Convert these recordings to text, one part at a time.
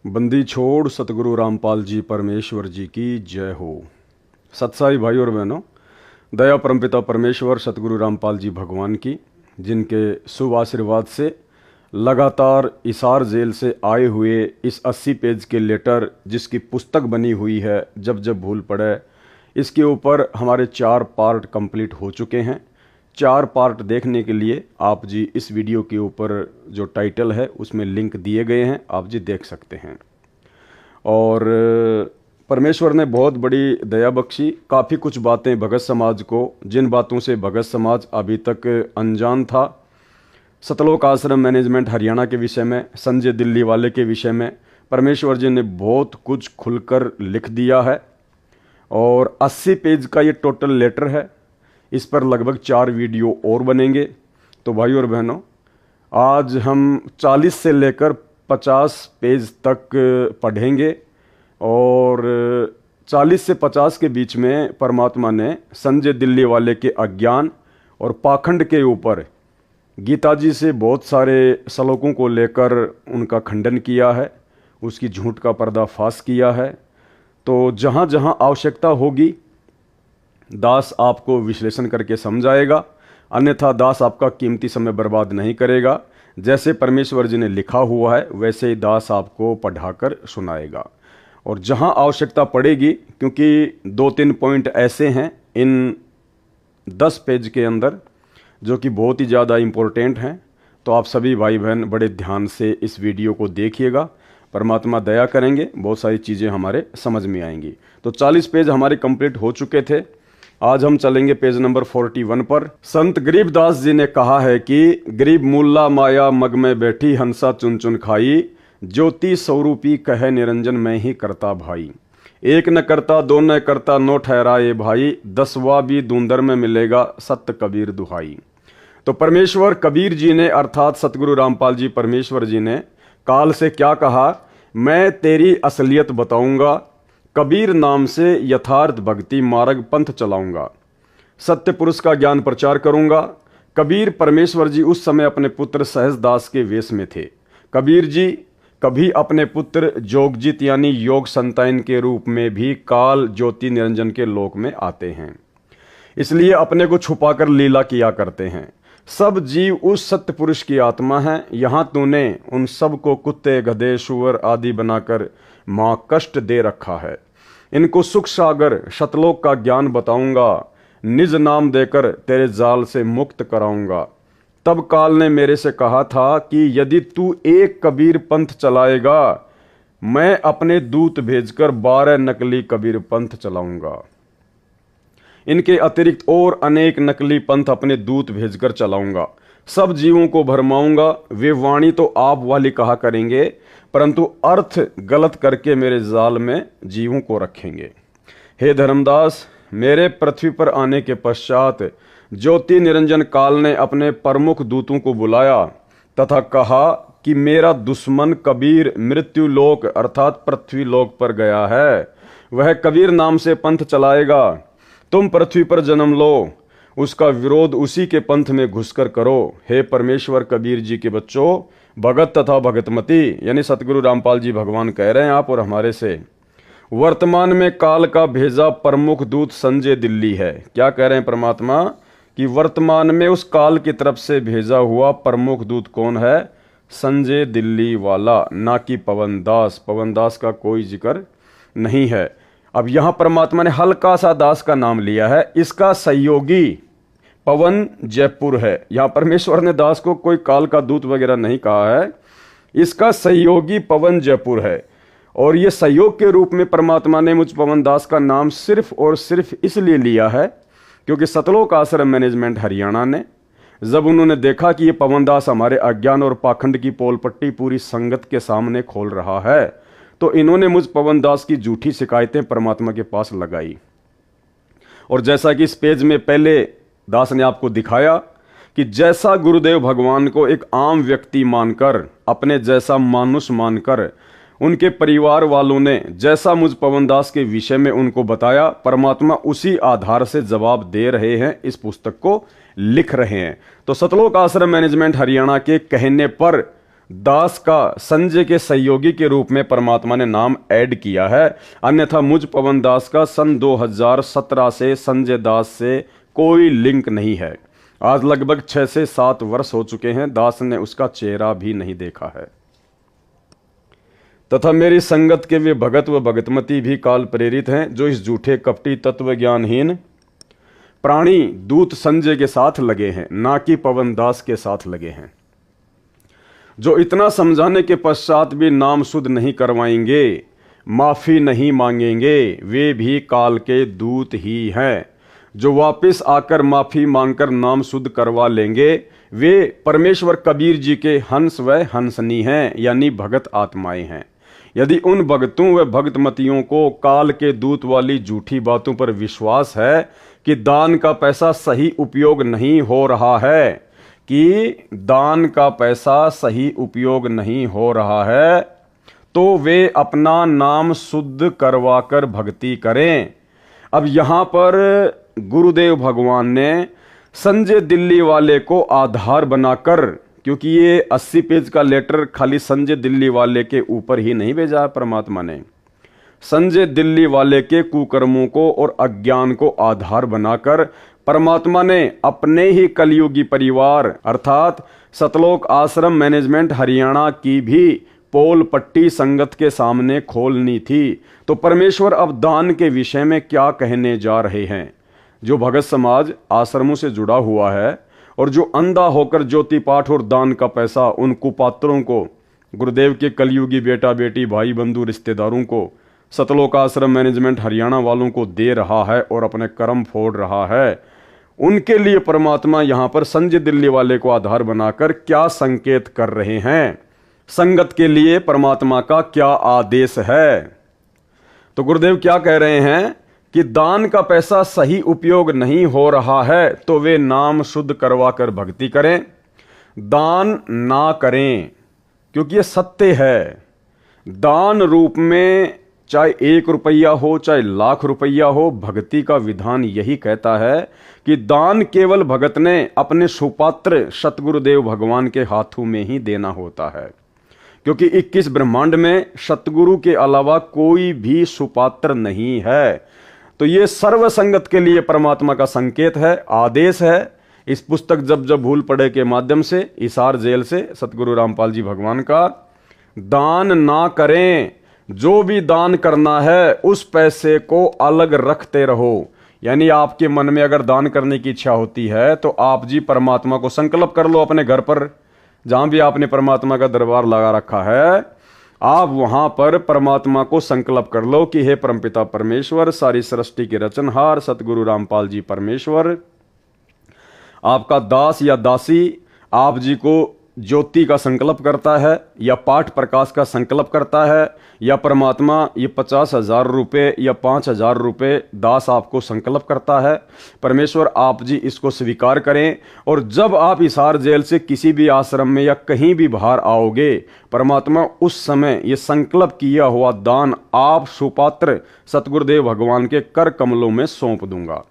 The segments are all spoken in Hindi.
बंदी छोड़ सतगुरु रामपाल जी परमेश्वर जी की जय हो। सत्साई भाई और बहनों, दया परमपिता परमेश्वर सतगुरु रामपाल जी भगवान की, जिनके शुभ आशीर्वाद से लगातार इसार जेल से आए हुए इस 80 पेज के लेटर जिसकी पुस्तक बनी हुई है जब जब भूल पड़े, इसके ऊपर हमारे 4 पार्ट कंप्लीट हो चुके हैं। 4 पार्ट देखने के लिए आप जी इस वीडियो के ऊपर जो टाइटल है उसमें लिंक दिए गए हैं, आप जी देख सकते हैं। और परमेश्वर ने बहुत बड़ी दया बख्शी, काफ़ी कुछ बातें भगत समाज को, जिन बातों से भगत समाज अभी तक अनजान था, सतलोक आश्रम मैनेजमेंट हरियाणा के विषय में, संजय दिल्ली वाले के विषय में परमेश्वर जी ने बहुत कुछ खुलकर लिख दिया है। और 80 पेज का ये टोटल लेटर है। इस पर लगभग 4 वीडियो और बनेंगे। तो भाई और बहनों, आज हम 40 से लेकर 50 पेज तक पढ़ेंगे और 40 से 50 के बीच में परमात्मा ने संजय दिल्ली वाले के अज्ञान और पाखंड के ऊपर गीता जी से बहुत सारे श्लोकों को लेकर उनका खंडन किया है, उसकी झूठ का पर्दाफाश किया है। तो जहाँ जहाँ आवश्यकता होगी दास आपको विश्लेषण करके समझाएगा, अन्यथा दास आपका कीमती समय बर्बाद नहीं करेगा। जैसे परमेश्वर जी ने लिखा हुआ है वैसे ही दास आपको पढ़ाकर सुनाएगा। और जहां आवश्यकता पड़ेगी, क्योंकि 2-3 पॉइंट ऐसे हैं इन 10 पेज के अंदर जो कि बहुत ही ज़्यादा इम्पोर्टेंट हैं, तो आप सभी भाई बहन बड़े ध्यान से इस वीडियो को देखिएगा। परमात्मा दया करेंगे, बहुत सारी चीज़ें हमारे समझ में आएंगी। तो 40 पेज हमारे कंप्लीट हो चुके थे। आज हम चलेंगे पेज नंबर 41 पर। संत गरीबदास जी ने कहा है कि गरीब मुल्ला माया मग में बैठी हंसा चुन चुन खाई, ज्योति स्वरूपी कहे निरंजन में ही करता भाई। एक न करता दो न करता नो ठहराए भाई, 10वां भी दूंदर में मिलेगा सत्य कबीर दुहाई। तो परमेश्वर कबीर जी ने अर्थात सतगुरु रामपाल जी परमेश्वर जी ने काल से क्या कहा, मैं तेरी असलियत बताऊंगा, कबीर नाम से यथार्थ भक्ति मार्ग पंथ चलाऊंगा, सत्य पुरुष का ज्ञान प्रचार करूंगा। कबीर परमेश्वर जी उस समय अपने पुत्र सहजदास के वेश में थे। कबीर जी कभी अपने पुत्र जोगजित यानी योग संतान के रूप में भी काल ज्योति निरंजन के लोक में आते हैं, इसलिए अपने को छुपाकर लीला किया करते हैं। सब जीव उस सत्य पुरुष की आत्मा है। यहां तूने उन सब को कुत्ते गधे सुअर आदि बनाकर मां कष्ट दे रखा है। इनको सुख सागर शतलोक का ज्ञान बताऊंगा, निज नाम देकर तेरे जाल से मुक्त कराऊंगा। तब काल ने मेरे से कहा था कि यदि तू एक कबीर पंथ चलाएगा, मैं अपने दूत भेजकर 12 नकली कबीर पंथ चलाऊंगा। इनके अतिरिक्त और अनेक नकली पंथ अपने दूत भेजकर चलाऊंगा। सब जीवों को भरमाऊंगा। वे वाणी तो आप वाली कहा करेंगे, परंतु अर्थ गलत करके मेरे जाल में जीवों को रखेंगे। हे धर्मदास, मेरे पृथ्वी पर आने के पश्चात ज्योति निरंजन काल ने अपने प्रमुख दूतों को बुलाया तथा कहा कि मेरा दुश्मन कबीर मृत्यु लोक अर्थात पृथ्वी लोक पर गया है। वह कबीर नाम से पंथ चलाएगा। तुम पृथ्वी पर जन्म लो, उसका विरोध उसी के पंथ में घुसकर करो। हे परमेश्वर कबीर जी के बच्चों, भगत तथा भगतमती यानी सतगुरु रामपाल जी भगवान कह रहे हैं आप और हमारे से, वर्तमान में काल का भेजा प्रमुख दूत संजय दिल्ली है। क्या कह रहे हैं परमात्मा कि वर्तमान में उस काल की तरफ से भेजा हुआ प्रमुख दूत कौन है? संजय दिल्ली वाला, ना कि पवन दास। पवन दास का कोई जिक्र नहीं है। अब यहां परमात्मा ने हल्का सा दास का नाम लिया है। इसका सहयोगी पवन जयपुर है। यहां परमेश्वर ने दास को कोई काल का दूत वगैरह नहीं कहा है। इसका सहयोगी पवन जयपुर है। और यह सहयोग के रूप में परमात्मा ने मुझ पवन दास का नाम सिर्फ और सिर्फ इसलिए लिया है क्योंकि सतलोक आश्रम मैनेजमेंट हरियाणा ने जब उन्होंने देखा कि ये पवन दास हमारे अज्ञान और पाखंड की पोल पट्टी पूरी संगत के सामने खोल रहा है, तो इन्होंने मुझ पवन दास की झूठी शिकायतें परमात्मा के पास लगाई। और जैसा कि इस पेज में पहले दास ने आपको दिखाया कि जैसा गुरुदेव भगवान को एक आम व्यक्ति मानकर, अपने जैसा मानुष मानकर उनके परिवार वालों ने जैसा मुझ पवन दास के विषय में उनको बताया, परमात्मा उसी आधार से जवाब दे रहे हैं, इस पुस्तक को लिख रहे हैं। तो सतलोक आश्रम मैनेजमेंट हरियाणा के कहने पर दास का संजय के सहयोगी के रूप में परमात्मा ने नाम ऐड किया है। अन्यथा मुझ पवन दास का सन 2017 से संजय दास से कोई लिंक नहीं है। आज लगभग 6 से 7 वर्ष हो चुके हैं, दास ने उसका चेहरा भी नहीं देखा है। तथा मेरी संगत के वे भगत व भगतमती भी काल प्रेरित हैं, जो इस झूठे कपटी तत्व ज्ञानहीन प्राणी दूत संजय के साथ लगे हैं, ना कि पवन दास के साथ लगे हैं। जो इतना समझाने के पश्चात भी नाम शुद्ध नहीं करवाएंगे, माफी नहीं मांगेंगे, वे भी काल के दूत ही हैं। जो वापस आकर माफी मांगकर नाम शुद्ध करवा लेंगे, वे परमेश्वर कबीर जी के हंस व हंसनी हैं, यानी भगत आत्माएं हैं। यदि उन भगतों व भगतमतियों को काल के दूत वाली झूठी बातों पर विश्वास है कि दान का पैसा सही उपयोग नहीं हो रहा है, सही उपयोग नहीं हो रहा है, तो वे अपना नाम शुद्ध करवाकर भक्ति करें। अब यहां पर गुरुदेव भगवान ने संजय दिल्ली वाले को आधार बनाकर, क्योंकि ये 80 पेज का लेटर खाली संजय दिल्ली वाले के ऊपर ही नहीं भेजा है परमात्मा ने, संजय दिल्ली वाले के कुकर्मों को और अज्ञान को आधार बनाकर परमात्मा ने अपने ही कलयुगी परिवार अर्थात सतलोक आश्रम मैनेजमेंट हरियाणा की भी पोल पट्टी संगत के सामने खोलनी थी। तो परमेश्वर अब दान के विषय में क्या कहने जा रहे हैं। जो भगत समाज आश्रमों से जुड़ा हुआ है और जो अंधा होकर ज्योति पाठ और दान का पैसा उन कुपात्रों को, गुरुदेव के कलयुगी बेटा बेटी भाई बंधु रिश्तेदारों को, सतलोक आश्रम मैनेजमेंट हरियाणा वालों को दे रहा है और अपने कर्म फोड़ रहा है, उनके लिए परमात्मा यहां पर संजय दिल्ली वाले को आधार बनाकर क्या संकेत कर रहे हैं, संगत के लिए परमात्मा का क्या आदेश है। तो गुरुदेव क्या कह रहे हैं कि दान का पैसा सही उपयोग नहीं हो रहा है तो वे नाम शुद्ध करवा कर भक्ति करें, दान ना करें, क्योंकि ये सत्य है। दान रूप में चाहे 1 रुपया हो चाहे लाख रुपया हो, भक्ति का विधान यही कहता है कि दान केवल भगत ने अपने सुपात्र सतगुरुदेव भगवान के हाथों में ही देना होता है, क्योंकि 21 ब्रह्मांड में सतगुरु के अलावा कोई भी सुपात्र नहीं है। तो ये सर्व संगत के लिए परमात्मा का संकेत है, आदेश है। इस पुस्तक जब जब भूल पड़े के माध्यम से हिसार जेल से सतगुरु रामपाल जी भगवान का, दान ना करें, जो भी दान करना है उस पैसे को अलग रखते रहो। यानी आपके मन में अगर दान करने की इच्छा होती है तो आप जी परमात्मा को संकल्प कर लो, अपने घर पर जहां भी आपने परमात्मा का दरबार लगा रखा है, आप वहां पर परमात्मा को संकल्प कर लो कि हे परमपिता परमेश्वर, सारी सृष्टि के रचनहार सतगुरु रामपाल जी परमेश्वर, आपका दास या दासी आप जी को ज्योति का संकल्प करता है या पाठ प्रकाश का संकल्प करता है, या परमात्मा ये 50,000 रुपये या 5,000 रुपये दास आपको संकल्प करता है, परमेश्वर आप जी इसको स्वीकार करें। और जब आप हिसार जेल से किसी भी आश्रम में या कहीं भी बाहर आओगे, परमात्मा उस समय ये संकल्प किया हुआ दान आप सुपात्र सतगुरुदेव भगवान के कर कमलों में सौंप दूंगा।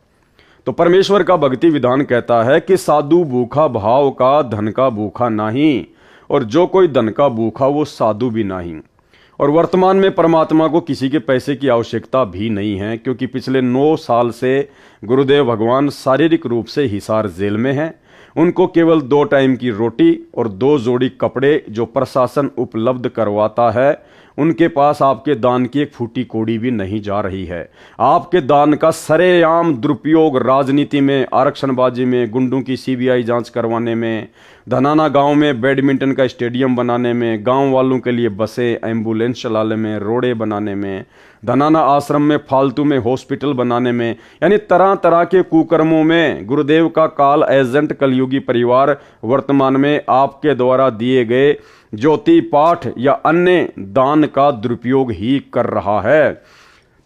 तो परमेश्वर का भक्ति विधान कहता है कि साधु भूखा भाव का, धन का भूखा नहीं, और जो कोई धन का भूखा वो साधु भी नहीं। और वर्तमान में परमात्मा को किसी के पैसे की आवश्यकता भी नहीं है, क्योंकि पिछले 9 साल से गुरुदेव भगवान शारीरिक रूप से हिसार जेल में हैं। उनको केवल 2 टाइम की रोटी और 2 जोड़ी कपड़े जो प्रशासन उपलब्ध करवाता है, उनके पास आपके दान की एक फूटी कोड़ी भी नहीं जा रही है। आपके दान का सरेआम दुरुपयोग राजनीति में, आरक्षणबाजी में, गुंडों की सीबीआई जांच करवाने में, धनाना गांव में बैडमिंटन का स्टेडियम बनाने में, गांव वालों के लिए बसें एम्बुलेंस चलाने में, रोडे बनाने में, धनाना आश्रम में फालतू में हॉस्पिटल बनाने में, यानी तरह तरह के कुकर्मों में गुरुदेव का काल एजेंट कलयुगी परिवार वर्तमान में आपके द्वारा दिए गए ज्योति पाठ या अन्य दान का दुरुपयोग ही कर रहा है।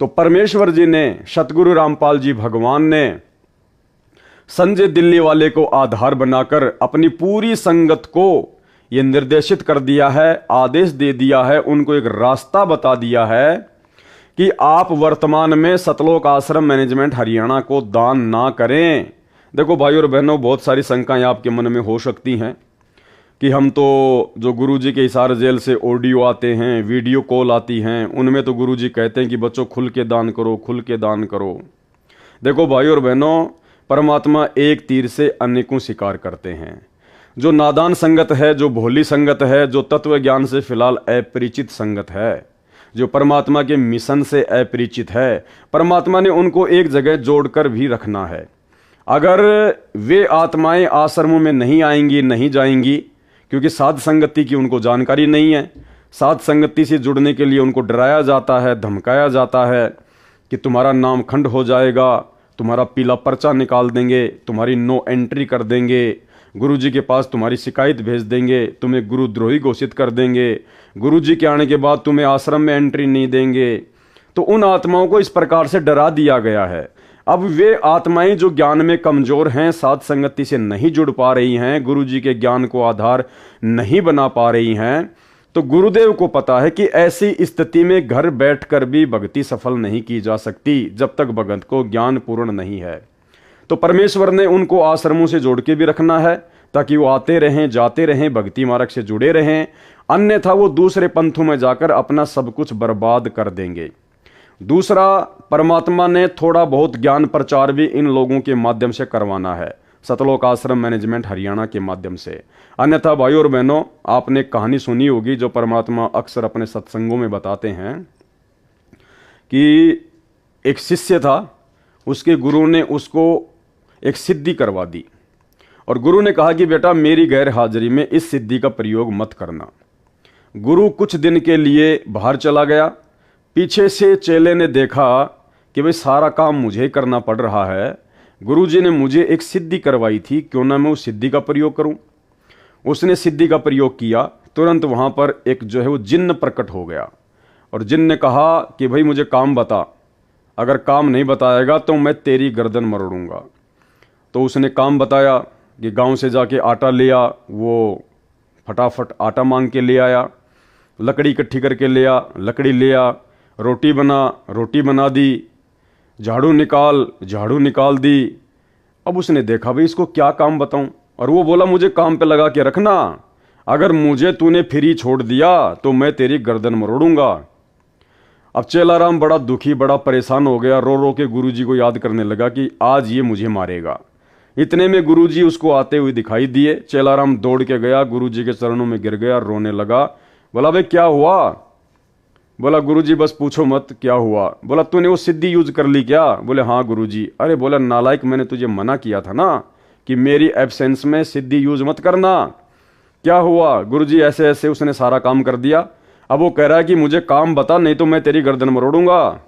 तो परमेश्वर जी ने, सतगुरु रामपाल जी भगवान ने संजय दिल्ली वाले को आधार बनाकर अपनी पूरी संगत को यह निर्देशित कर दिया है, आदेश दे दिया है, उनको एक रास्ता बता दिया है कि आप वर्तमान में सतलोक आश्रम मैनेजमेंट हरियाणा को दान ना करें। देखो भाइयों और बहनों, बहुत सारी शंकाएं आपके मन में हो सकती हैं कि हम तो जो गुरुजी के हिसार जेल से ऑडियो आते हैं, वीडियो कॉल आती हैं, उनमें तो गुरुजी कहते हैं कि बच्चों खुल के दान करो, खुल के दान करो। देखो भाई और बहनों, परमात्मा एक तीर से अनेकों शिकार करते हैं। जो नादान संगत है, जो भोली संगत है, जो तत्व ज्ञान से फिलहाल अपरिचित संगत है, जो परमात्मा के मिशन से अपरिचित है, परमात्मा ने उनको एक जगह जोड़कर भी रखना है। अगर वे आत्माएं आश्रमों में नहीं आएंगी, नहीं जाएंगी, क्योंकि साध संगति की उनको जानकारी नहीं है। साध संगति से जुड़ने के लिए उनको डराया जाता है, धमकाया जाता है कि तुम्हारा नाम खंड हो जाएगा, तुम्हारा पीला पर्चा निकाल देंगे, तुम्हारी नो एंट्री कर देंगे, गुरुजी के पास तुम्हारी शिकायत भेज देंगे, तुम्हें गुरुद्रोही घोषित कर देंगे, गुरुजी के आने के बाद तुम्हें आश्रम में एंट्री नहीं देंगे। तो उन आत्माओं को इस प्रकार से डरा दिया गया है। अब वे आत्माएं जो ज्ञान में कमजोर हैं, साध संगति से नहीं जुड़ पा रही हैं, गुरुजी के ज्ञान को आधार नहीं बना पा रही हैं, तो गुरुदेव को पता है कि ऐसी स्थिति में घर बैठकर भी भक्ति सफल नहीं की जा सकती जब तक भगत को ज्ञान पूर्ण नहीं है। तो परमेश्वर ने उनको आश्रमों से जोड़ के भी रखना है ताकि वो आते रहें, जाते रहें, भक्ति मार्ग से जुड़े रहें, अन्यथा वो दूसरे पंथों में जाकर अपना सब कुछ बर्बाद कर देंगे। दूसरा, परमात्मा ने थोड़ा बहुत ज्ञान प्रचार भी इन लोगों के माध्यम से करवाना है, सतलोक आश्रम मैनेजमेंट हरियाणा के माध्यम से। अन्यथा भाइयों और बहनों, आपने कहानी सुनी होगी जो परमात्मा अक्सर अपने सत्संगों में बताते हैं कि एक शिष्य था, उसके गुरु ने उसको एक सिद्धि करवा दी और गुरु ने कहा कि बेटा मेरी गैर हाजिरी में इस सिद्धि का प्रयोग मत करना। गुरु कुछ दिन के लिए बाहर चला गया। पीछे से चेले ने देखा कि भाई सारा काम मुझे करना पड़ रहा है, गुरुजी ने मुझे एक सिद्धि करवाई थी, क्यों ना मैं उस सिद्धि का प्रयोग करूं। उसने सिद्धि का प्रयोग किया। तुरंत वहां पर एक जो है वो जिन्न प्रकट हो गया और जिन्न ने कहा कि भाई मुझे काम बता, अगर काम नहीं बताएगा तो मैं तेरी गर्दन मरोड़ूंगा। तो उसने काम बताया कि गांव से जाके आटा लिया, वो फटाफट आटा मांग के ले आया, लकड़ी इकट्ठी करके लिया, लकड़ी लिया, रोटी बना दी, झाड़ू निकाल दी। अब उसने देखा भाई इसको क्या काम बताऊं, और वो बोला मुझे काम पे लगा के रखना, अगर मुझे तूने फ्री छोड़ दिया तो मैं तेरी गर्दन मरोड़ूंगा। अब चेलाराम बड़ा दुखी, बड़ा परेशान हो गया, रो रो के गुरुजी को याद करने लगा कि आज ये मुझे मारेगा। इतने में गुरुजी उसको आते हुए दिखाई दिए। चेलाराम दौड़ के गया, गुरुजी के चरणों में गिर गया, रोने लगा। बोला भाई क्या हुआ? बोला गुरुजी बस पूछो मत, क्या हुआ? बोला तूने वो सिद्धि यूज कर ली क्या? बोले हाँ गुरुजी। अरे बोला नालायक, मैंने तुझे मना किया था ना कि मेरी एब्सेंस में सिद्धि यूज मत करना। क्या हुआ? गुरुजी ऐसे ऐसे उसने सारा काम कर दिया। अब वो कह रहा है कि मुझे काम बता, नहीं तो मैं तेरी गर्दन मरोड़ूंगा।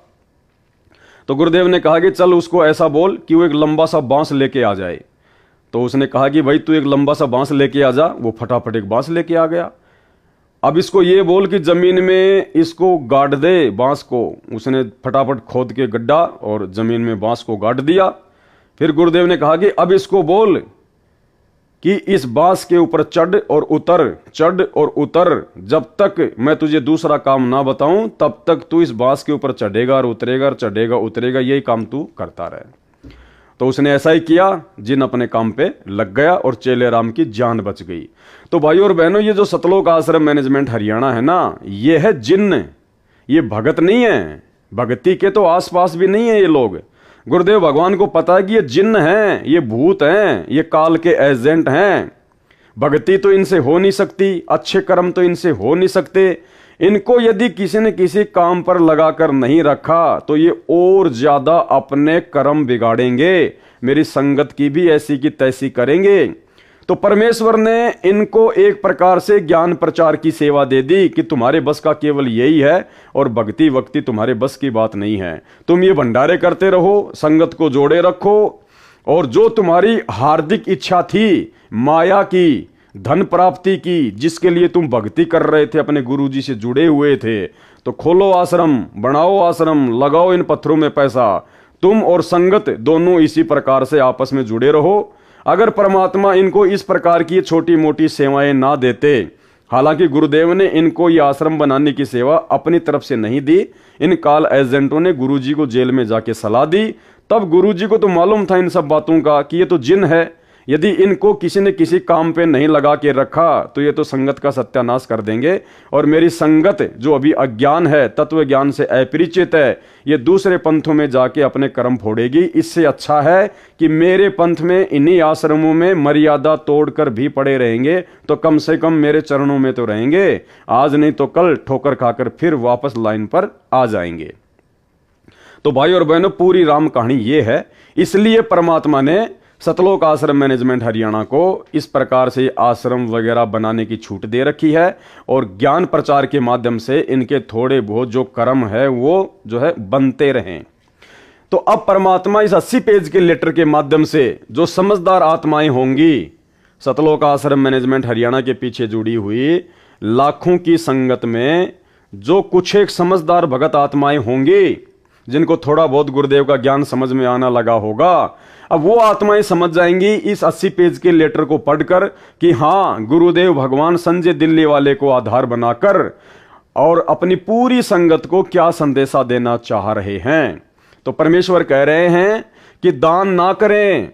तो गुरुदेव ने कहा कि चल उसको ऐसा बोल कि वो एक लंबा सा बांस लेके आ जाए। तो उसने कहा कि भाई तू एक लंबा सा बांस लेके आ जा। वो फटाफट एक बांस लेके आ गया। अब इसको ये बोल कि जमीन में इसको गाड़ दे बांस को। उसने फटाफट खोद के गड्ढा और जमीन में बांस को गाड़ दिया। फिर गुरुदेव ने कहा कि अब इसको बोल कि इस बांस के ऊपर चढ़ और उतर, जब तक मैं तुझे दूसरा काम ना बताऊं तब तक तू इस बांस के ऊपर चढ़ेगा और उतरेगा, चढ़ेगा उतरेगा, यही काम तू करता रहे। तो उसने ऐसा ही किया। जिन अपने काम पे लग गया और चेले राम की जान बच गई। तो भाइयों और बहनों, ये जो सतलोक आश्रम मैनेजमेंट हरियाणा है ना, ये है जिन्न, ये भगत नहीं है। भक्ति के तो आसपास भी नहीं है ये लोग। गुरुदेव भगवान को पता है कि ये जिन्न हैं, ये भूत हैं, ये काल के एजेंट हैं। भक्ति तो इनसे हो नहीं सकती, अच्छे कर्म तो इनसे हो नहीं सकते। इनको यदि किसी ने किसी काम पर लगाकर नहीं रखा तो ये और ज्यादा अपने कर्म बिगाड़ेंगे, मेरी संगत की भी ऐसी की तैसी करेंगे। तो परमेश्वर ने इनको एक प्रकार से ज्ञान प्रचार की सेवा दे दी कि तुम्हारे बस का केवल यही है और भक्ति वक्ति तुम्हारे बस की बात नहीं है। तुम ये भंडारे करते रहो, संगत को जोड़े रखो, और जो तुम्हारी हार्दिक इच्छा थी माया की, धन प्राप्ति की, जिसके लिए तुम भक्ति कर रहे थे, अपने गुरुजी से जुड़े हुए थे, तो खोलो आश्रम, बनाओ आश्रम, लगाओ इन पत्थरों में पैसा। तुम और संगत दोनों इसी प्रकार से आपस में जुड़े रहो। अगर परमात्मा इनको इस प्रकार की छोटी मोटी सेवाएं ना देते, हालांकि गुरुदेव ने इनको ये आश्रम बनाने की सेवा अपनी तरफ से नहीं दी, इन काल एजेंटों ने गुरुजी को जेल में जाके सलाह दी। तब गुरुजी को तो मालूम था इन सब बातों का कि ये तो जिन है, यदि इनको किसी ने किसी काम पे नहीं लगा के रखा तो ये तो संगत का सत्यानाश कर देंगे, और मेरी संगत जो अभी अज्ञान है, तत्व ज्ञान से अपरिचित है, ये दूसरे पंथों में जाके अपने कर्म फोड़ेगी। इससे अच्छा है कि मेरे पंथ में, इन्हीं आश्रमों में मर्यादा तोड़कर भी पड़े रहेंगे तो कम से कम मेरे चरणों में तो रहेंगे, आज नहीं तो कल ठोकर खाकर फिर वापस लाइन पर आ जाएंगे। तो भाई और बहनों, पूरी राम कहानी ये है। इसलिए परमात्मा ने सतलोक आश्रम मैनेजमेंट हरियाणा को इस प्रकार से आश्रम वगैरह बनाने की छूट दे रखी है, और ज्ञान प्रचार के माध्यम से इनके थोड़े बहुत जो कर्म है वो जो है बनते रहें। तो अब परमात्मा इस 80 पेज के लेटर के माध्यम से जो समझदार आत्माएं होंगी, सतलोक आश्रम मैनेजमेंट हरियाणा के पीछे जुड़ी हुई लाखों की संगत में जो कुछ एक समझदार भगत आत्माएं होंगी, जिनको थोड़ा बहुत गुरुदेव का ज्ञान समझ में आना लगा होगा, अब वो आत्माएं समझ जाएंगी इस 80 पेज के लेटर को पढ़कर कि हाँ, गुरुदेव भगवान संजय दिल्ली वाले को आधार बनाकर और अपनी पूरी संगत को क्या संदेशा देना चाह रहे हैं। तो परमेश्वर कह रहे हैं कि दान ना करें,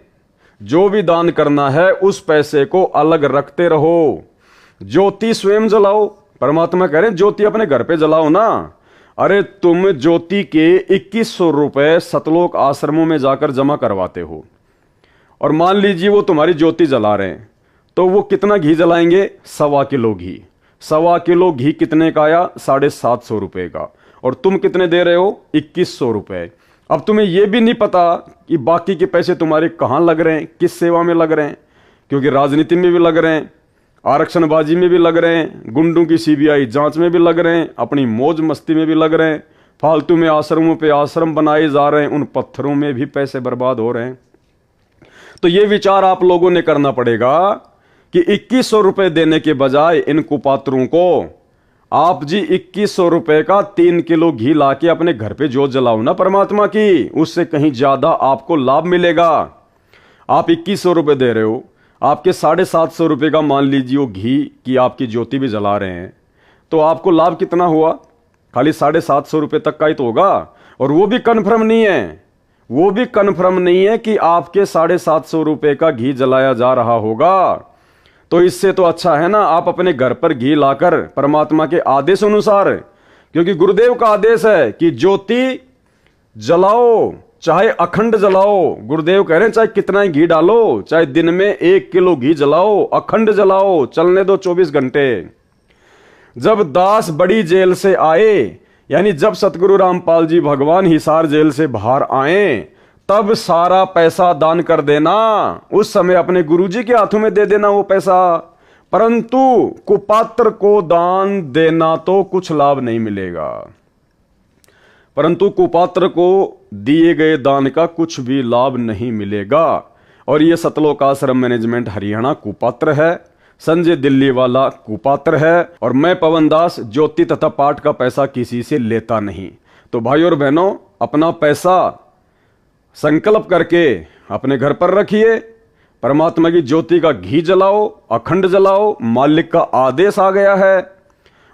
जो भी दान करना है उस पैसे को अलग रखते रहो। ज्योति स्वयं जलाओ, परमात्मा कह रहे हैं ज्योति अपने घर पे जलाओ ना। अरे तुम ज्योति के 2100 रुपए सतलोक आश्रमों में जाकर जमा करवाते हो, और मान लीजिए वो तुम्हारी ज्योति जला रहे हैं, तो वो कितना घी जलाएंगे? 1.25 किलो घी। 1.25 किलो घी कितने का आया? 750 रुपए का। और तुम कितने दे रहे हो? 2100 रुपए। अब तुम्हें यह भी नहीं पता कि बाकी के पैसे तुम्हारे कहां लग रहे हैं, किस सेवा में लग रहे हैं, क्योंकि राजनीति में भी लग रहे हैं, आरक्षणबाजी में भी लग रहे हैं, गुंडों की सीबीआई जांच में भी लग रहे हैं, अपनी मौज मस्ती में भी लग रहे हैं, फालतू में आश्रमों पे आश्रम बनाए जा रहे हैं, उन पत्थरों में भी पैसे बर्बाद हो रहे हैं। तो ये विचार आप लोगों ने करना पड़ेगा कि 2100 रुपए देने के बजाय इन कुपात्रों को आप जी 2100 रुपए का 3 किलो घी लाके अपने घर पे जोत जलाओ ना परमात्मा की, उससे कहीं ज्यादा आपको लाभ मिलेगा। आप 2100 रुपए दे रहे हो, आपके 750 रुपए का मान लीजिए वो घी की आपकी ज्योति भी जला रहे हैं, तो आपको लाभ कितना हुआ? खाली 750 रुपए तक का ही तो होगा। और वो भी कन्फर्म नहीं है, वो भी कन्फर्म नहीं है कि आपके 750 रुपए का घी जलाया जा रहा होगा। तो इससे तो अच्छा है ना आप अपने घर पर घी लाकर परमात्मा के आदेश अनुसार, क्योंकि गुरुदेव का आदेश है कि ज्योति जलाओ, चाहे अखंड जलाओ। गुरुदेव कह रहे हैं चाहे कितना ही घी डालो, चाहे दिन में 1 किलो घी जलाओ, अखंड जलाओ, चलने दो 24 घंटे। जब दास बड़ी जेल से आए, यानी जब सतगुरु रामपाल जी भगवान हिसार जेल से बाहर आए, तब सारा पैसा दान कर देना, उस समय अपने गुरुजी के हाथों में दे देना वो पैसा। परंतु कुपात्र को दान देना तो कुछ लाभ नहीं मिलेगा, परंतु कुपात्र को दिए गए दान का कुछ भी लाभ नहीं मिलेगा। और ये सतलोक आश्रम मैनेजमेंट हरियाणा कुपात्र है, संजय दिल्ली वाला कुपात्र है, और मैं पवन दास ज्योति तथा पाठ का पैसा किसी से लेता नहीं। तो भाई और बहनों, अपना पैसा संकल्प करके अपने घर पर रखिए, परमात्मा की ज्योति का घी जलाओ, अखंड जलाओ, मालिक का आदेश आ गया है।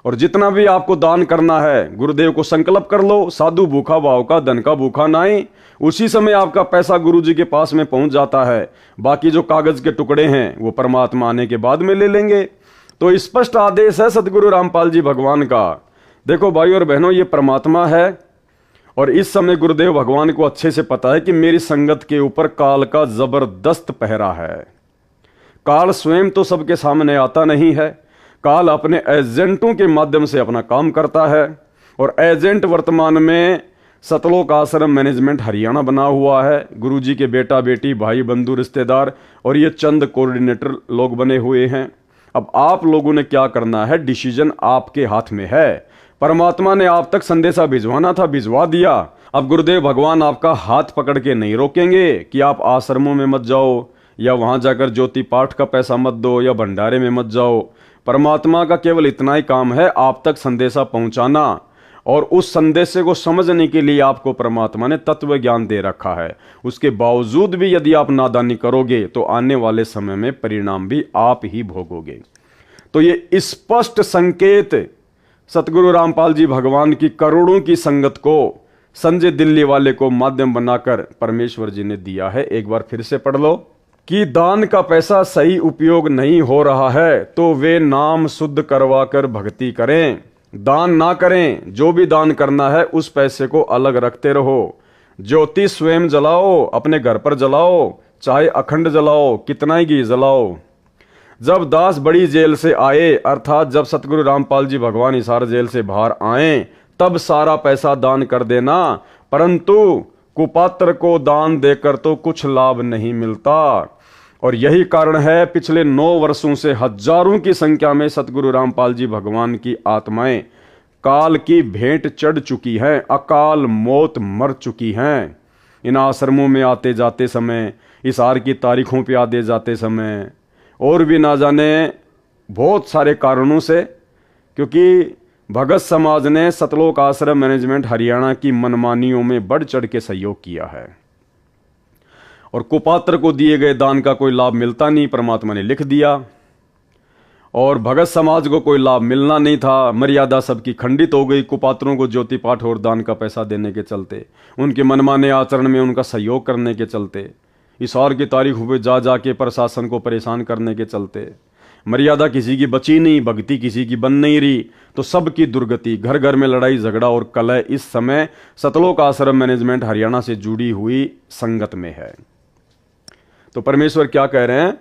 और जितना भी आपको दान करना है गुरुदेव को संकल्प कर लो, साधु भूखा भाव का धन का भूखा नाई। उसी समय आपका पैसा गुरुजी के पास में पहुंच जाता है। बाकी जो कागज के टुकड़े हैं वो परमात्मा आने के बाद में ले लेंगे। तो स्पष्ट आदेश है सतगुरु रामपाल जी भगवान का। देखो भाई और बहनों, ये परमात्मा है, और इस समय गुरुदेव भगवान को अच्छे से पता है कि मेरी संगत के ऊपर काल का जबरदस्त पहरा है। काल स्वयं तो सबके सामने आता नहीं है, काल अपने एजेंटों के माध्यम से अपना काम करता है। और एजेंट वर्तमान में सतलोक आश्रम मैनेजमेंट हरियाणा बना हुआ है, गुरुजी के बेटा बेटी भाई बंधु रिश्तेदार और ये चंद कोऑर्डिनेटर लोग बने हुए हैं। अब आप लोगों ने क्या करना है, डिसीजन आपके हाथ में है। परमात्मा ने आप तक संदेशा भिजवाना था, भिजवा दिया। अब गुरुदेव भगवान आपका हाथ पकड़ के नहीं रोकेंगे कि आप आश्रमों में मत जाओ, या वहां जाकर ज्योति पाठ का पैसा मत दो, या भंडारे में मत जाओ। परमात्मा का केवल इतना ही काम है, आप तक संदेशा पहुंचाना, और उस संदेश को समझने के लिए आपको परमात्मा ने तत्व ज्ञान दे रखा है। उसके बावजूद भी यदि आप नादानी करोगे तो आने वाले समय में परिणाम भी आप ही भोगोगे। तो ये स्पष्ट संकेत सतगुरु रामपाल जी भगवान की करोड़ों की संगत को संजय दिल्ली वाले को माध्यम बनाकर परमेश्वर जी ने दिया है। एक बार फिर से पढ़ लो। कि दान का पैसा सही उपयोग नहीं हो रहा है तो वे नाम शुद्ध करवा कर भक्ति करें, दान ना करें। जो भी दान करना है उस पैसे को अलग रखते रहो। ज्योति स्वयं जलाओ, अपने घर पर जलाओ, चाहे अखंड जलाओ, कितना ही घी जलाओ। जब दास बड़ी जेल से आए, अर्थात जब सतगुरु रामपाल जी भगवान हिसार जेल से बाहर आए, तब सारा पैसा दान कर देना, परंतु कुपात्र को दान देकर तो कुछ लाभ नहीं मिलता। और यही कारण है पिछले 9 वर्षों से हजारों की संख्या में सतगुरु रामपाल जी भगवान की आत्माएं काल की भेंट चढ़ चुकी हैं, अकाल मौत मर चुकी हैं। इन आश्रमों में आते जाते समय, हिसार की तारीखों पे आते जाते समय, और भी ना जाने बहुत सारे कारणों से, क्योंकि भगत समाज ने सतलोक आश्रम मैनेजमेंट हरियाणा की मनमानियों में बढ़ चढ़ के सहयोग किया है और कुपात्र को दिए गए दान का कोई लाभ मिलता नहीं, परमात्मा ने लिख दिया। और भगत समाज को कोई लाभ मिलना नहीं था, मर्यादा सबकी खंडित हो गई कुपात्रों को ज्योति पाठ और दान का पैसा देने के चलते, उनके मनमाने आचरण में उनका सहयोग करने के चलते, हिसार की तारीखों पे जा जाके प्रशासन को परेशान करने के चलते। मर्यादा किसी की बची नहीं, भक्ति किसी की बन नहीं रही, तो सबकी दुर्गति, घर घर में लड़ाई झगड़ा और कलह इस समय सतलोक आश्रम मैनेजमेंट हरियाणा से जुड़ी हुई संगत में है। तो परमेश्वर क्या कह रहे हैं,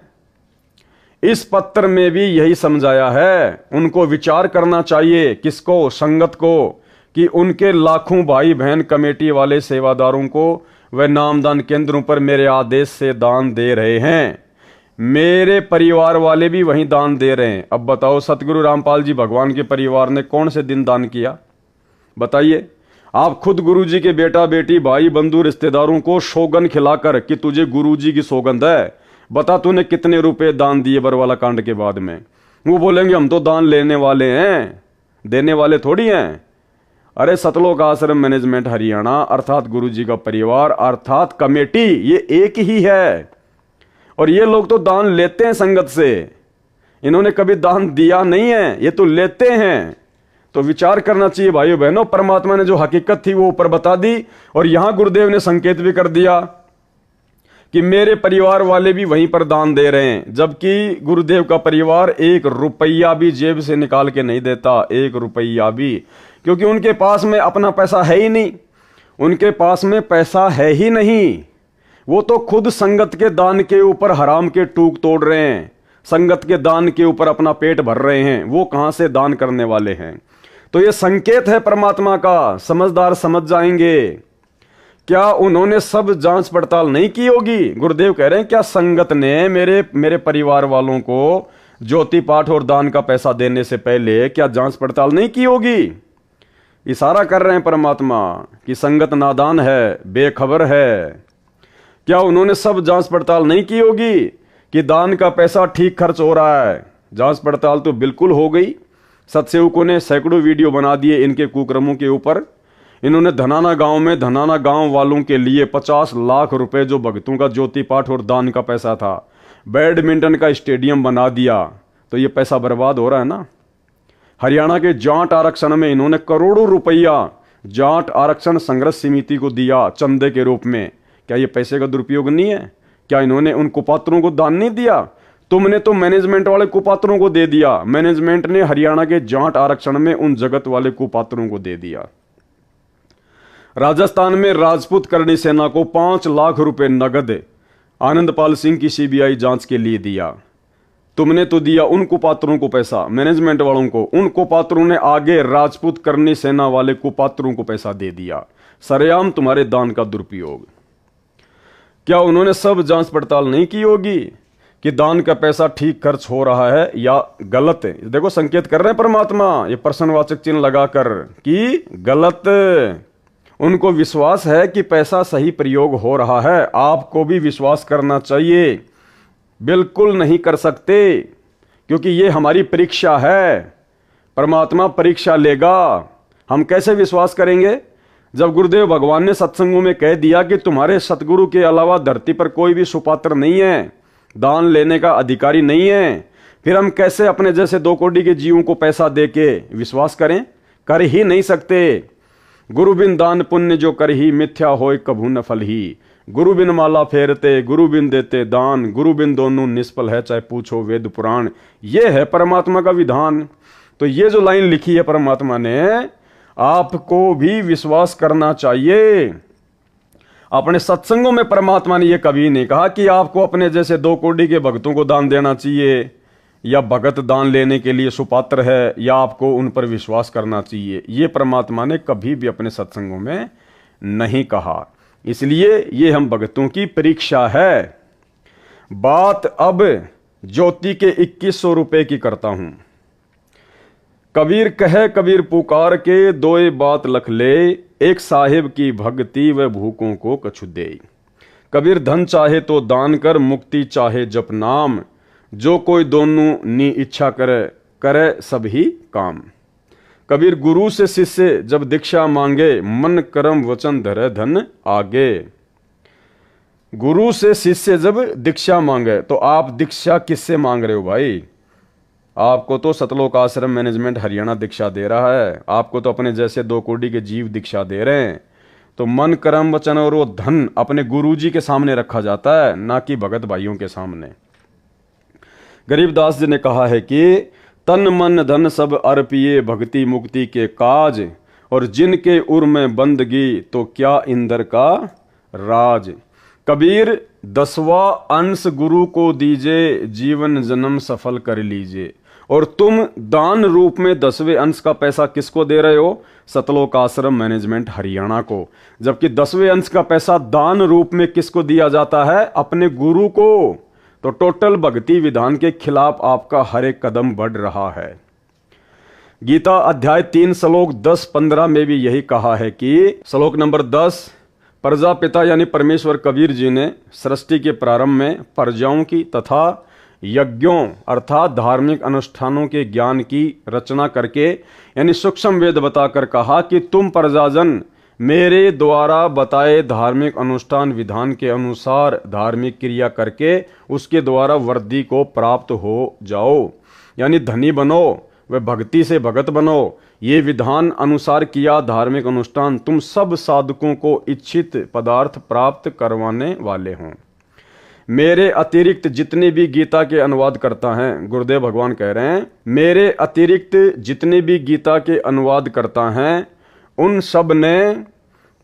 इस पत्र में भी यही समझाया है। उनको विचार करना चाहिए, किसको, संगत को, कि उनके लाखों भाई बहन कमेटी वाले सेवादारों को वह नामदान केंद्रों पर मेरे आदेश से दान दे रहे हैं, मेरे परिवार वाले भी वहीं दान दे रहे हैं। अब बताओ सतगुरु रामपाल जी भगवान के परिवार ने कौन से दिन दान किया, बताइए। आप खुद गुरुजी के बेटा बेटी भाई बंधु रिश्तेदारों को सौगंध खिलाकर कि तुझे गुरुजी की सौगंध है, बता तूने कितने रुपए दान दिए बरवाला कांड के बाद में। वो बोलेंगे हम तो दान लेने वाले हैं, देने वाले थोड़ी हैं। अरे सतलोक आश्रम मैनेजमेंट हरियाणा अर्थात गुरुजी का परिवार अर्थात कमेटी, ये एक ही है। और ये लोग तो दान लेते हैं संगत से, इन्होंने कभी दान दिया नहीं है, ये तो लेते हैं। तो विचार करना चाहिए भाइयों बहनों। परमात्मा ने जो हकीकत थी वो ऊपर बता दी, और यहां गुरुदेव ने संकेत भी कर दिया कि मेरे परिवार वाले भी वहीं पर दान दे रहे हैं, जबकि गुरुदेव का परिवार 1 रुपया भी जेब से निकाल के नहीं देता, 1 रुपया भी, क्योंकि उनके पास में अपना पैसा है ही नहीं, उनके पास में पैसा है ही नहीं। वो तो खुद संगत के दान के ऊपर हराम के टूक तोड़ रहे हैं, संगत के दान के ऊपर अपना पेट भर रहे हैं, वो कहां से दान करने वाले हैं। तो ये संकेत है परमात्मा का, समझदार समझ जाएंगे। क्या उन्होंने सब जांच पड़ताल नहीं की होगी? गुरुदेव कह रहे हैं क्या संगत ने मेरे परिवार वालों को ज्योति पाठ और दान का पैसा देने से पहले क्या जांच पड़ताल नहीं की होगी? इशारा कर रहे हैं परमात्मा कि संगत नादान है, बेखबर है। क्या उन्होंने सब जांच पड़ताल नहीं की होगी कि दान का पैसा ठीक खर्च हो रहा है? जांच पड़ताल तो बिल्कुल हो गई। सत्सेवकों ने सैकड़ों वीडियो बना दिए इनके कुकर्मों के ऊपर। इन्होंने धनाना गांव में धनाना गांव वालों के लिए 50 लाख रुपए जो भक्तों का ज्योति पाठ और दान का पैसा था, बैडमिंटन का स्टेडियम बना दिया। तो ये पैसा बर्बाद हो रहा है ना। हरियाणा के जाट आरक्षण में इन्होंने करोड़ों रुपया जाट आरक्षण संघर्ष समिति को दिया चंदे के रूप में। क्या ये पैसे का दुरुपयोग नहीं है? क्या इन्होंने उन कुपात्रों को दान नहीं दिया? तुमने तो मैनेजमेंट वाले कुपात्रों को दे दिया। मैनेजमेंट ने हरियाणा के जाट आरक्षण में उन जगत वाले कुपात्रों को दे दिया। राजस्थान में राजपूत करणी सेना को 5 लाख रुपए नगद आनंदपाल सिंह की सीबीआई जांच के लिए दिया। तुमने तो दिया उन कुपात्रों को पैसा, मैनेजमेंट वालों को। उन कुपात्रों ने आगे राजपूत करणी सेना वाले कुपात्रों को पैसा दे दिया। सरेआम तुम्हारे दान का दुरुपयोग। क्या उन्होंने सब जांच पड़ताल नहीं की होगी कि दान का पैसा ठीक खर्च हो रहा है या गलत है? देखो संकेत कर रहे हैं परमात्मा ये प्रश्नवाचक चिन्ह लगाकर कि गलत। उनको विश्वास है कि पैसा सही प्रयोग हो रहा है। आपको भी विश्वास करना चाहिए। बिल्कुल नहीं कर सकते, क्योंकि ये हमारी परीक्षा है। परमात्मा परीक्षा लेगा। हम कैसे विश्वास करेंगे जब गुरुदेव भगवान ने सत्संगों में कह दिया कि तुम्हारे सतगुरु के अलावा धरती पर कोई भी सुपात्र नहीं है, दान लेने का अधिकारी नहीं है। फिर हम कैसे अपने जैसे 2 कोटि के जीवों को पैसा देके विश्वास करें? कर ही नहीं सकते। गुरु बिन दान पुण्य जो कर ही मिथ्या होय कभू न फल ही। गुरु बिन माला फेरते, गुरु बिन देते दान, गुरु बिन दोनों निष्फल है, चाहे पूछो वेद पुराण। ये है परमात्मा का विधान। तो ये जो लाइन लिखी है परमात्मा ने, आपको भी विश्वास करना चाहिए। अपने सत्संगों में परमात्मा ने यह कभी नहीं कहा कि आपको अपने जैसे 2 कोड़ी के भक्तों को दान देना चाहिए, या भगत दान लेने के लिए सुपात्र है, या आपको उन पर विश्वास करना चाहिए। ये परमात्मा ने कभी भी अपने सत्संगों में नहीं कहा। इसलिए ये हम भक्तों की परीक्षा है। बात अब ज्योति के 2100 रुपए की करता हूं। कबीर कहे कबीर पुकार के, दोए बात लख ले, एक साहिब की भक्ति व भूखों को कछु दे। कबीर धन चाहे तो दान कर, मुक्ति चाहे जप नाम, जो कोई दोनों नी इच्छा करे, करे सब ही काम। कबीर गुरु से शिष्य जब दीक्षा मांगे, मन कर्म वचन धरे धन आगे। गुरु से शिष्य जब दीक्षा मांगे, तो आप दीक्षा किससे मांग रहे हो भाई? आपको तो सतलोक आश्रम मैनेजमेंट हरियाणा दीक्षा दे रहा है, आपको तो अपने जैसे 2 कोड़ी के जीव दीक्षा दे रहे हैं। तो मन कर्म वचन और वो धन अपने गुरुजी के सामने रखा जाता है, ना कि भगत भाइयों के सामने। गरीबदास जी ने कहा है कि तन मन धन सब अर्पिए, भक्ति मुक्ति के काज, और जिनके उर में बंदगी, तो क्या इंदर का राज। कबीर 10वां अंश गुरु को दीजिए, जीवन जन्म सफल कर लीजिए। और तुम दान रूप में 10वें अंश का पैसा किसको दे रहे हो? सतलोक आश्रम मैनेजमेंट हरियाणा को। जबकि 10वें अंश का पैसा दान रूप में किसको दिया जाता है? अपने गुरु को। तो टोटल भक्ति विधान के खिलाफ आपका हर एक कदम बढ़ रहा है। गीता अध्याय 3 श्लोक 10-15 में भी यही कहा है कि श्लोक नंबर 10, प्रजापिता यानी परमेश्वर कबीर जी ने सृष्टि के प्रारंभ में प्रजाओं की तथा यज्ञों अर्थात धार्मिक अनुष्ठानों के ज्ञान की रचना करके यानी सूक्ष्म वेद बताकर कहा कि तुम प्रजाजन मेरे द्वारा बताए धार्मिक अनुष्ठान विधान के अनुसार धार्मिक क्रिया करके उसके द्वारा वृद्धि को प्राप्त हो जाओ, यानी धनी बनो व भक्ति से भगत बनो। ये विधान अनुसार किया धार्मिक अनुष्ठान तुम सब साधकों को इच्छित पदार्थ प्राप्त करवाने वाले हों। मेरे अतिरिक्त जितने भी गीता के अनुवाद करता हैं, गुरुदेव भगवान कह रहे हैं, मेरे अतिरिक्त जितने भी गीता के अनुवाद करता हैं उन सब ने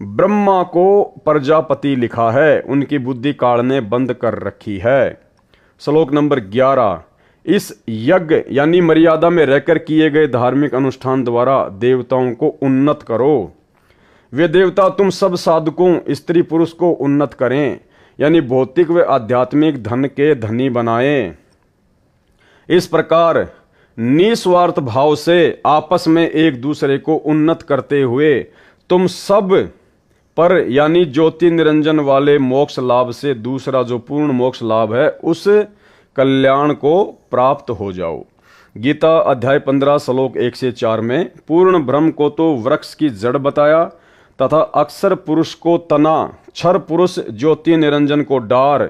ब्रह्मा को प्रजापति लिखा है, उनकी बुद्धि काल ने बंद कर रखी है। श्लोक नंबर 11, इस यज्ञ यानी मर्यादा में रहकर किए गए धार्मिक अनुष्ठान द्वारा देवताओं को उन्नत करो। वे देवता तुम सब साधकों स्त्री पुरुष को उन्नत करें, यानी भौतिक व आध्यात्मिक धन के धनी बनाएं। इस प्रकार निस्वार्थ भाव से आपस में एक दूसरे को उन्नत करते हुए तुम सब पर यानी ज्योति निरंजन वाले मोक्ष लाभ से दूसरा जो पूर्ण मोक्ष लाभ है उस कल्याण को प्राप्त हो जाओ। गीता अध्याय 15 श्लोक 1 से 4 में पूर्ण ब्रह्म को तो वृक्ष की जड़ बताया तथा अक्षर पुरुष को तना, क्षर पुरुष ज्योति निरंजन को डार,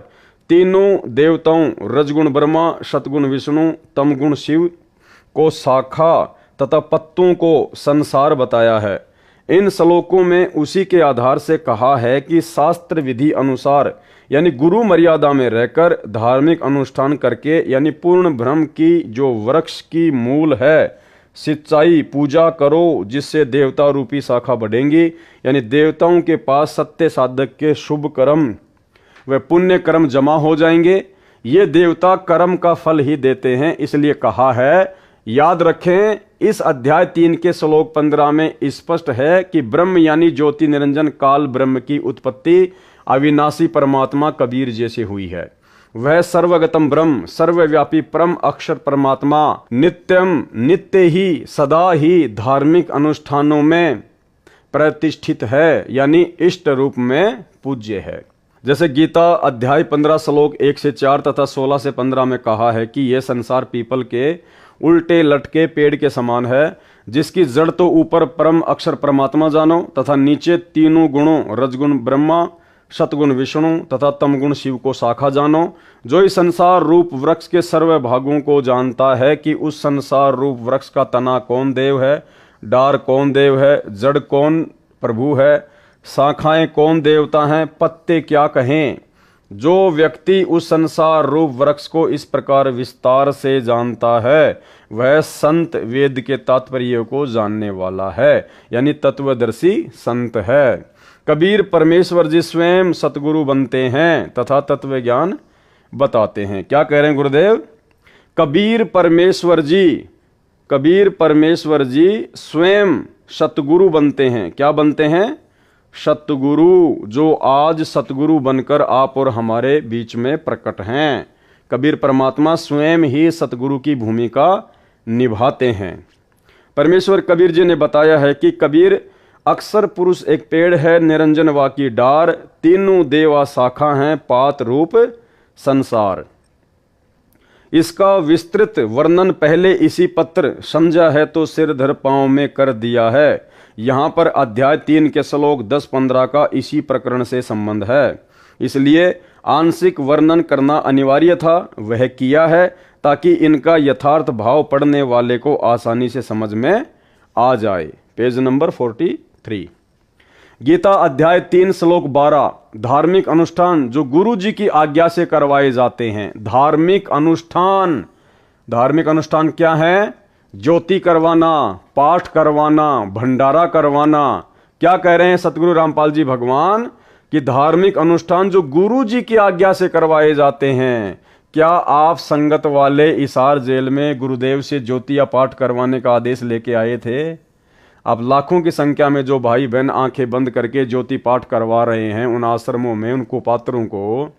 तीनों देवताओं रजगुण ब्रह्मा, सतगुण विष्णु, तमगुण शिव को शाखा तथा पत्तों को संसार बताया है। इन श्लोकों में उसी के आधार से कहा है कि शास्त्र विधि अनुसार यानी गुरु मर्यादा में रहकर धार्मिक अनुष्ठान करके यानी पूर्ण ब्रह्म की जो वृक्ष की मूल है सच्चाई पूजा करो, जिससे देवता रूपी शाखा बढ़ेंगी, यानी देवताओं के पास सत्य साधक के शुभ कर्म व पुण्य कर्म जमा हो जाएंगे। ये देवता कर्म का फल ही देते हैं, इसलिए कहा है। याद रखें, इस अध्याय 3 के श्लोक 15 में स्पष्ट है कि ब्रह्म यानी ज्योति निरंजन काल ब्रह्म की उत्पत्ति अविनाशी परमात्मा कबीर जैसे हुई है। वह सर्वगतम ब्रह्म सर्वव्यापी परम अक्षर परमात्मा नित्यम नित्य ही सदा ही धार्मिक अनुष्ठानों में प्रतिष्ठित है, यानी इष्ट रूप में पूज्य है। जैसे गीता अध्याय 15 श्लोक 1 से 4 तथा 16 से 15 में कहा है कि यह संसार पीपल के उल्टे लटके पेड़ के समान है, जिसकी जड़ तो ऊपर परम अक्षर परमात्मा जानो तथा नीचे तीनों गुणों रजगुण ब्रह्मा, सतगुण विष्णु तथा तमगुण शिव को शाखा जानो। जो इस संसार रूप वृक्ष के सर्व भागों को जानता है कि उस संसार रूप वृक्ष का तना कौन देव है, डार कौन देव है, जड़ कौन प्रभु है, शाखाएं कौन देवता हैं, पत्ते क्या कहें। जो व्यक्ति उस संसार रूप वृक्ष को इस प्रकार विस्तार से जानता है वह संत वेद के तात्पर्य को जानने वाला है, यानी तत्वदर्शी संत है। कबीर परमेश्वर जी स्वयं सतगुरु बनते हैं तथा तत्व ज्ञान बताते हैं। क्या कह रहे हैं गुरुदेव? कबीर परमेश्वर जी स्वयं सतगुरु बनते हैं। क्या बनते हैं? सतगुरु, जो आज सतगुरु बनकर आप और हमारे बीच में प्रकट हैं। कबीर परमात्मा स्वयं ही सतगुरु की भूमिका निभाते हैं। परमेश्वर कबीर जी ने बताया है कि कबीर अक्षर पुरुष एक पेड़ है, निरंजन वा की डार, तीनों देवा शाखा हैं, पात रूप संसार। इसका विस्तृत वर्णन पहले इसी पत्र समझा है तो सिर धर पांव में कर दिया है। यहाँ पर अध्याय 3 के श्लोक 10-15 का इसी प्रकरण से संबंध है, इसलिए आंशिक वर्णन करना अनिवार्य था, वह किया है ताकि इनका यथार्थ भाव पढ़ने वाले को आसानी से समझ में आ जाए। Page number 43। गीता अध्याय 3 श्लोक 12। धार्मिक अनुष्ठान जो गुरु जी की आज्ञा से करवाए जाते हैं। धार्मिक अनुष्ठान क्या है? ज्योति करवाना, पाठ करवाना, भंडारा करवाना। क्या कह रहे हैं सतगुरु रामपाल जी भगवान कि धार्मिक अनुष्ठान जो गुरु जी की आज्ञा से करवाए जाते हैं। क्या आप संगत वाले इसार जेल में गुरुदेव से ज्योति या पाठ करवाने का आदेश लेके आए थे? अब लाखों की संख्या में जो भाई बहन आंखें बंद करके ज्योति पाठ करवा रहे हैं उन आश्रमों में, उनको पात्रों को,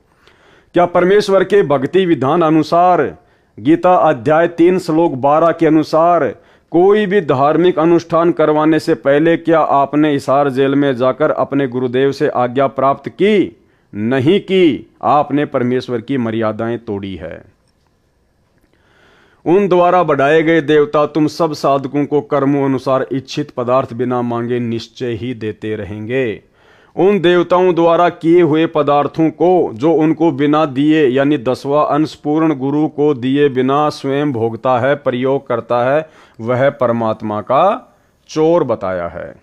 क्या परमेश्वर के भक्ति विधान अनुसार गीता अध्याय 3 श्लोक 12 के अनुसार कोई भी धार्मिक अनुष्ठान करवाने से पहले क्या आपने हिसार जेल में जाकर अपने गुरुदेव से आज्ञा प्राप्त की? नहीं की। आपने परमेश्वर की मर्यादाएं तोड़ी है। उन द्वारा बढ़ाए गए देवता तुम सब साधकों को कर्मों अनुसार इच्छित पदार्थ बिना मांगे निश्चय ही देते रहेंगे। उन देवताओं द्वारा किए हुए पदार्थों को जो उनको बिना दिए यानी 10वां अंश पूर्ण गुरु को दिए बिना स्वयं भोगता है, प्रयोग करता है, वह परमात्मा का चोर बताया है।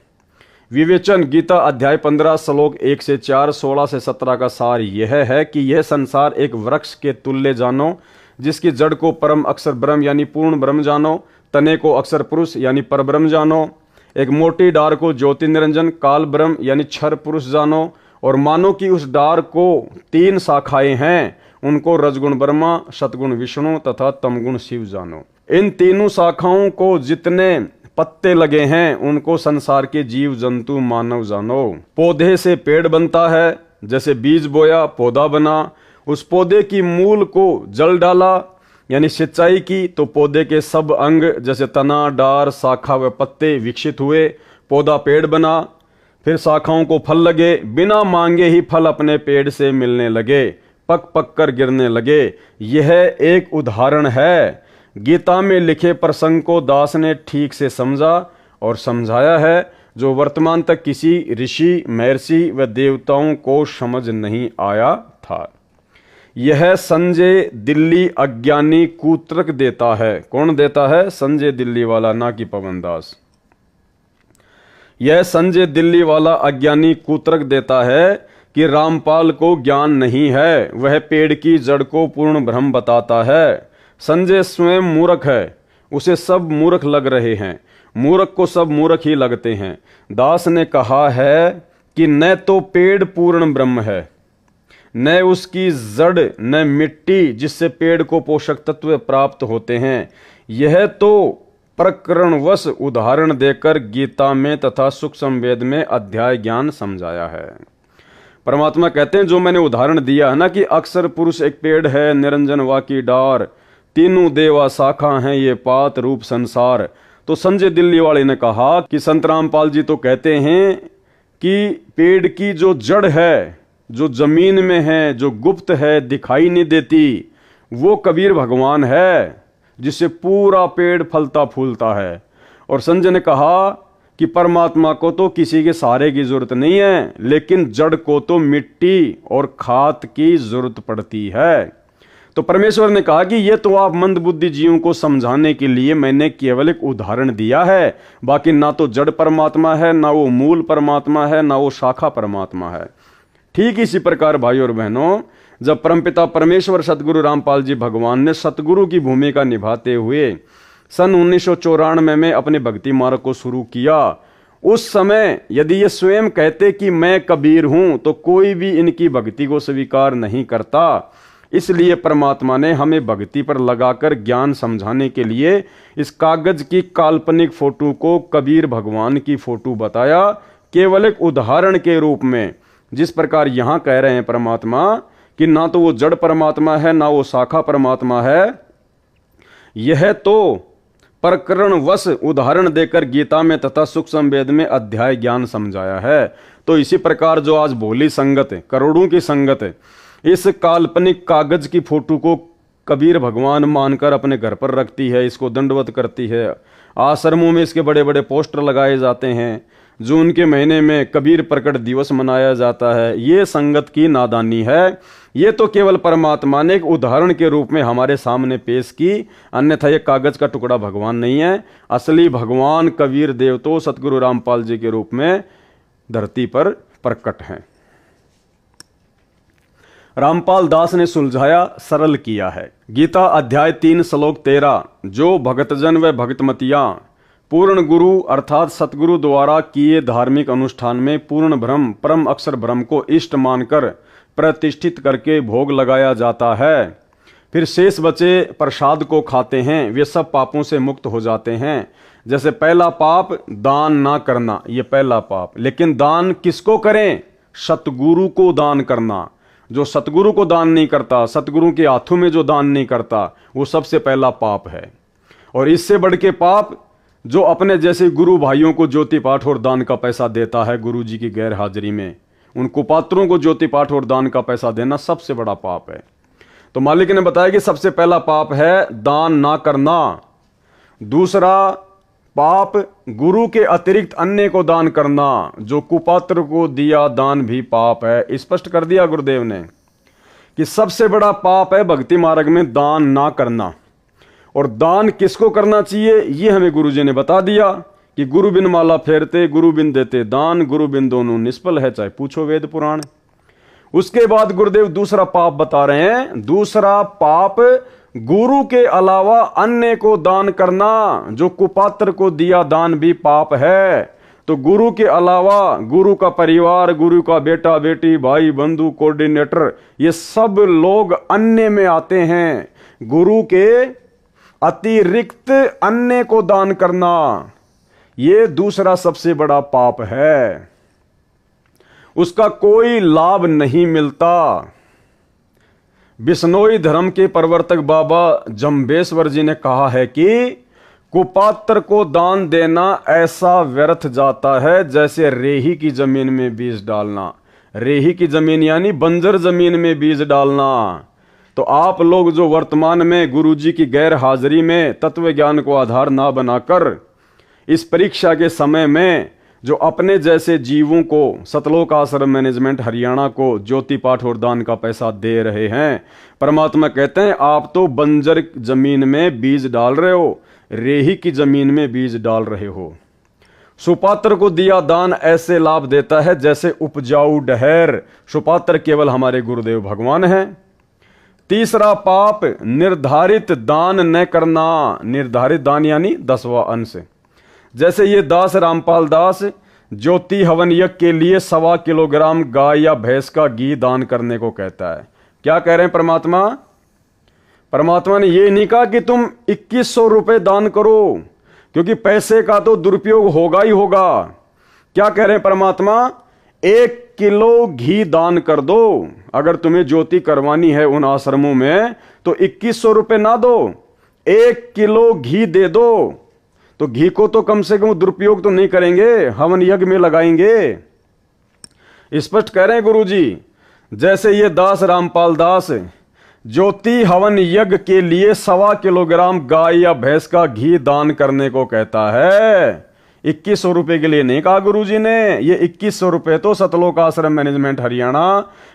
विवेचन गीता अध्याय 15 श्लोक 1 से 4, 16 से 17 का सार यह है कि यह संसार एक वृक्ष के तुल्य जानो, जिसकी जड़ को परम अक्षर ब्रह्म यानी पूर्ण ब्रह्म जानो, तने को अक्षर पुरुष यानी पर ब्रह्म जानो, एक मोटी डार को ज्योति निरंजन काल ब्रह्म यानी क्षर पुरुष जानो, और मानो कि उस डार को 3 शाखाएं हैं, उनको रजगुण ब्रह्मा, सतगुण विष्णु तथा तमगुण शिव जानो। इन तीनों शाखाओं को जितने पत्ते लगे हैं उनको संसार के जीव जंतु मानव जानो। पौधे से पेड़ बनता है, जैसे बीज बोया पौधा बना, उस पौधे की मूल को जल डाला यानी सिंचाई की तो पौधे के सब अंग जैसे तना, डार, शाखा व पत्ते विकसित हुए, पौधा पेड़ बना। फिर शाखाओं को फल लगे, बिना मांगे ही फल अपने पेड़ से मिलने लगे, पक पक कर गिरने लगे। यह एक उदाहरण है। गीता में लिखे प्रसंग को दास ने ठीक से समझा और समझाया है, जो वर्तमान तक किसी ऋषि, महर्षि व देवताओं को समझ नहीं आया था। यह संजय दिल्ली अज्ञानी कूतर्क देता है। कौन देता है? संजय दिल्ली वाला, ना कि पवन दास। यह संजय दिल्ली वाला अज्ञानी कूतर्क देता है कि रामपाल को ज्ञान नहीं है, वह पेड़ की जड़ को पूर्ण ब्रह्म बताता है। संजय स्वयं मूर्ख है, उसे सब मूर्ख लग रहे हैं, मूर्ख को सब मूर्ख ही लगते हैं। दास ने कहा है कि न तो पेड़ पूर्ण ब्रह्म है, न उसकी जड़, न मिट्टी जिससे पेड़ को पोषक तत्व प्राप्त होते हैं। यह तो प्रकरणवश उदाहरण देकर गीता में तथा सूक्ष्म वेद में अध्याय ज्ञान समझाया है। परमात्मा कहते हैं जो मैंने उदाहरण दिया है ना कि अक्षर पुरुष एक पेड़ है, निरंजन वा की डार, तीनों देवा शाखा हैं, ये पात रूप संसार। तो संजय दिल्ली वाले ने कहा कि संत रामपाल जी तो कहते हैं कि पेड़ की जो जड़ है, जो जमीन में है, जो गुप्त है, दिखाई नहीं देती, वो कबीर भगवान है, जिससे पूरा पेड़ फलता फूलता है। और संजय ने कहा कि परमात्मा को तो किसी के सहारे की जरूरत नहीं है, लेकिन जड़ को तो मिट्टी और खाद की जरूरत पड़ती है। तो परमेश्वर ने कहा कि ये तो आप मंदबुद्धि जीवों को समझाने के लिए मैंने केवल एक उदाहरण दिया है, बाकी ना तो जड़ परमात्मा है, ना वो मूल परमात्मा है, ना वो शाखा परमात्मा है। ठीक इसी प्रकार भाई और बहनों, जब परमपिता परमेश्वर सतगुरु रामपाल जी भगवान ने सतगुरु की भूमिका निभाते हुए सन 1994 में अपने भक्ति मार्ग को शुरू किया, उस समय यदि ये स्वयं कहते कि मैं कबीर हूं तो कोई भी इनकी भक्ति को स्वीकार नहीं करता। इसलिए परमात्मा ने हमें भक्ति पर लगाकर ज्ञान समझाने के लिए इस कागज की काल्पनिक फोटो को कबीर भगवान की फोटो बताया, केवल एक उदाहरण के रूप में। जिस प्रकार यहां कह रहे हैं परमात्मा कि ना तो वो जड़ परमात्मा है, ना वो शाखा परमात्मा है, यह तो प्रकरणवश उदाहरण देकर गीता में तथा सूक्ष्म वेद में अध्याय ज्ञान समझाया है। तो इसी प्रकार जो आज भोली संगत है, करोड़ों की संगत है, इस काल्पनिक कागज की फोटो को कबीर भगवान मानकर अपने घर पर रखती है, इसको दंडवत करती है। आश्रमों में इसके बड़े बड़े पोस्टर लगाए जाते हैं, जून के महीने में कबीर प्रकट दिवस मनाया जाता है। ये संगत की नादानी है। ये तो केवल परमात्मा ने एक उदाहरण के रूप में हमारे सामने पेश की, अन्यथा ये कागज का टुकड़ा भगवान नहीं है। असली भगवान कबीर देव तो सतगुरु रामपाल जी के रूप में धरती पर प्रकट हैं। रामपाल दास ने सुलझाया, सरल किया है। गीता अध्याय 3 श्लोक 13, जो भक्तजन व भक्तमतियां पूर्ण गुरु अर्थात सतगुरु द्वारा किए धार्मिक अनुष्ठान में पूर्ण ब्रह्म परम अक्षर ब्रह्म को इष्ट मानकर प्रतिष्ठित करके भोग लगाया जाता है, फिर शेष बचे प्रसाद को खाते हैं, वे सब पापों से मुक्त हो जाते हैं। जैसे पहला पाप दान ना करना, ये पहला पाप। लेकिन दान किसको करें? सतगुरु को दान करना। जो सतगुरु को दान नहीं करता, सतगुरु के हाथों में जो दान नहीं करता, वो सबसे पहला पाप है। और इससे बढ़ के पाप जो अपने जैसे गुरु भाइयों को ज्योति पाठ और दान का पैसा देता है गुरु जी की गैर हाजिरी में, उन कुपात्रों को ज्योति पाठ और दान का पैसा देना सबसे बड़ा पाप है। तो मालिक ने बताया कि सबसे पहला पाप है दान ना करना। दूसरा पाप गुरु के अतिरिक्त अन्य को दान करना, जो कुपात्र को दिया दान भी पाप है। स्पष्ट कर दिया गुरुदेव ने कि सबसे बड़ा पाप है भक्ति मार्ग में दान ना करना। और दान किसको करना चाहिए ये हमें गुरुजी ने बता दिया कि गुरु बिन माला फेरते, गुरु बिन देते दान, गुरु बिन दोनों निष्फल है, चाहे पूछो वेद पुराण। उसके बाद गुरुदेव दूसरा पाप बता रहे हैं। दूसरा पाप गुरु के अलावा अन्य को दान करना, जो कुपात्र को दिया दान भी पाप है। तो गुरु के अलावा गुरु का परिवार, गुरु का बेटा बेटी, भाई बंधु, कोऑर्डिनेटर, ये सब लोग अन्य में आते हैं। गुरु के अतिरिक्त अन्य को दान करना, ये दूसरा सबसे बड़ा पाप है। उसका कोई लाभ नहीं मिलता। बिश्नोई धर्म के प्रवर्तक बाबा जम्बेश्वर जी ने कहा है कि कुपात्र को दान देना ऐसा व्यर्थ जाता है जैसे रेही की जमीन में बीज डालना। रेही की जमीन यानी बंजर जमीन में बीज डालना। तो आप लोग जो वर्तमान में गुरुजी की गैर हाजिरी में तत्व ज्ञान को आधार ना बनाकर इस परीक्षा के समय में जो अपने जैसे जीवों को सतलोक आश्रम मैनेजमेंट हरियाणा को ज्योति पाठ और दान का पैसा दे रहे हैं, परमात्मा कहते हैं आप तो बंजर जमीन में बीज डाल रहे हो, रेही की जमीन में बीज डाल रहे हो। सुपात्र को दिया दान ऐसे लाभ देता है जैसे उपजाऊ डहर। सुपात्र केवल हमारे गुरुदेव भगवान हैं। तीसरा पाप निर्धारित दान न करना। निर्धारित दान यानी 10वां अंश। जैसे ये दास रामपाल दास ज्योति हवन यज्ञ के लिए 1.25 किलोग्राम गाय या भैंस का घी दान करने को कहता है। क्या कह रहे हैं परमात्मा? परमात्मा ने ये नहीं कहा कि तुम 2100 रुपए दान करो, क्योंकि पैसे का तो दुरुपयोग होगा ही होगा। क्या कह रहे हैं परमात्मा? 1 किलो घी दान कर दो। अगर तुम्हें ज्योति करवानी है उन आश्रमों में तो 2100 रुपए ना दो, 1 किलो घी दे दो। तो घी को तो कम से कम दुरुपयोग तो नहीं करेंगे, हवन यज्ञ में लगाएंगे। स्पष्ट कह रहे हैं गुरुजी। जैसे ये दास रामपाल दास ज्योति हवन यज्ञ के लिए 1.25 किलोग्राम गाय या भैंस का घी दान करने को कहता है, 2100 रुपए के लिए नहीं कहा गुरुजी ने। ये 2100 रुपए तो सतलोक आश्रम मैनेजमेंट हरियाणा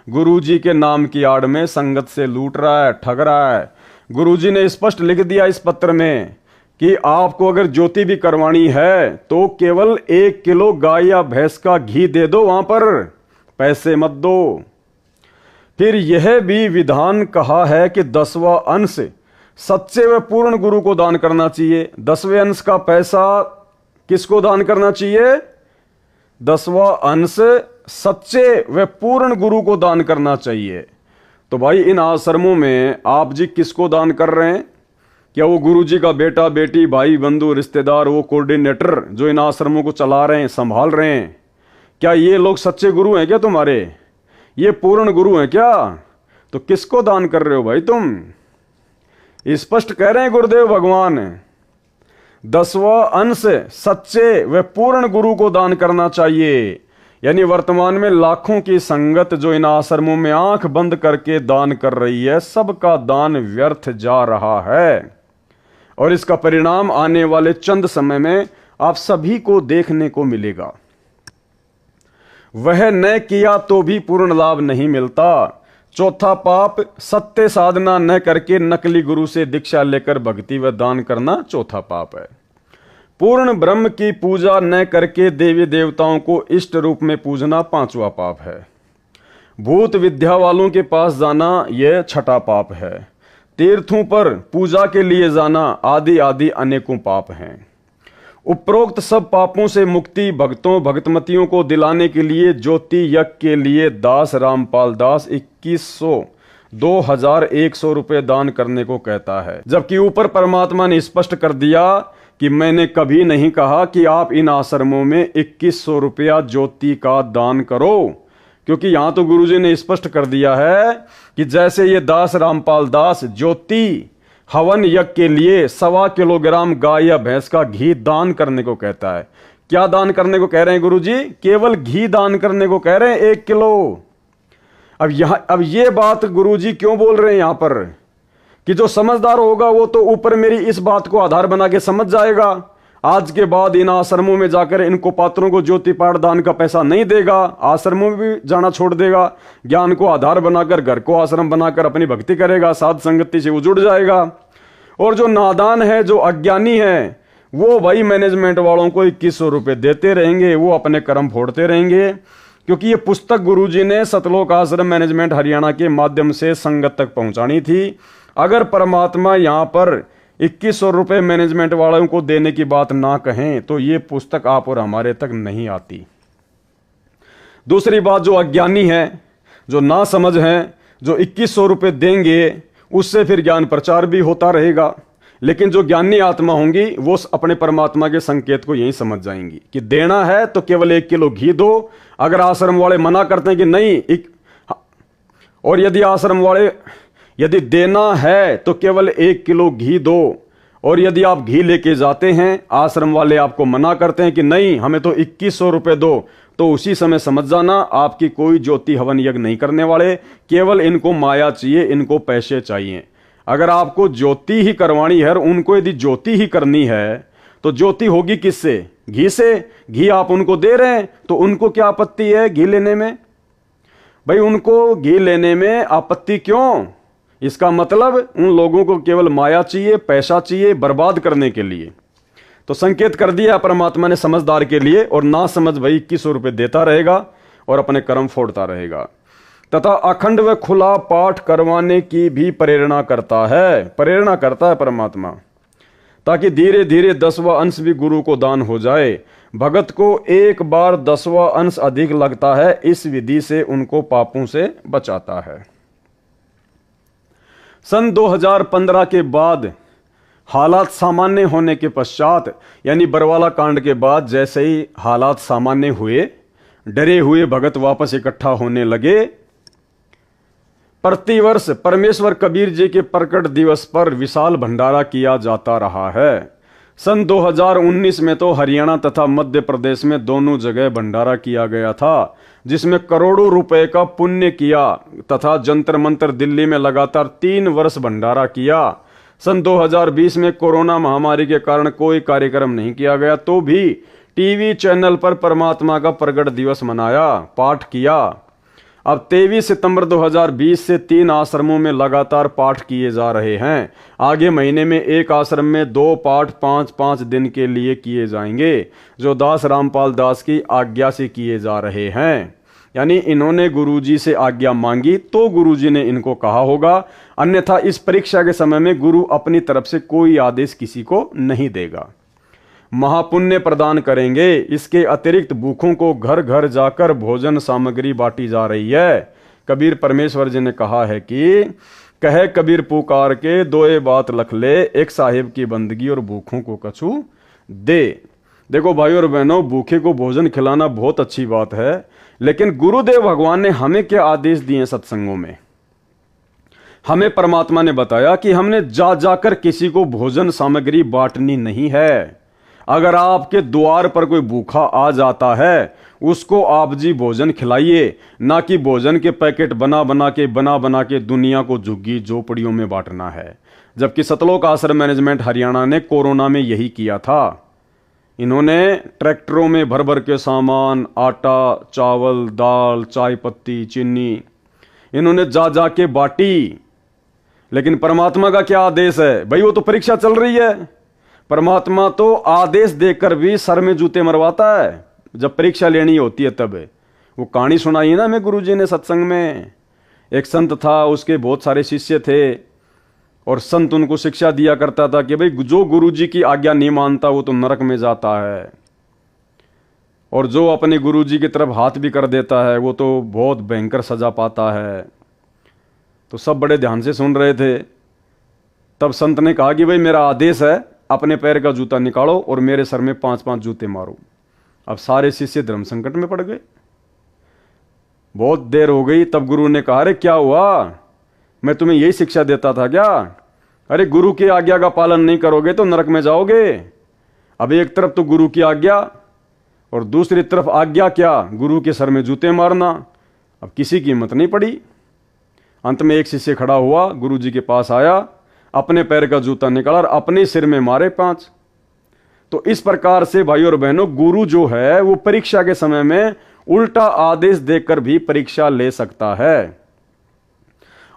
गुरुजी के नाम की आड़ में संगत से लूट रहा है, ठग रहा है। गुरुजी ने स्पष्ट लिख दिया इस पत्र में कि आपको अगर ज्योति भी करवानी है तो केवल 1 किलो गाय या भैंस का घी दे दो, वहां पर पैसे मत दो। फिर यह भी विधान कहा है कि 10वां अंश सच्चे व पूर्ण गुरु को दान करना चाहिए। 10वें अंश का पैसा किसको दान करना चाहिए? 10वां अंश सच्चे व पूर्ण गुरु को दान करना चाहिए। तो भाई इन आश्रमों में आप जी किसको दान कर रहे हैं? क्या वो गुरु जी का बेटा बेटी भाई बंधु रिश्तेदार, वो कोऑर्डिनेटर जो इन आश्रमों को चला रहे हैं, संभाल रहे हैं, क्या ये लोग सच्चे गुरु हैं क्या तुम्हारे? ये पूर्ण गुरु हैं क्या? तो किसको दान कर रहे हो भाई तुम? स्पष्ट कह रहे हैं गुरुदेव भगवान, 10वां अंश सच्चे व पूर्ण गुरु को दान करना चाहिए। यानी वर्तमान में लाखों की संगत जो इन आश्रमों में आंख बंद करके दान कर रही है, सबका दान व्यर्थ जा रहा है और इसका परिणाम आने वाले चंद समय में आप सभी को देखने को मिलेगा। वह न किया तो भी पूर्ण लाभ नहीं मिलता। चौथा पाप, सत्य साधना न करके नकली गुरु से दीक्षा लेकर भक्ति व दान करना चौथा पाप है। पूर्ण ब्रह्म की पूजा न करके देवी देवताओं को इष्ट रूप में पूजना 5वां पाप है। भूत विद्या वालों के पास जाना यह छठा पाप है। तीर्थों पर पूजा के लिए जाना आदि आदि अनेकों पाप हैं। उपरोक्त सब पापों से मुक्ति भक्तों भक्तमतियों को दिलाने के लिए ज्योति यज्ञ के लिए दास रामपाल दास 2100 रुपए दान करने को कहता है। जबकि ऊपर परमात्मा ने स्पष्ट कर दिया कि मैंने कभी नहीं कहा कि आप इन आश्रमों में 2100 रुपया ज्योति का दान करो, क्योंकि यहां तो गुरुजी ने स्पष्ट कर दिया है कि जैसे ये दास रामपाल दास ज्योति हवन यज्ञ के लिए 1.25 किलोग्राम गाय या भैंस का घी दान करने को कहता है। क्या दान करने को कह रहे हैं गुरुजी? केवल घी दान करने को कह रहे हैं 1 किलो। अब ये बात गुरुजी क्यों बोल रहे हैं यहां पर कि जो समझदार होगा वो तो ऊपर मेरी इस बात को आधार बना के समझ जाएगा। आज के बाद इन आश्रमों में जाकर इनको पात्रों को ज्योति पाठ दान का पैसा नहीं देगा, आश्रमों में भी जाना छोड़ देगा, ज्ञान को आधार बनाकर घर को आश्रम बनाकर अपनी भक्ति करेगा, साध संगति से वो जुड़ जाएगा। और जो नादान है, जो अज्ञानी है, वो भाई मैनेजमेंट वालों को 2100 रुपए देते रहेंगे, वो अपने कर्म फोड़ते रहेंगे। क्योंकि ये पुस्तक गुरुजी ने सतलोक आश्रम मैनेजमेंट हरियाणा के माध्यम से संगत तक पहुंचानी थी। अगर परमात्मा यहां पर 2100 रुपए मैनेजमेंट वालों को देने की बात ना कहें तो ये पुस्तक आप और हमारे तक नहीं आती। दूसरी बात, जो अज्ञानी है, जो ना समझ है, जो 2100 रुपए देंगे उससे फिर ज्ञान प्रचार भी होता रहेगा। लेकिन जो ज्ञानी आत्मा होंगी वो अपने परमात्मा के संकेत को यही समझ जाएंगी कि देना है तो केवल 1 किलो घी दो। अगर आश्रम वाले मना करते हैं कि नहीं, और यदि आश्रम वाले यदि देना है तो केवल 1 किलो घी दो, और यदि आप घी लेके जाते हैं, आश्रम वाले आपको मना करते हैं कि नहीं हमें तो 2100 रुपए दो, तो उसी समय समझ जाना आपकी कोई ज्योति हवन यज्ञ नहीं करने वाले, केवल इनको माया चाहिए, इनको पैसे चाहिए। अगर आपको ज्योति ही करवानी है और उनको यदि ज्योति ही करनी है तो ज्योति होगी किससे? घी से। घी आप उनको दे रहे हैं तो उनको क्या आपत्ति है घी लेने में? भाई उनको घी लेने में आपत्ति क्यों? इसका मतलब उन लोगों को केवल माया चाहिए, पैसा चाहिए बर्बाद करने के लिए। तो संकेत कर दिया परमात्मा ने समझदार के लिए, और ना समझ भाई 2100 रुपए देता रहेगा और अपने कर्म फोड़ता रहेगा। तथा अखंड व खुला पाठ करवाने की भी प्रेरणा करता है परमात्मा, ताकि धीरे धीरे 10वां अंश भी गुरु को दान हो जाए। भगत को एक बार 10वां अंश अधिक लगता है, इस विधि से उनको पापों से बचाता है। सन 2015 के बाद हालात सामान्य होने के पश्चात, यानी बरवाला कांड के बाद जैसे ही हालात सामान्य हुए, डरे हुए भगत वापस इकट्ठा होने लगे। प्रतिवर्ष परमेश्वर कबीर जी के प्रकट दिवस पर विशाल भंडारा किया जाता रहा है। सन 2019 में तो हरियाणा तथा मध्य प्रदेश में दोनों जगह भंडारा किया गया था, जिसमें करोड़ों रुपए का पुण्य किया, तथा जंतर मंतर दिल्ली में लगातार 3 वर्ष भंडारा किया। सन 2020 में कोरोना महामारी के कारण कोई कार्यक्रम नहीं किया गया, तो भी टीवी चैनल पर परमात्मा का प्रगट दिवस मनाया, पाठ किया। अब 23 सितंबर 2020 से 3 आश्रमों में लगातार पाठ किए जा रहे हैं। आगे महीने में एक आश्रम में 2 पाठ 5-5 दिन के लिए किए जाएंगे, जो दास रामपाल दास की आज्ञा से किए जा रहे हैं। यानी इन्होंने गुरुजी से आज्ञा मांगी तो गुरुजी ने इनको कहा होगा, अन्यथा इस परीक्षा के समय में गुरु अपनी तरफ से कोई आदेश किसी को नहीं देगा। महापुण्य प्रदान करेंगे। इसके अतिरिक्त भूखों को घर घर जाकर भोजन सामग्री बांटी जा रही है। कबीर परमेश्वर जी ने कहा है कि कहे कबीर पुकार के दोए बात लख ले, एक साहिब की बंदगी और भूखों को कछु दे। देखो भाई और बहनों, भूखे को भोजन खिलाना बहुत अच्छी बात है, लेकिन गुरुदेव भगवान ने हमें क्या आदेश दिए सत्संगों में? हमें परमात्मा ने बताया कि हमने जा जाकर किसी को भोजन सामग्री बांटनी नहीं है। अगर आपके द्वार पर कोई भूखा आ जाता है, उसको आप जी भोजन खिलाइए, ना कि भोजन के पैकेट बना बना के दुनिया को झुग्गी झोपड़ियों में बांटना है। जबकि सतलोक आश्रम मैनेजमेंट हरियाणा ने कोरोना में यही किया था। इन्होंने ट्रैक्टरों में भर भर के सामान, आटा, चावल, दाल, चाय पत्ती, चीनी, इन्होंने जा जा के बांटी। लेकिन परमात्मा का क्या आदेश है भाई? वो तो परीक्षा चल रही है। परमात्मा तो आदेश देकर भी सर में जूते मरवाता है। जब परीक्षा लेनी होती है तब। वो कहानी सुनाई ना मैं गुरुजी ने सत्संग में। एक संत था, उसके बहुत सारे शिष्य थे, और संत उनको शिक्षा दिया करता था कि भाई जो गुरुजी की आज्ञा नहीं मानता वो तो नरक में जाता है, और जो अपने गुरुजी की तरफ हाथ भी कर देता है वो तो बहुत भयंकर सजा पाता है। तो सब बड़े ध्यान से सुन रहे थे। तब संत ने कहा कि भाई मेरा आदेश है, अपने पैर का जूता निकालो और मेरे सर में 5-5 जूते मारो। अब सारे शिष्य धर्म संकट में पड़ गए। बहुत देर हो गई, तब गुरु ने कहा, अरे क्या हुआ? मैं तुम्हें यही शिक्षा देता था क्या? अरे गुरु की आज्ञा का पालन नहीं करोगे तो नरक में जाओगे। अब एक तरफ तो गुरु की आज्ञा और दूसरी तरफ आज्ञा क्या? गुरु के सर में जूते मारना। अब किसी की हिम्मत नहीं पड़ी। अंत में एक शिष्य खड़ा हुआ, गुरु जी के पास आया, अपने पैर का जूता निकाला और अपने सिर में मारे 5। तो इस प्रकार से भाई और बहनों, गुरु जो है वो परीक्षा के समय में उल्टा आदेश देकर भी परीक्षा ले सकता है।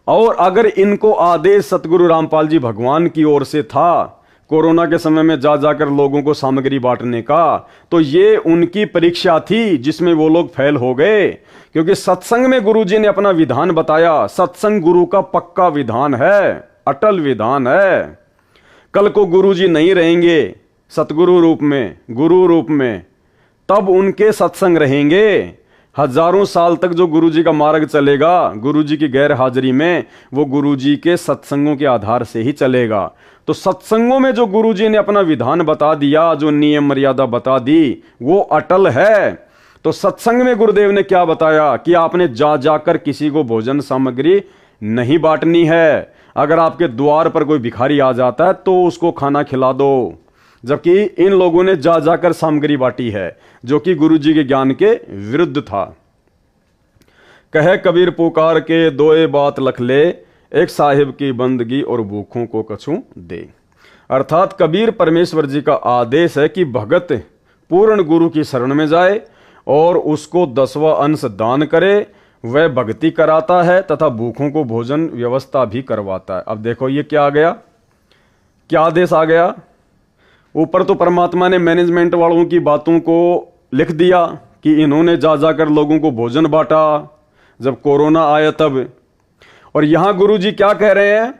और अगर इनको आदेश सतगुरु रामपाल जी भगवान की ओर से था कोरोना के समय में जा जाकर लोगों को सामग्री बांटने का, तो ये उनकी परीक्षा थी जिसमें वो लोग फेल हो गए। क्योंकि सत्संग में गुरुजी ने अपना विधान बताया। सत्संग गुरु का पक्का विधान है, अटल विधान है। कल को गुरुजी नहीं रहेंगे सतगुरु रूप में, गुरु रूप में, तब उनके सत्संग रहेंगे। हजारों साल तक जो गुरुजी का मार्ग चलेगा गुरुजी की गैर हाजिरी में, वो गुरुजी के सत्संगों के आधार से ही चलेगा। तो सत्संगों में जो गुरुजी ने अपना विधान बता दिया, जो नियम मर्यादा बता दी, वो अटल है। तो सत्संग में गुरुदेव ने क्या बताया कि आपने जा जाकर किसी को भोजन सामग्री नहीं बांटनी है। अगर आपके द्वार पर कोई भिखारी आ जाता है तो उसको खाना खिला दो। जबकि इन लोगों ने जा जाकर सामग्री बांटी है, जो कि गुरुजी के ज्ञान के विरुद्ध था। कहे कबीर पुकार के दोए बात लख ले, एक साहिब की बंदगी और भूखों को कछु दे। अर्थात कबीर परमेश्वर जी का आदेश है कि भगत पूर्ण गुरु की शरण में जाए और उसको 10वां अंश दान करे। वह भक्ति कराता है तथा भूखों को भोजन व्यवस्था भी करवाता है। अब देखो ये क्या आ गया, क्या आदेश आ गया। ऊपर तो परमात्मा ने मैनेजमेंट वालों की बातों को लिख दिया कि इन्होंने जा जाकर लोगों को भोजन बांटा जब कोरोना आया तब, और यहां गुरु जी क्या कह रहे हैं?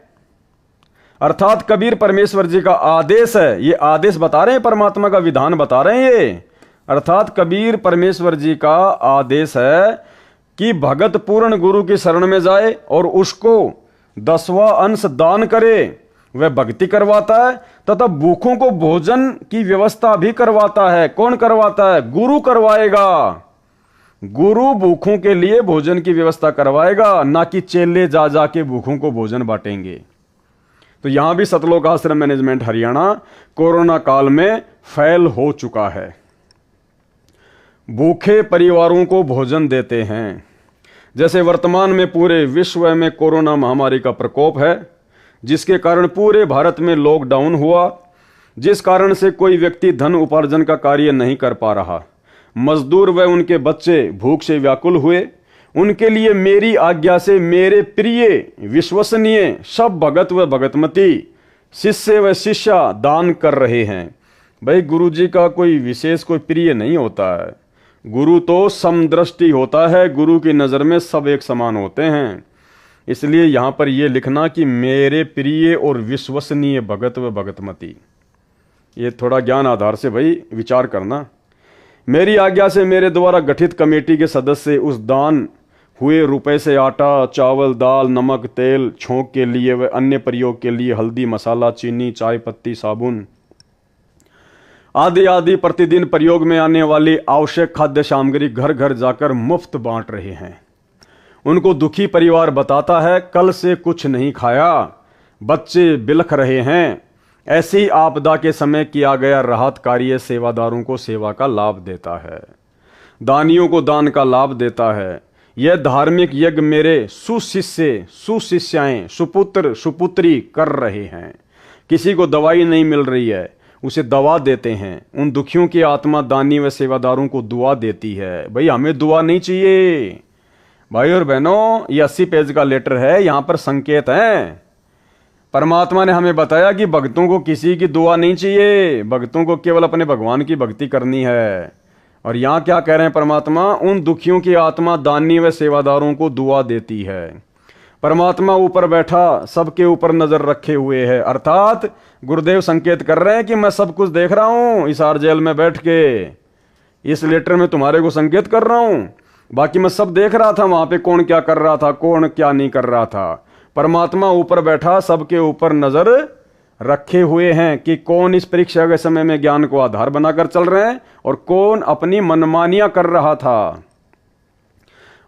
अर्थात कबीर परमेश्वर जी का आदेश है, ये आदेश बता रहे हैं, परमात्मा का विधान बता रहे हैं ये। अर्थात कबीर परमेश्वर जी का आदेश है कि भगत पूर्ण गुरु की शरण में जाए और उसको 10वां अंश दान करे। वह भक्ति करवाता है तथा भूखों को भोजन की व्यवस्था भी करवाता है। कौन करवाता है? गुरु करवाएगा। गुरु भूखों के लिए भोजन की व्यवस्था करवाएगा, ना कि चेले जा जाके भूखों को भोजन बांटेंगे। तो यहां भी सतलोक आश्रम मैनेजमेंट हरियाणा कोरोना काल में फेल हो चुका है। भूखे परिवारों को भोजन देते हैं। जैसे वर्तमान में पूरे विश्व में कोरोना महामारी का प्रकोप है, जिसके कारण पूरे भारत में लॉकडाउन हुआ जिस कारण से कोई व्यक्ति धन उपार्जन का कार्य नहीं कर पा रहा। मजदूर व उनके बच्चे भूख से व्याकुल हुए। उनके लिए मेरी आज्ञा से मेरे प्रिय विश्वसनीय सब भगत व भगतमती, शिष्य व शिष्या दान कर रहे हैं। भाई गुरु जी का कोई विशेष कोई प्रिय नहीं होता है, गुरु तो समदृष्टि होता है, गुरु की नज़र में सब एक समान होते हैं। इसलिए यहाँ पर यह लिखना कि मेरे प्रिय और विश्वसनीय भगत व भगतमती, ये थोड़ा ज्ञान आधार से भाई विचार करना। मेरी आज्ञा से मेरे द्वारा गठित कमेटी के सदस्य उस दान हुए रुपए से आटा, चावल, दाल, नमक, तेल, छोंक के लिए व अन्य प्रयोग के लिए हल्दी, मसाला, चीनी, चाय पत्ती, साबुन आदि आदि प्रतिदिन प्रयोग में आने वाली आवश्यक खाद्य सामग्री घर घर जाकर मुफ्त बांट रहे हैं। उनको दुखी परिवार बताता है, कल से कुछ नहीं खाया, बच्चे बिलख रहे हैं। ऐसी आपदा के समय किया गया राहत कार्य सेवादारों को सेवा का लाभ देता है, दानियों को दान का लाभ देता है। यह धार्मिक यज्ञ मेरे सुशिष्य, सुशिष्याएं, सुपुत्र, सुपुत्री कर रहे हैं। किसी को दवाई नहीं मिल रही है, उसे दवा देते हैं। उन दुखियों की आत्मा दानी व सेवादारों को दुआ देती है। भाई हमें दुआ नहीं चाहिए। भाई और बहनों, ये 80 पेज का लेटर है, यहाँ पर संकेत हैं। परमात्मा ने हमें बताया कि भक्तों को किसी की दुआ नहीं चाहिए, भक्तों को केवल अपने भगवान की भक्ति करनी है। और यहाँ क्या कह रहे हैं परमात्मा, उन दुखियों की आत्मा दानी व सेवादारों को दुआ देती है। परमात्मा ऊपर बैठा सबके ऊपर नजर रखे हुए है, अर्थात गुरुदेव संकेत कर रहे हैं कि मैं सब कुछ देख रहा हूं इस आर जेल में बैठ के, इस लेटर में तुम्हारे को संकेत कर रहा हूं। बाकी मैं सब देख रहा था, वहां पे कौन क्या कर रहा था, कौन क्या नहीं कर रहा था। परमात्मा ऊपर बैठा सबके ऊपर नजर रखे हुए हैं कि कौन इस परीक्षा के समय में ज्ञान को आधार बनाकर चल रहे हैं और कौन अपनी मनमानियां कर रहा था।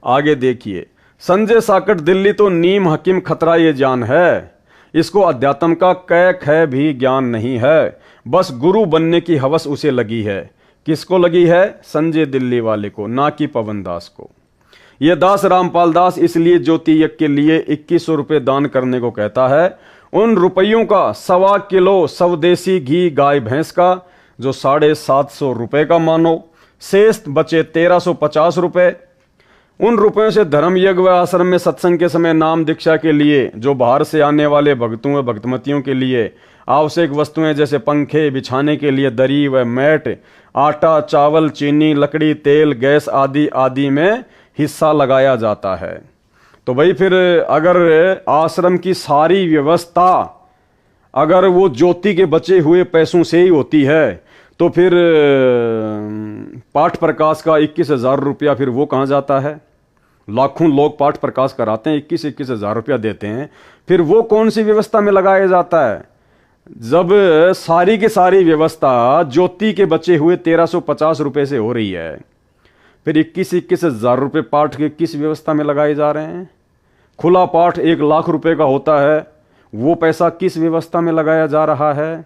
आगे देखिए, संजय साकट दिल्ली तो नीम हकीम खतरा ये जान है, इसको अध्यात्म का कै ख भी ज्ञान नहीं है, बस गुरु बनने की हवस उसे लगी है। किसको लगी है? संजय दिल्ली वाले को, ना कि पवन दास को। यह दास रामपाल दास इसलिए ज्योति यज्ञ के लिए 2100 रुपये दान करने को कहता है। उन रुपयों का 1.25 किलो स्वदेशी घी गाय भैंस का, जो 750 रुपये का मानो, शेष बचे 1350 रुपये। उन रुपयों से धर्म यज्ञ व आश्रम में सत्संग के समय नाम दीक्षा के लिए, जो बाहर से आने वाले भक्तों व भक्तमतियों के लिए आवश्यक वस्तुएं जैसे पंखे, बिछाने के लिए दरी व मैट, आटा, चावल, चीनी, लकड़ी, तेल, गैस आदि आदि में हिस्सा लगाया जाता है। तो भाई फिर अगर आश्रम की सारी व्यवस्था अगर वो ज्योति के बचे हुए पैसों से ही होती है, तो फिर पाठ प्रकाश का 21,000 रुपया फिर वो कहाँ जाता है? लाखों लोग पाठ प्रकाश कराते हैं, 21 हज़ार रुपया देते हैं, फिर वो कौन सी व्यवस्था में लगाया जाता है? जब सारी की सारी व्यवस्था ज्योति के बचे हुए 1350 रुपये से हो रही है, फिर 21 हज़ार रुपये पाठ के किस व्यवस्था में लगाए जा रहे हैं? खुला पाठ 1 लाख रुपए का होता है, वो पैसा किस व्यवस्था में लगाया जा रहा है?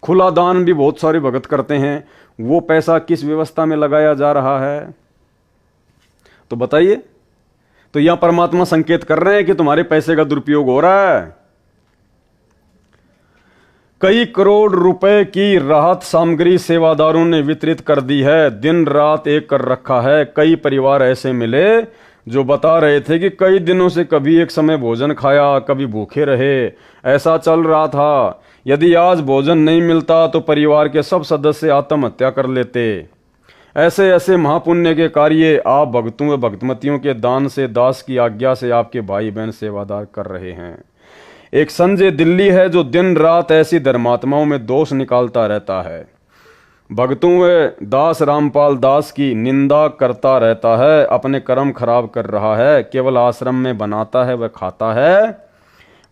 खुला दान भी बहुत सारे भगत करते हैं, वो पैसा किस व्यवस्था में लगाया जा रहा है? तो बताइए। तो यहां परमात्मा संकेत कर रहे हैं कि तुम्हारे पैसे का दुरुपयोग हो रहा है। कई करोड़ रुपए की राहत सामग्री सेवादारों ने वितरित कर दी है, दिन रात एक कर रखा है। कई परिवार ऐसे मिले जो बता रहे थे कि कई दिनों से कभी एक समय भोजन खाया, कभी भूखे रहे, ऐसा चल रहा था। यदि आज भोजन नहीं मिलता तो परिवार के सब सदस्य आत्महत्या कर लेते। ऐसे ऐसे महापुण्य के कार्य आप भक्तों व भक्तमतियों के दान से, दास की आज्ञा से आपके भाई बहन सेवादार कर रहे हैं। एक संजय दिल्ली है जो दिन रात ऐसी धर्मात्माओं में दोष निकालता रहता है, भक्तों व दास रामपाल दास की निंदा करता रहता है, अपने कर्म खराब कर रहा है, केवल आश्रम में बनाता है व खाता है,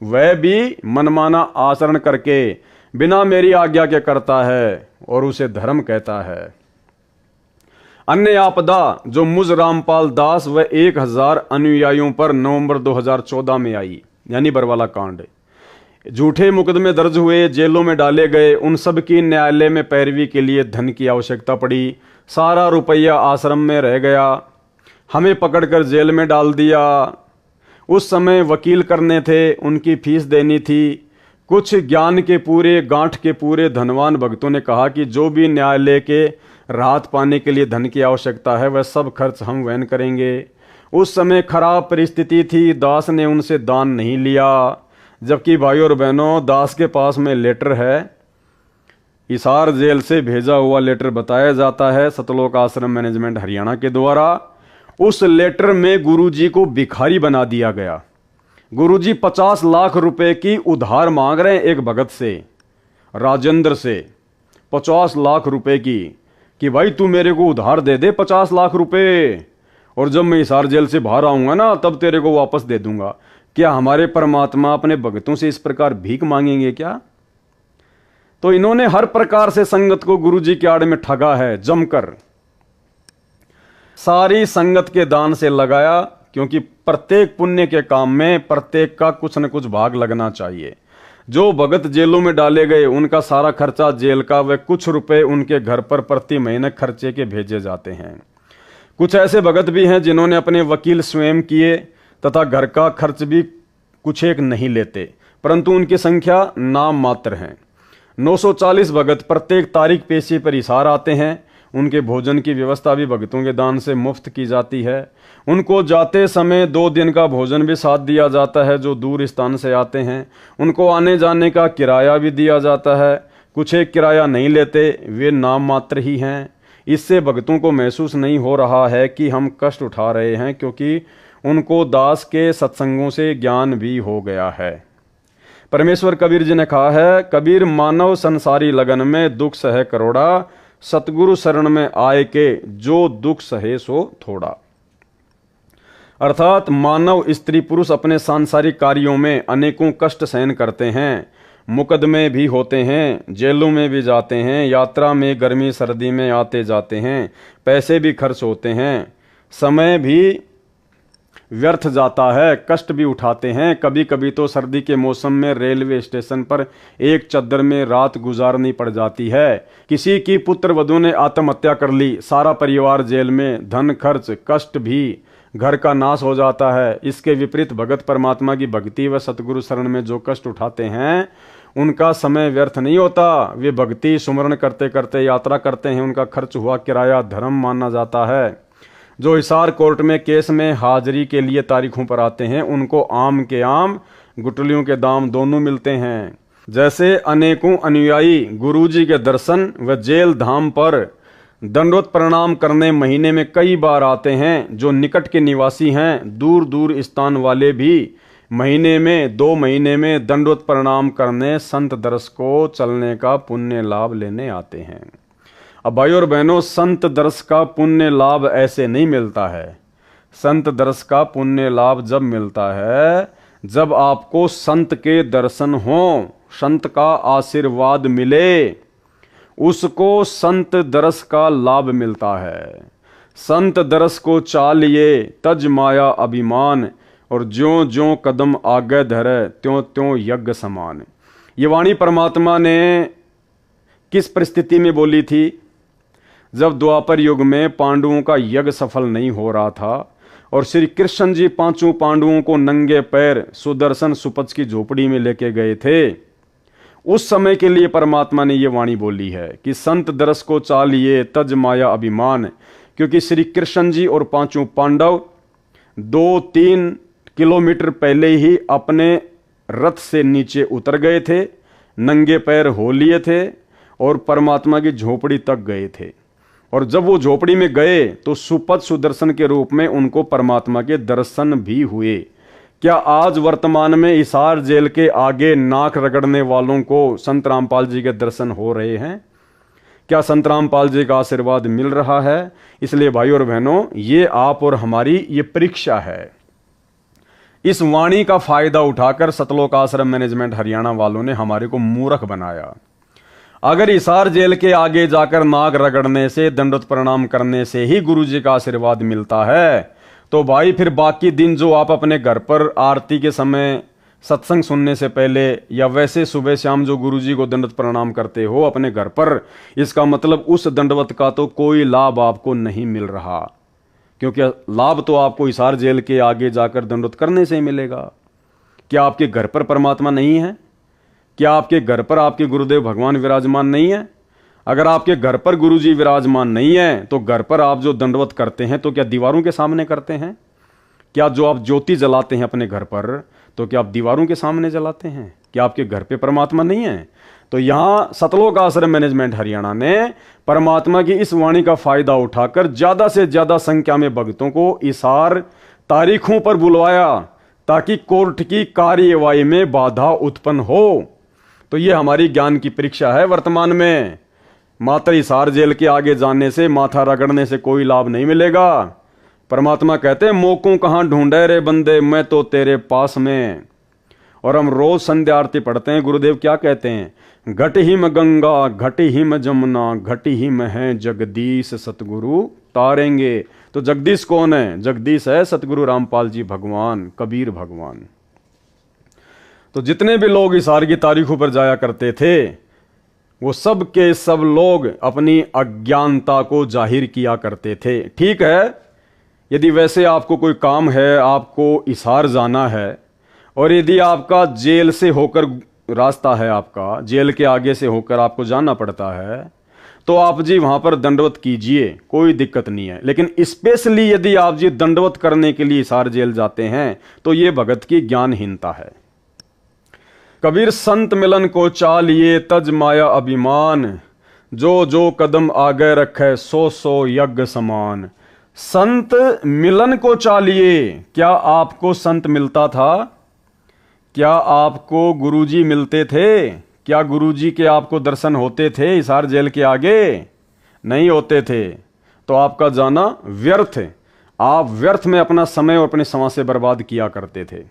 वह भी मनमाना आचरण करके बिना मेरी आज्ञा के करता है और उसे धर्म कहता है। अन्य आपदा जो मुझ रामपाल दास व 1000 अनुयायियों पर नवंबर 2014 में आई, यानी बरवाला कांड, झूठे मुकदमे दर्ज हुए, जेलों में डाले गए, उन सब की न्यायालय में पैरवी के लिए धन की आवश्यकता पड़ी। सारा रुपया आश्रम में रह गया, हमें पकड़कर जेल में डाल दिया। उस समय वकील करने थे, उनकी फीस देनी थी, कुछ ज्ञान के पूरे, गांठ के पूरे धनवान भक्तों ने कहा कि जो भी न्यायालय के राहत पाने के लिए धन की आवश्यकता है वह सब खर्च हम वहन करेंगे। उस समय खराब परिस्थिति थी, दास ने उनसे दान नहीं लिया। जबकि भाइयों और बहनों, दास के पास में लेटर है, हिसार जेल से भेजा हुआ लेटर बताया जाता है सतलोक आश्रम मैनेजमेंट हरियाणा के द्वारा। उस लेटर में गुरुजी को भिखारी बना दिया गया। गुरुजी 50 लाख रुपए की उधार मांग रहे हैं एक भगत से, राजेंद्र से, 50 लाख रुपए की, कि भाई तू मेरे को उधार दे दे 50 लाख रुपए, और जब मैं हिसार जेल से बाहर आऊंगा ना तब तेरे को वापस दे दूंगा। क्या हमारे परमात्मा अपने भक्तों से इस प्रकार भीख मांगेंगे क्या? तो इन्होंने हर प्रकार से संगत को गुरुजी के आड़ में ठगा है जमकर। सारी संगत के दान से लगाया, क्योंकि प्रत्येक पुण्य के काम में प्रत्येक का कुछ न कुछ भाग लगना चाहिए। जो भगत जेलों में डाले गए उनका सारा खर्चा जेल का व कुछ रुपए उनके घर पर प्रति महीने खर्चे के भेजे जाते हैं। कुछ ऐसे भगत भी हैं जिन्होंने अपने वकील स्वयं किए तथा घर का खर्च भी कुछ एक नहीं लेते, परंतु उनकी संख्या नाम मात्र है। 940 भगत प्रत्येक तारीख पेशी पर हिसार आते हैं। उनके भोजन की व्यवस्था भी भगतों के दान से मुफ्त की जाती है। उनको जाते समय 2 दिन का भोजन भी साथ दिया जाता है जो दूर स्थान से आते हैं। उनको आने जाने का किराया भी दिया जाता है। कुछ एक किराया नहीं लेते, वे नाम मात्र ही हैं। इससे भगतों को महसूस नहीं हो रहा है कि हम कष्ट उठा रहे हैं, क्योंकि उनको दास के सत्संगों से ज्ञान भी हो गया है। परमेश्वर कबीर जी ने कहा है, कबीर मानव संसारी लगन में दुख सहे करोड़ा, सतगुरु शरण में आए के जो दुख सहे सो थोड़ा। अर्थात मानव स्त्री पुरुष अपने सांसारिक कार्यों में अनेकों कष्ट सहन करते हैं, मुकदमे भी होते हैं, जेलों में भी जाते हैं, यात्रा में गर्मी सर्दी में आते जाते हैं, पैसे भी खर्च होते हैं, समय भी व्यर्थ जाता है, कष्ट भी उठाते हैं। कभी कभी तो सर्दी के मौसम में रेलवे स्टेशन पर एक चद्दर में रात गुजारनी पड़ जाती है। किसी की पुत्र वधू ने आत्महत्या कर ली, सारा परिवार जेल में, धन खर्च, कष्ट भी, घर का नाश हो जाता है। इसके विपरीत भगत परमात्मा की भक्ति व सतगुरु शरण में जो कष्ट उठाते हैं उनका समय व्यर्थ नहीं होता। वे भक्ति सुमरण करते करते यात्रा करते हैं, उनका खर्च हुआ किराया धर्म माना जाता है। जो हिसार कोर्ट में केस में हाजिरी के लिए तारीखों पर आते हैं उनको आम के आम, गुटलियों के दाम दोनों मिलते हैं। जैसे अनेकों अनुयायी गुरुजी के दर्शन व जेल धाम पर दंडवत प्रणाम करने महीने में कई बार आते हैं, जो निकट के निवासी हैं, दूर दूर स्थान वाले भी महीने में 2 महीने में दंडवत प्रणाम करने संत दर्श को चलने का पुण्य लाभ लेने आते हैं। अब भाइयों और बहनों, संत दर्श का पुण्य लाभ ऐसे नहीं मिलता है। संत दर्श का पुण्य लाभ जब मिलता है जब आपको संत के दर्शन हो, संत का आशीर्वाद मिले, उसको संत दर्श का लाभ मिलता है। संत दर्श को चालिए तज माया अभिमान, और ज्यों ज्यों कदम आगे धरे त्यों त्यों यज्ञ समान। ये वाणी परमात्मा ने किस परिस्थिति में बोली थी? जब द्वापर युग में पांडवों का यज्ञ सफल नहीं हो रहा था और श्री कृष्ण जी 5 पांडवों को नंगे पैर सुदर्शन सुपच की झोपड़ी में लेके गए थे, उस समय के लिए परमात्मा ने ये वाणी बोली है कि संत दरस को चालिए तज माया अभिमान, क्योंकि श्री कृष्ण जी और 5 पांडव 2-3 किलोमीटर पहले ही अपने रथ से नीचे उतर गए थे, नंगे पैर हो लिए थे और परमात्मा की झोपड़ी तक गए थे। और जब वो झोपड़ी में गए तो सुपथ सुदर्शन के रूप में उनको परमात्मा के दर्शन भी हुए। क्या आज वर्तमान में हिसार जेल के आगे नाक रगड़ने वालों को संत रामपाल जी के दर्शन हो रहे हैं? क्या संत रामपाल जी का आशीर्वाद मिल रहा है? इसलिए भाइयों और बहनों, ये आप और हमारी ये परीक्षा है। इस वाणी का फायदा उठाकर सतलोक आश्रम मैनेजमेंट हरियाणा वालों ने हमारे को मूर्ख बनाया। अगर हिसार जेल के आगे जाकर नाक रगड़ने से, दंडवत प्रणाम करने से ही गुरु जी का आशीर्वाद मिलता है, तो भाई फिर बाकी दिन जो आप अपने घर पर आरती के समय, सत्संग सुनने से पहले या वैसे सुबह शाम जो गुरुजी को दंडवत प्रणाम करते हो अपने घर पर, इसका मतलब उस दंडवत का तो कोई लाभ आपको नहीं मिल रहा, क्योंकि लाभ तो आपको हिसार जेल के आगे जाकर दंडवत करने से ही मिलेगा। क्या आपके घर पर परमात्मा नहीं है? क्या आपके घर पर आपके गुरुदेव भगवान विराजमान नहीं है? अगर आपके घर पर गुरुजी विराजमान नहीं है तो घर पर आप जो दंडवत करते हैं तो क्या दीवारों के सामने करते हैं? क्या जो आप ज्योति जलाते हैं अपने घर पर तो क्या आप दीवारों के सामने जलाते हैं? क्या आपके घर पे परमात्मा नहीं है? तो यहाँ सतलोक आश्रम मैनेजमेंट हरियाणा ने परमात्मा की इस वाणी का फायदा उठाकर ज्यादा से ज्यादा संख्या में भक्तों को इशार तारीखों पर बुलवाया ताकि कोर्ट की कार्यवाही में बाधा उत्पन्न हो। तो ये हमारी ज्ञान की परीक्षा है वर्तमान में। मात्र हिसार जेल के आगे जाने से, माथा रगड़ने से कोई लाभ नहीं मिलेगा। परमात्मा कहते हैं मोकों कहाँ ढूंढे रे बंदे, मैं तो तेरे पास में। और हम रोज संध्या आरती पढ़ते हैं, गुरुदेव क्या कहते हैं? घट ही में गंगा, घट ही में जमुना, घट ही में है जगदीश सतगुरु तारेंगे। तो जगदीश कौन है? जगदीश है सतगुरु रामपाल जी भगवान, कबीर भगवान। तो जितने भी लोग हिसार की तारीखों पर जाया करते थे वो सब के सब लोग अपनी अज्ञानता को जाहिर किया करते थे। ठीक है, यदि वैसे आपको कोई काम है, आपको हिसार जाना है और यदि आपका जेल से होकर रास्ता है, आपका जेल के आगे से होकर आपको जाना पड़ता है, तो आप जी वहां पर दंडवत कीजिए, कोई दिक्कत नहीं है। लेकिन स्पेशली यदि आप जी दंडवत करने के लिए हिसार जेल जाते हैं तो ये भगत की ज्ञानहीनता है। कबीर संत मिलन को चालिए तज माया अभिमान, जो जो कदम आगे रखे सो सो यज्ञ समान। संत मिलन को चालिए। क्या आपको संत मिलता था? क्या आपको गुरुजी मिलते थे? क्या गुरुजी के आपको दर्शन होते थे हिसार जेल के आगे? नहीं होते थे। तो आपका जाना व्यर्थ है। आप व्यर्थ में अपना समय और अपने समाज से बर्बाद किया करते थे।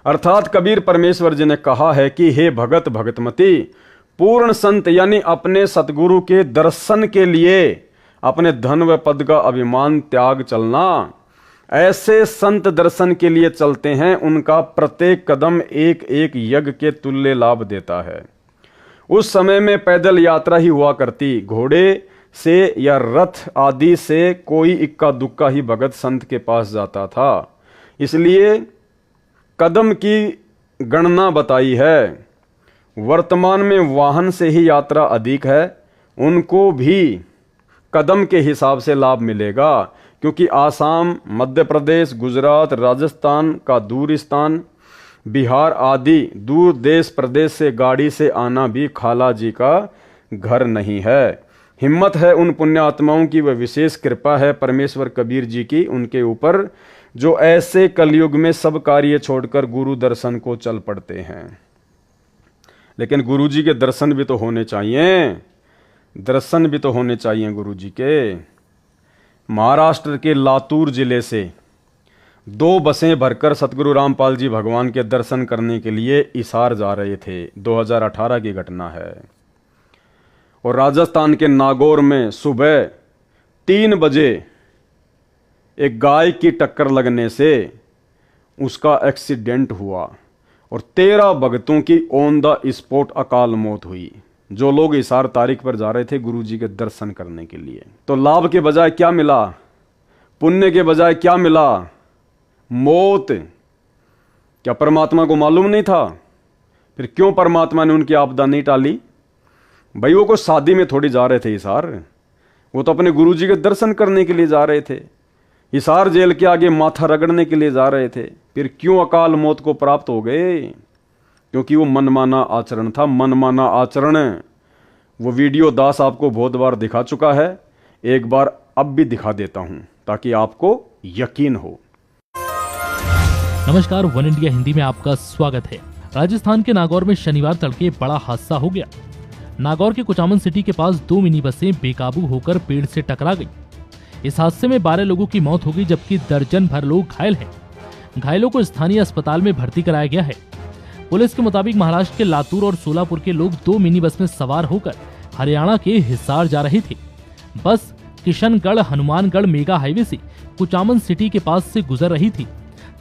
अर्थात कबीर परमेश्वर जी ने कहा है कि हे भगत भगतमती, पूर्ण संत यानी अपने सतगुरु के दर्शन के लिए अपने धन व पद का अभिमान त्याग चलना। ऐसे संत दर्शन के लिए चलते हैं, उनका प्रत्येक कदम एक एक यज्ञ के तुल्य लाभ देता है। उस समय में पैदल यात्रा ही हुआ करती, घोड़े से या रथ आदि से कोई इक्का दुक्का ही भगत संत के पास जाता था। इसलिए कदम की गणना बताई है। वर्तमान में वाहन से ही यात्रा अधिक है, उनको भी कदम के हिसाब से लाभ मिलेगा, क्योंकि आसाम, मध्य प्रदेश, गुजरात, राजस्थान का दूर स्थान, बिहार आदि दूर देश प्रदेश से गाड़ी से आना भी खाला जी का घर नहीं है। हिम्मत है उन पुण्यात्माओं की, वह विशेष कृपा है परमेश्वर कबीर जी की उनके ऊपर, जो ऐसे कलयुग में सब कार्य छोड़कर गुरु दर्शन को चल पड़ते हैं। लेकिन गुरु जी के दर्शन भी तो होने चाहिए, दर्शन भी तो होने चाहिए गुरु जी के। महाराष्ट्र के लातूर जिले से 2 बसें भरकर सतगुरु रामपाल जी भगवान के दर्शन करने के लिए हिसार जा रहे थे। 2018 की घटना है। और राजस्थान के नागौर में सुबह 3 बजे एक गाय की टक्कर लगने से उसका एक्सीडेंट हुआ और 13 भक्तों की ऑन द स्पॉट अकाल मौत हुई, जो लोग हिसार तारीख पर जा रहे थे गुरु जी के दर्शन करने के लिए। तो लाभ के बजाय क्या मिला? पुण्य के बजाय क्या मिला? मौत। क्या परमात्मा को मालूम नहीं था? फिर क्यों परमात्मा ने उनकी आपदा नहीं टाली? भाई वो को शादी में थोड़ी जा रहे थे हिसार, वो तो अपने गुरु जी के दर्शन करने के लिए जा रहे थे। हिसार जेल के आगे माथा रगड़ने के लिए जा रहे थे। फिर क्यों अकाल मौत को प्राप्त हो गए? क्योंकि वो मनमाना आचरण था। मनमाना आचरण वो वीडियो दास आपको बहुत बार दिखा चुका है, एक बार अब भी दिखा देता हूं ताकि आपको यकीन हो। नमस्कार, वन इंडिया हिंदी में आपका स्वागत है। राजस्थान के नागौर में शनिवार तड़के बड़ा हादसा हो गया। नागौर के कुचामन सिटी के पास 2 मिनी बसें बेकाबू होकर पेड़ से टकरा गई। इस हादसे में 12 लोगों की मौत हो गई, जबकि दर्जन भर लोग घायल हैं। घायलों को स्थानीय अस्पताल में भर्ती कराया गया है। पुलिस के मुताबिक महाराष्ट्र के लातूर और सोलापुर के लोग 2 मिनी बस में सवार होकर हरियाणा के हिसार जा रहे थे। बस किशनगढ़ हनुमानगढ़ मेगा हाईवे से कुचामन सिटी के पास से गुजर रही थी,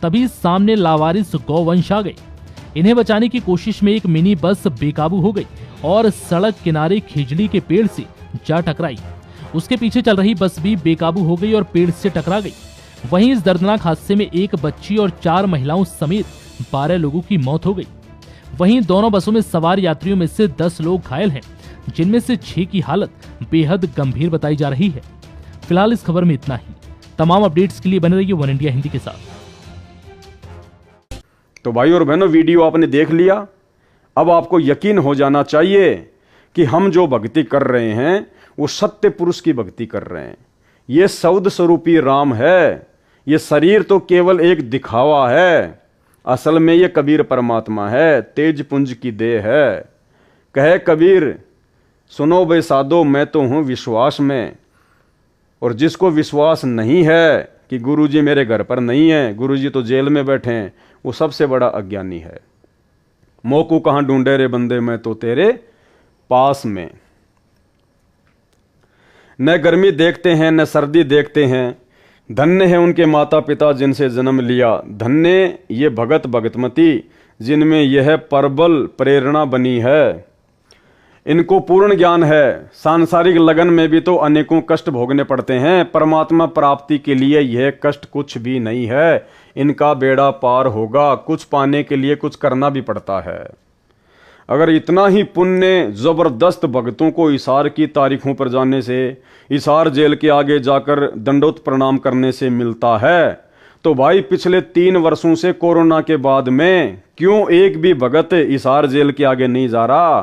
तभी सामने लावारिस गौवंश आ गए। इन्हें बचाने की कोशिश में एक मिनी बस बेकाबू हो गई और सड़क किनारे खिजड़ी के पेड़ से जा टकराई। उसके पीछे चल रही बस भी बेकाबू हो गई और पेड़ से टकरा गई। वहीं इस दर्दनाक हादसे में एक बच्ची और 4 महिलाओं समेत 12 लोगों की मौत हो गई। वहीं दोनों बसों में सवार यात्रियों में से 10 लोग घायल हैं, जिनमें से 6 की हालत बेहद गंभीर बताई जा रही है। फिलहाल इस खबर में इतना ही। तमाम अपडेट्स के लिए बने रहिए वन इंडिया हिंदी के साथ। तो भाई और बहनों, वीडियो आपने देख लिया। अब आपको यकीन हो जाना चाहिए कि हम जो भक्ति कर रहे हैं वो सत्य पुरुष की भक्ति कर रहे हैं। ये सौद स्वरूपी राम है। ये शरीर तो केवल एक दिखावा है, असल में ये कबीर परमात्मा है, तेज पुंज की देह है। कहे कबीर, सुनो बे साधो, मैं तो हूं विश्वास में। और जिसको विश्वास नहीं है कि गुरुजी मेरे घर पर नहीं है, गुरुजी तो जेल में बैठे हैं, वो सबसे बड़ा अज्ञानी है। मोकू कहां ढूंढे रे बंदे, मैं तो तेरे पास में। न गर्मी देखते हैं न सर्दी देखते हैं, धन्य है उनके माता पिता जिनसे जन्म लिया। धन्य ये भगत भगतमती जिनमें यह प्रबल प्रेरणा बनी है। इनको पूर्ण ज्ञान है। सांसारिक लगन में भी तो अनेकों कष्ट भोगने पड़ते हैं। परमात्मा प्राप्ति के लिए यह कष्ट कुछ भी नहीं है। इनका बेड़ा पार होगा। कुछ पाने के लिए कुछ करना भी पड़ता है। अगर इतना ही पुण्य जबरदस्त भक्तों को हिसार की तारीखों पर जाने से, हिसार जेल के आगे जाकर दंडोत प्रणाम करने से मिलता है, तो भाई पिछले 3 वर्षों से कोरोना के बाद में क्यों एक भी भगत हिसार जेल के आगे नहीं जा रहा?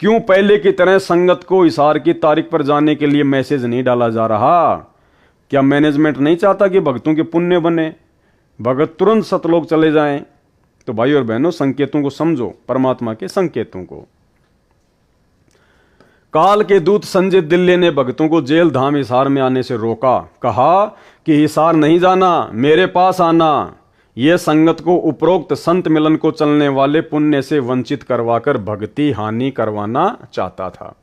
क्यों पहले की तरह संगत को हिसार की तारीख पर जाने के लिए मैसेज नहीं डाला जा रहा? क्या मैनेजमेंट नहीं चाहता कि भक्तों के पुण्य बने, भगत तुरंत सतलोक चले जाएं? तो भाई और बहनों, संकेतों को समझो, परमात्मा के संकेतों को। काल के दूत संजय दिल्ली ने भक्तों को जेल धाम हिसार में आने से रोका। कहा कि हिसार नहीं जाना, मेरे पास आना। यह संगत को उपरोक्त संत मिलन को चलने वाले पुण्य से वंचित करवाकर भक्ति हानि करवाना चाहता था।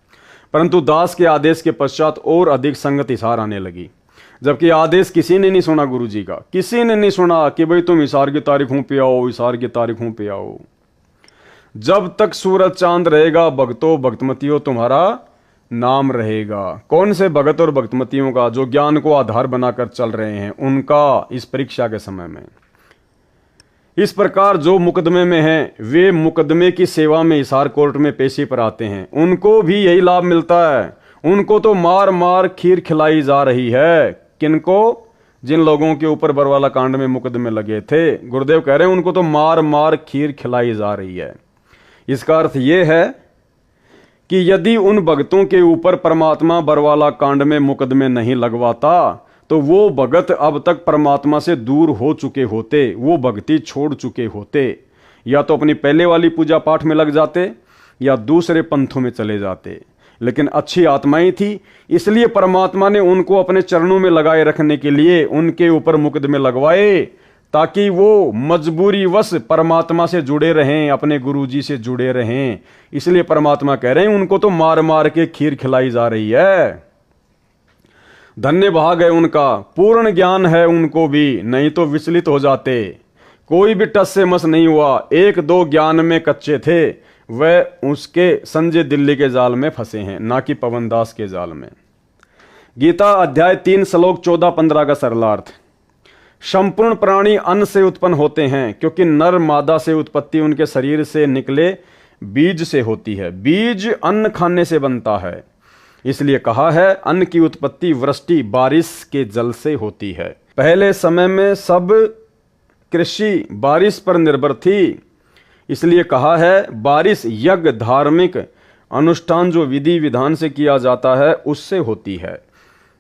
परंतु दास के आदेश के पश्चात और अधिक संगत हिसार आने लगी, जबकि आदेश किसी ने नहीं सुना। गुरुजी का किसी ने नहीं सुना कि भाई तुम हिसार की तारीखों पे आओ, हिसार की तारीखों पे आओ। जब तक सूरज चांद रहेगा भक्तों भक्तमतियों तुम्हारा नाम रहेगा। कौन से भगत और भक्तमतियों का? जो ज्ञान को आधार बनाकर चल रहे हैं उनका इस परीक्षा के समय में। इस प्रकार जो मुकदमे में हैं वे मुकदमे की सेवा में हिसार कोर्ट में पेशी पर आते हैं, उनको भी यही लाभ मिलता है। उनको तो मार मार खीर खिलाई जा रही है। किनको? जिन लोगों के ऊपर बरवाला कांड में मुकदमे लगे थे। गुरुदेव कह रहे हैं उनको तो मार मार खीर खिलाई जा रही है। इसका अर्थ यह है कि यदि उन भक्तों के ऊपर परमात्मा बरवाला कांड में मुकदमे नहीं लगवाता तो वो भगत अब तक परमात्मा से दूर हो चुके होते, वो भक्ति छोड़ चुके होते। या तो अपनी पहले वाली पूजा पाठ में लग जाते या दूसरे पंथों में चले जाते। लेकिन अच्छी आत्माएं थी, इसलिए परमात्मा ने उनको अपने चरणों में लगाए रखने के लिए उनके ऊपर मुकदमे लगवाए, ताकि वो मजबूरी वश परमात्मा से जुड़े रहें, अपने गुरुजी से जुड़े रहें। इसलिए परमात्मा कह रहे हैं उनको तो मार मार के खीर खिलाई जा रही है। धन्य भाग है उनका, पूर्ण ज्ञान है उनको भी, नहीं तो विचलित हो जाते। कोई भी टस से मस नहीं हुआ। 1-2 ज्ञान में कच्चे थे, वह उसके संजय दिल्ली के जाल में फंसे हैं, ना कि पवन दास के जाल में। गीता अध्याय 3 श्लोक 14-15 का सरलार्थ। संपूर्ण प्राणी अन्न से उत्पन्न होते हैं, क्योंकि नर मादा से उत्पत्ति उनके शरीर से निकले बीज से होती है। बीज अन्न खाने से बनता है। इसलिए कहा है अन्न की उत्पत्ति वृष्टि बारिश के जल से होती है। पहले समय में सब कृषि बारिश पर निर्भर थी। इसलिए कहा है बारिश यज्ञ धार्मिक अनुष्ठान जो विधि विधान से किया जाता है उससे होती है।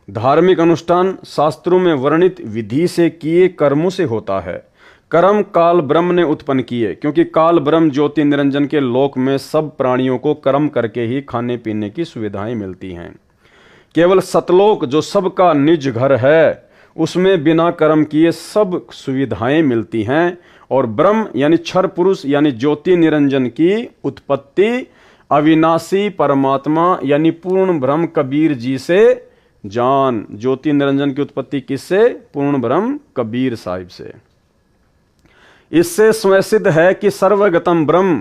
धार्मिक अनुष्ठान शास्त्रों में वर्णित विधि से किए कर्मों से होता है। कर्म काल ब्रह्म ने उत्पन्न किए, क्योंकि काल ब्रह्म ज्योति निरंजन के लोक में सब प्राणियों को कर्म करके ही खाने पीने की सुविधाएं मिलती हैं। केवल सतलोक जो सबका निज घर है उसमें बिना कर्म किए सब सुविधाएं मिलती हैं। और ब्रह्म यानी क्षर पुरुष यानी ज्योति निरंजन की उत्पत्ति अविनाशी परमात्मा यानी पूर्ण ब्रह्म कबीर जी से जान। ज्योति निरंजन की उत्पत्ति किससे? पूर्ण ब्रह्म कबीर साहिब से। इससे स्वयं सिद्ध है कि सर्वगतम ब्रह्म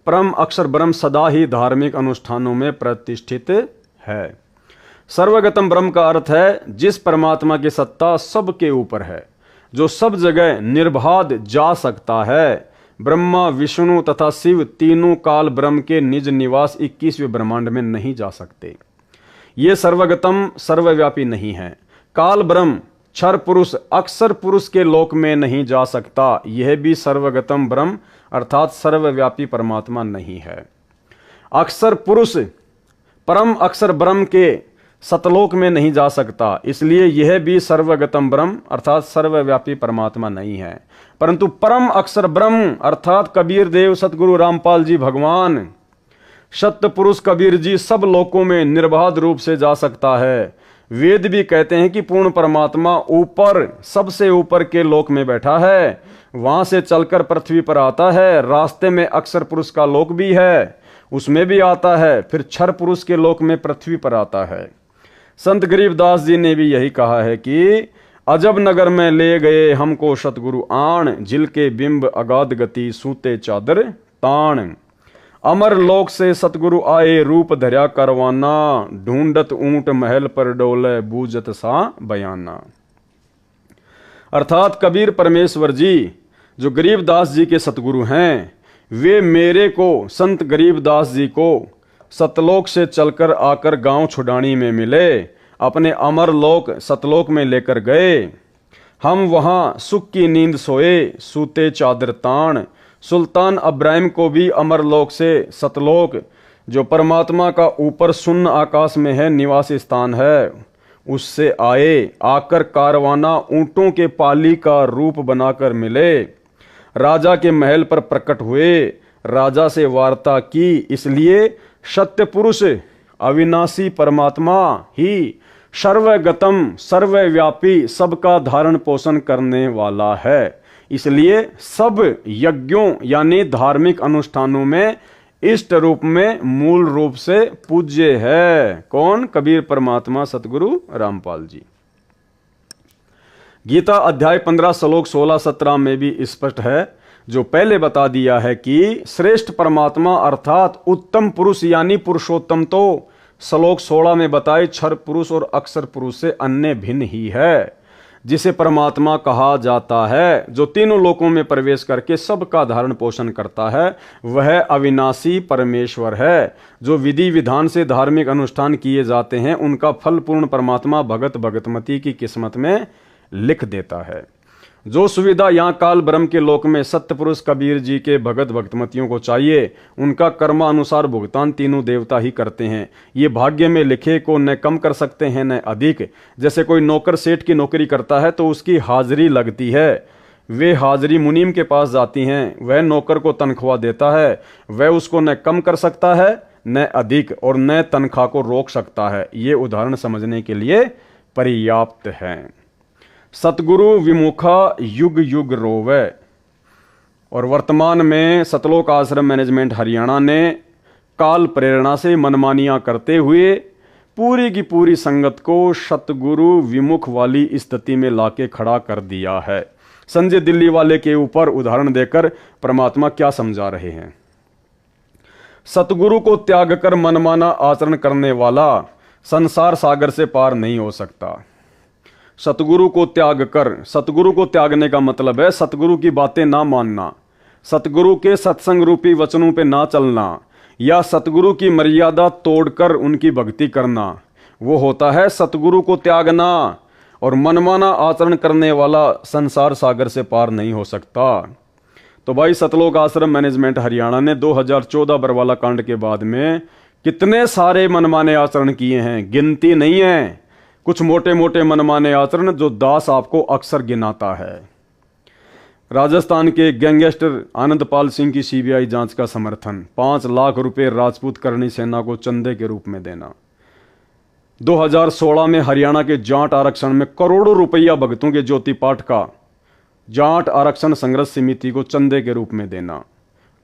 परम अक्षर ब्रह्म सदा ही धार्मिक अनुष्ठानों में प्रतिष्ठित है। सर्वगतम ब्रह्म का अर्थ है जिस परमात्मा की सत्ता सबके ऊपर है, जो सब जगह निर्बाध जा सकता है, ब्रह्मा, विष्णु तथा शिव तीनों काल ब्रह्म के निज निवास 21वें ब्रह्मांड में नहीं जा सकते। ये सर्वगतम सर्वव्यापी नहीं है। काल ब्रह्म क्षर पुरुष अक्षर पुरुष के लोक में नहीं जा सकता। यह भी सर्वगतम ब्रह्म अर्थात सर्वव्यापी परमात्मा नहीं है। अक्षर पुरुष परम अक्षर ब्रह्म के सतलोक में नहीं जा सकता, इसलिए यह भी सर्वगतम ब्रह्म अर्थात सर्वव्यापी परमात्मा नहीं है। परंतु परम अक्षर ब्रह्म अर्थात कबीर देव सतगुरु रामपाल जी भगवान सत्य पुरुष कबीर जी सब लोकों में निर्बाध रूप से जा सकता है। वेद भी कहते हैं कि पूर्ण परमात्मा ऊपर सबसे ऊपर के लोक में बैठा है, वहां से चलकर पृथ्वी पर आता है। रास्ते में अक्षर पुरुष का लोक भी है, उसमें भी आता है, फिर क्षर पुरुष के लोक में पृथ्वी पर आता है। संत गरीबदास जी ने भी यही कहा है कि अजब नगर में ले गए हमको सतगुरु आण, जिल के बिंब अगाध गति सूते चादर ताण। अमर लोक से सतगुरु आए रूप धर्या करवाना, ढूंढत ऊंट महल पर डोले बूझत सा बयाना। अर्थात कबीर परमेश्वर जी जो गरीबदास जी के सतगुरु हैं, वे मेरे को संत गरीबदास जी को सतलोक से चलकर आकर गांव छुडानी में मिले, अपने अमर लोक सतलोक में लेकर गए। हम वहां सुख की नींद सोए, सूते चादर ताण। सुल्तान अब्राहिम को भी अमर लोक से सतलोक जो परमात्मा का ऊपर शून्य आकाश में है निवास स्थान है, उससे आए। आकर कारवाना ऊंटों के पाली का रूप बनाकर मिले, राजा के महल पर प्रकट हुए, राजा से वार्ता की। इसलिए सत्य पुरुष अविनाशी परमात्मा ही सर्वगतम सर्वव्यापी सबका धारण पोषण करने वाला है। इसलिए सब यज्ञों यानी धार्मिक अनुष्ठानों में इष्ट रूप में मूल रूप से पूज्य है। कौन? कबीर परमात्मा सतगुरु रामपाल जी। गीता अध्याय 15 श्लोक 16-17 में भी स्पष्ट है, जो पहले बता दिया है कि श्रेष्ठ परमात्मा अर्थात उत्तम पुरुष यानी पुरुषोत्तम तो श्लोक 16 में बताए क्षर पुरुष और अक्षर पुरुष से अन्य भिन्न ही है। जिसे परमात्मा कहा जाता है, जो तीनों लोकों में प्रवेश करके सबका धारण पोषण करता है, वह अविनाशी परमेश्वर है। जो विधि विधान से धार्मिक अनुष्ठान किए जाते हैं, उनका फल पूर्ण परमात्मा भगत भगतमती की किस्मत में लिख देता है। जो सुविधा यहाँ काल ब्रह्म के लोक में सत्य पुरुष कबीर जी के भगत भक्तमतियों को चाहिए, उनका कर्मानुसार भुगतान तीनों देवता ही करते हैं। ये भाग्य में लिखे को न कम कर सकते हैं न अधिक। जैसे कोई नौकर सेठ की नौकरी करता है तो उसकी हाजिरी लगती है, वे हाजिरी मुनीम के पास जाती हैं, वह नौकर को तनख्वाह देता है, वह उसको न कम कर सकता है न अधिक, और न तनख्वाह को रोक सकता है। ये उदाहरण समझने के लिए पर्याप्त है। सतगुरु विमुखा युग युग रोवे। और वर्तमान में सतलोक आश्रम मैनेजमेंट हरियाणा ने काल प्रेरणा से मनमानियां करते हुए पूरी की पूरी संगत को सतगुरु विमुख वाली स्थिति में लाके खड़ा कर दिया है। संजय दिल्ली वाले के ऊपर उदाहरण देकर परमात्मा क्या समझा रहे हैं। सतगुरु को त्याग कर मनमाना आचरण करने वाला संसार सागर से पार नहीं हो सकता। सतगुरु को त्याग कर, सतगुरु को त्यागने का मतलब है सतगुरु की बातें ना मानना, सतगुरु के सत्संग रूपी वचनों पे ना चलना, या सतगुरु की मर्यादा तोड़कर उनकी भक्ति करना। वो होता है सतगुरु को त्यागना। और मनमाना आचरण करने वाला संसार सागर से पार नहीं हो सकता। तो भाई सतलोक आश्रम मैनेजमेंट हरियाणा ने 2014 बरवाला कांड के बाद में कितने सारे मनमाने आचरण किए हैं, गिनती नहीं है। कुछ मोटे मोटे मनमाने आचरण जो दास आपको अक्सर गिनाता है। राजस्थान के गैंगस्टर आनंदपाल सिंह की सीबीआई जांच का समर्थन, 5 लाख रुपए राजपूत करणी सेना को चंदे के रूप में देना। 2016 में हरियाणा के जाट आरक्षण में करोड़ों रुपया भक्तों के ज्योति पाठ का जाट आरक्षण संघर्ष समिति को चंदे के रूप में देना।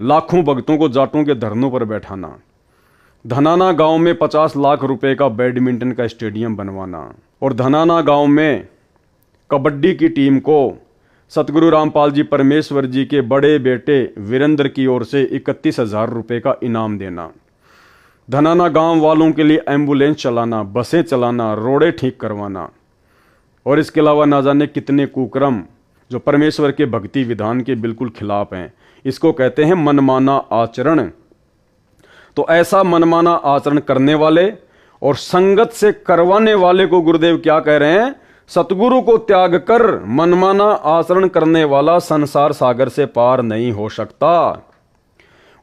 लाखों भक्तों को जाटों के धरनों पर बैठाना। धनाना गांव में 50 लाख रुपए का बैडमिंटन का स्टेडियम बनवाना। और धनाना गांव में कबड्डी की टीम को सतगुरु रामपाल जी परमेश्वर जी के बड़े बेटे वीरेंद्र की ओर से 31,000 रुपए का इनाम देना। धनाना गांव वालों के लिए एम्बुलेंस चलाना, बसें चलाना, रोडें ठीक करवाना। और इसके अलावा ना जाने कितने कुकर्म जो परमेश्वर के भक्ति विधान के बिल्कुल खिलाफ हैं। इसको कहते हैं मनमाना आचरण। तो ऐसा मनमाना आचरण करने वाले और संगत से करवाने वाले को गुरुदेव क्या कह रहे हैं? सतगुरु को त्याग कर मनमाना आचरण करने वाला संसार सागर से पार नहीं हो सकता।